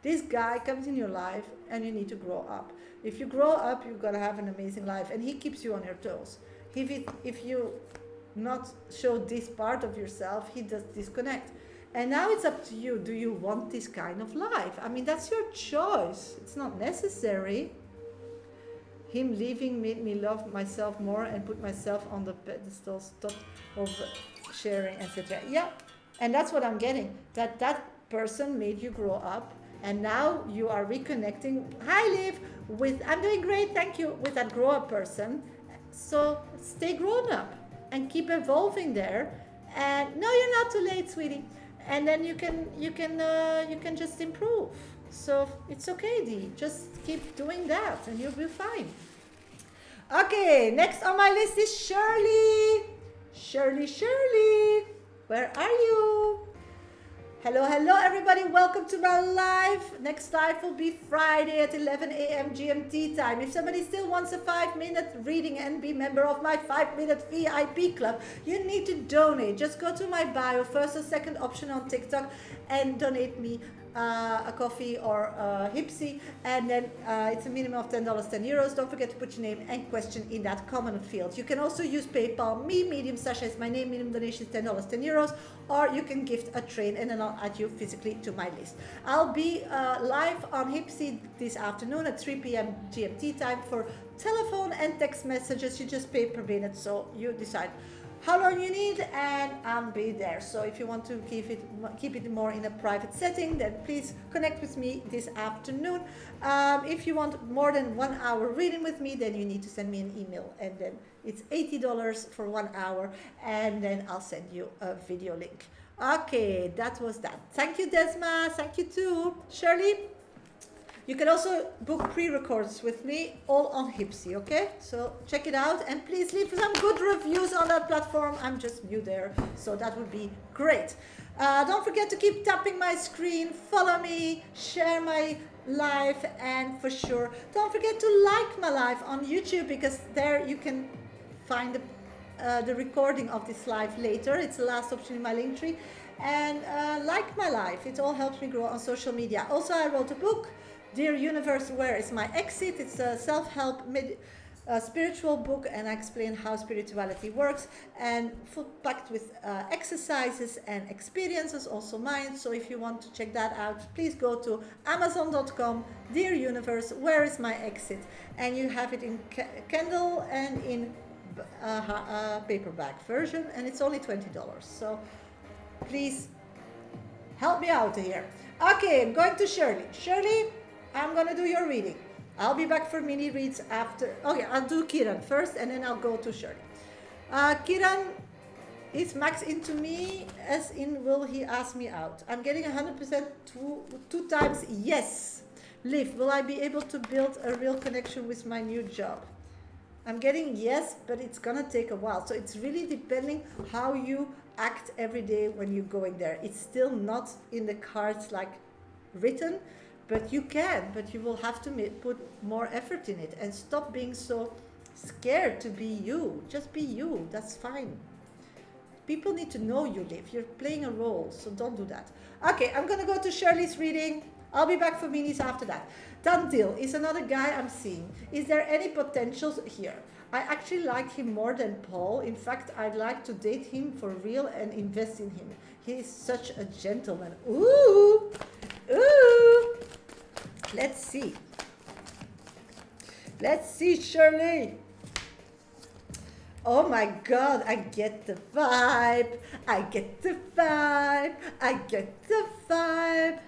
This guy comes in your life and you need to grow up. If you grow up, you're gonna have an amazing life, and he keeps you on your toes. If you not show this part of yourself, he does disconnect. And now it's up to you. Do you want this kind of life? I mean, that's your choice. It's not necessary. Him leaving made me love myself more and put myself on the pedestal, stop sharing, etc. Yeah, and that's what I'm getting. That person made you grow up, and now you are reconnecting. Hi, Liv. I'm doing great, thank you. With that grow up person. So stay grown up and keep evolving there. And no, you're not too late, sweetie. And then you can just improve. So it's okay, Dee. Just keep doing that and you'll be fine. Okay, next on my list is Shirley. Shirley, where are you? Hello, everybody. Welcome to my live. Next live will be Friday at 11 a.m. GMT time. If somebody still wants a 5-minute reading and be member of my 5-minute VIP club, you need to donate. Just go to my bio, first or second option on TikTok, and donate me a coffee or a Hipsy, and then it's a minimum of $10, 10 euros. Don't forget to put your name and question in that comment field. You can also use PayPal. Medium Shasha is my name. Minimum donation is $10, 10 euros, or you can gift a train, and then I'll add you physically to my list. I'll be live on Hipsy this afternoon at 3 p.m. GMT time for telephone and text messages. You just pay per minute, so you decide how long you need, and I'll be there. So if you want to keep it more in a private setting, then please connect with me this afternoon. If you want more than 1 hour reading with me, then you need to send me an email, and then it's $80 for 1 hour, and then I'll send you a video link. Okay, that was that. Thank you, Desma. Thank you too, Shirley. You can also book pre-records with me, all on Hipsy, okay? So check it out, and please leave some good reviews on that platform. I'm just new there, so that would be great. Don't forget to keep tapping my screen, follow me, share my live, and for sure, don't forget to like my live on YouTube, because there you can find the recording of this live later. It's the last option in my link tree. And like my live, it all helps me grow on social media. Also, I wrote a book, Dear Universe, Where is My Exit? It's a self-help spiritual book, and I explain how spirituality works, and full packed with exercises and experiences, also mine. So if you want to check that out, please go to amazon.com, Dear Universe, Where is My Exit? And you have it in Kindle and in paperback version, and it's only $20. So please help me out here. Okay, I'm going to Shirley. Shirley, I'm going to do your reading. I'll be back for mini reads after. Okay, I'll do Kiran first, and then I'll go to Shirley. Kiran is Max into me, as in will he ask me out? I'm getting 100% two times yes. Liv, will I be able to build a real connection with my new job? I'm getting yes, but it's gonna take a while. So it's really depending how you act every day when you're going there. It's still not in the cards like written, but you can, but you will have to put more effort in it, and stop being so scared to be you. Just be you, that's fine. People need to know you live. You're playing a role, so don't do that. Okay, I'm gonna go to Shirley's reading. I'll be back for minis after that. Tandil is another guy I'm seeing. Is there any potentials here? I actually like him more than Paul. In fact, I'd like to date him for real and invest in him. He is such a gentleman. Ooh, ooh. Let's see. Let's see, Shirley. Oh my God, I get the vibe. I get the vibe. I get the vibe.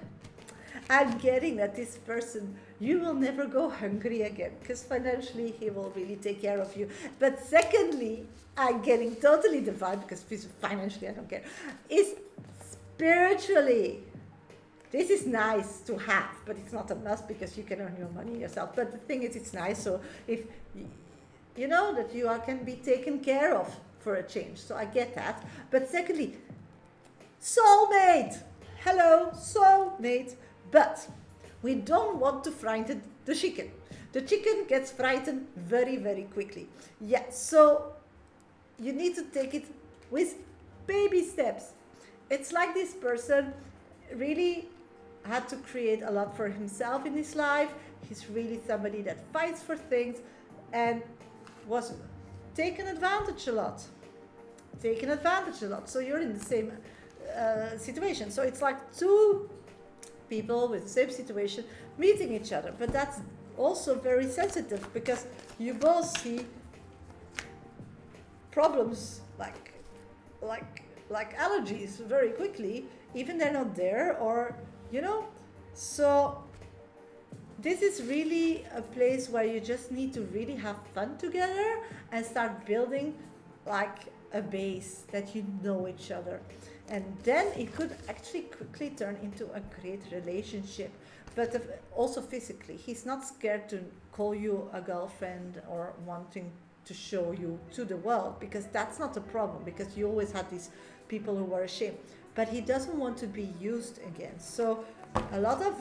I'm getting that this person, you will never go hungry again, because financially he will really take care of you. But secondly, I'm getting totally the vibe, because financially I don't care, is spiritually. This is nice to have, but it's not a must because you can earn your money yourself. But the thing is, it's nice. So if you know that you can be taken care of for a change. So I get that. But secondly, soulmate. Hello, soulmate. But we don't want to frighten the chicken. The chicken gets frightened very, very quickly. Yeah, so you need to take it with baby steps. It's like this person really had to create a lot for himself in his life. He's really somebody that fights for things and was taken advantage a lot. So you're in the same situation. So it's like two people with the same situation meeting each other. But that's also very sensitive because you both see problems like allergies very quickly, even they're not there, or so this is really a place where you just need to really have fun together and start building like a base that you know each other, and then it could actually quickly turn into a great relationship. But also physically, he's not scared to call you a girlfriend or wanting to show you to the world, because that's not a problem, because you always had these people who were ashamed, but he doesn't want to be used again. So a lot of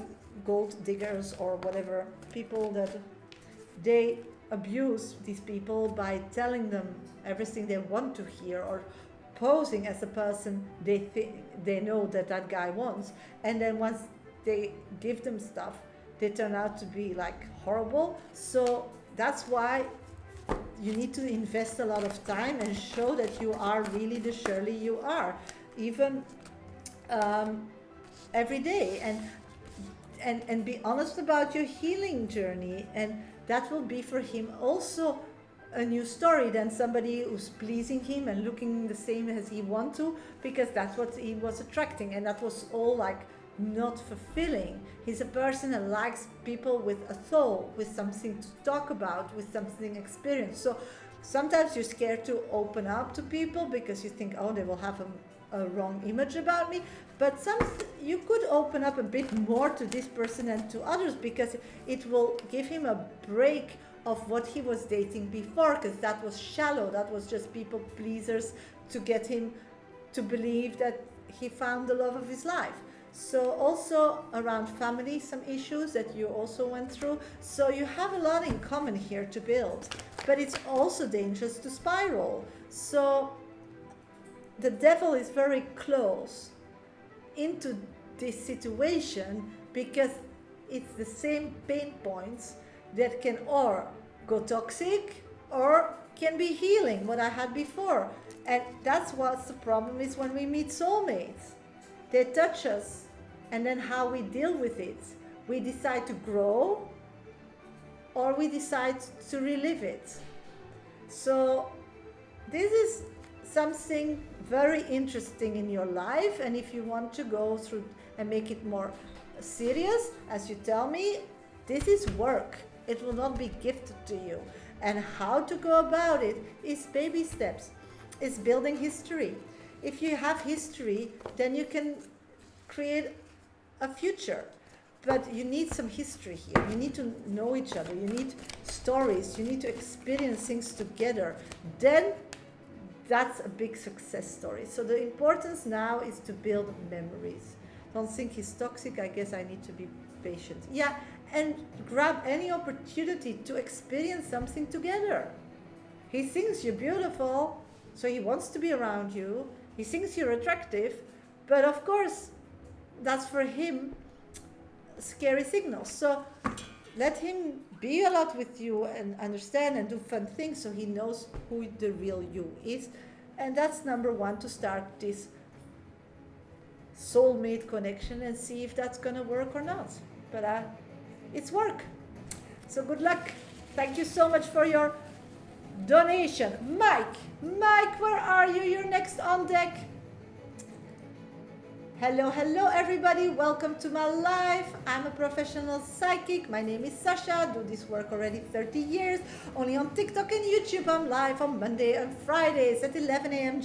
gold diggers or whatever people, that they abuse these people by telling them everything they want to hear, or posing as a person they know that guy wants, and then once they give them stuff, they turn out to be like horrible. So that's why you need to invest a lot of time and show that you are really the Shirley you are, even every day, and be honest about your healing journey, and that will be for him also a new story than somebody who's pleasing him and looking the same as he wants to, because that's what he was attracting, and that was all like not fulfilling. He's a person that likes people with a soul, with something to talk about, with something experienced. So sometimes you're scared to open up to people because you think, oh, they will have a wrong image about me. But you could open up a bit more to this person and to others, because it will give him a break of what he was dating before, because that was shallow. That was just people pleasers to get him to believe that he found the love of his life. So also around family, some issues that you also went through. So you have a lot in common here to build, but it's also dangerous to spiral. So the devil is very close into this situation, because it's the same pain points that can or go toxic or can be healing, what I had before. And that's what's the problem is when we meet soulmates. They touch us, and then how we deal with it. We decide to grow, or we decide to relive it. So this is something very interesting in your life, and if you want to go through and make it more serious, as you tell me, this is work. It will not be gifted to you. And how to go about it is baby steps. It's building history. If you have history, then you can create a future. But you need some history here. You need to know each other. You need stories. You need to experience things together. Then that's a big success story. So the importance now is to build memories. Don't think he's toxic. I guess I need to be patient. Yeah, and grab any opportunity to experience something together. He thinks you're beautiful, so he wants to be around you. He thinks you're attractive, but of course, that's for him scary signals. So let him be a lot with you and understand and do fun things so he knows who the real you is. And that's number one, to start this soulmate connection and see if that's gonna work or not. But it's work. So good luck. Thank you so much for your donation. Mike, where are you? You're next on deck. Hello everybody, welcome to my life. I'm a professional psychic. My name is Shasha. Do this work already 30 years. Only on TikTok and YouTube. I'm live on Monday and Fridays at 11 a.m.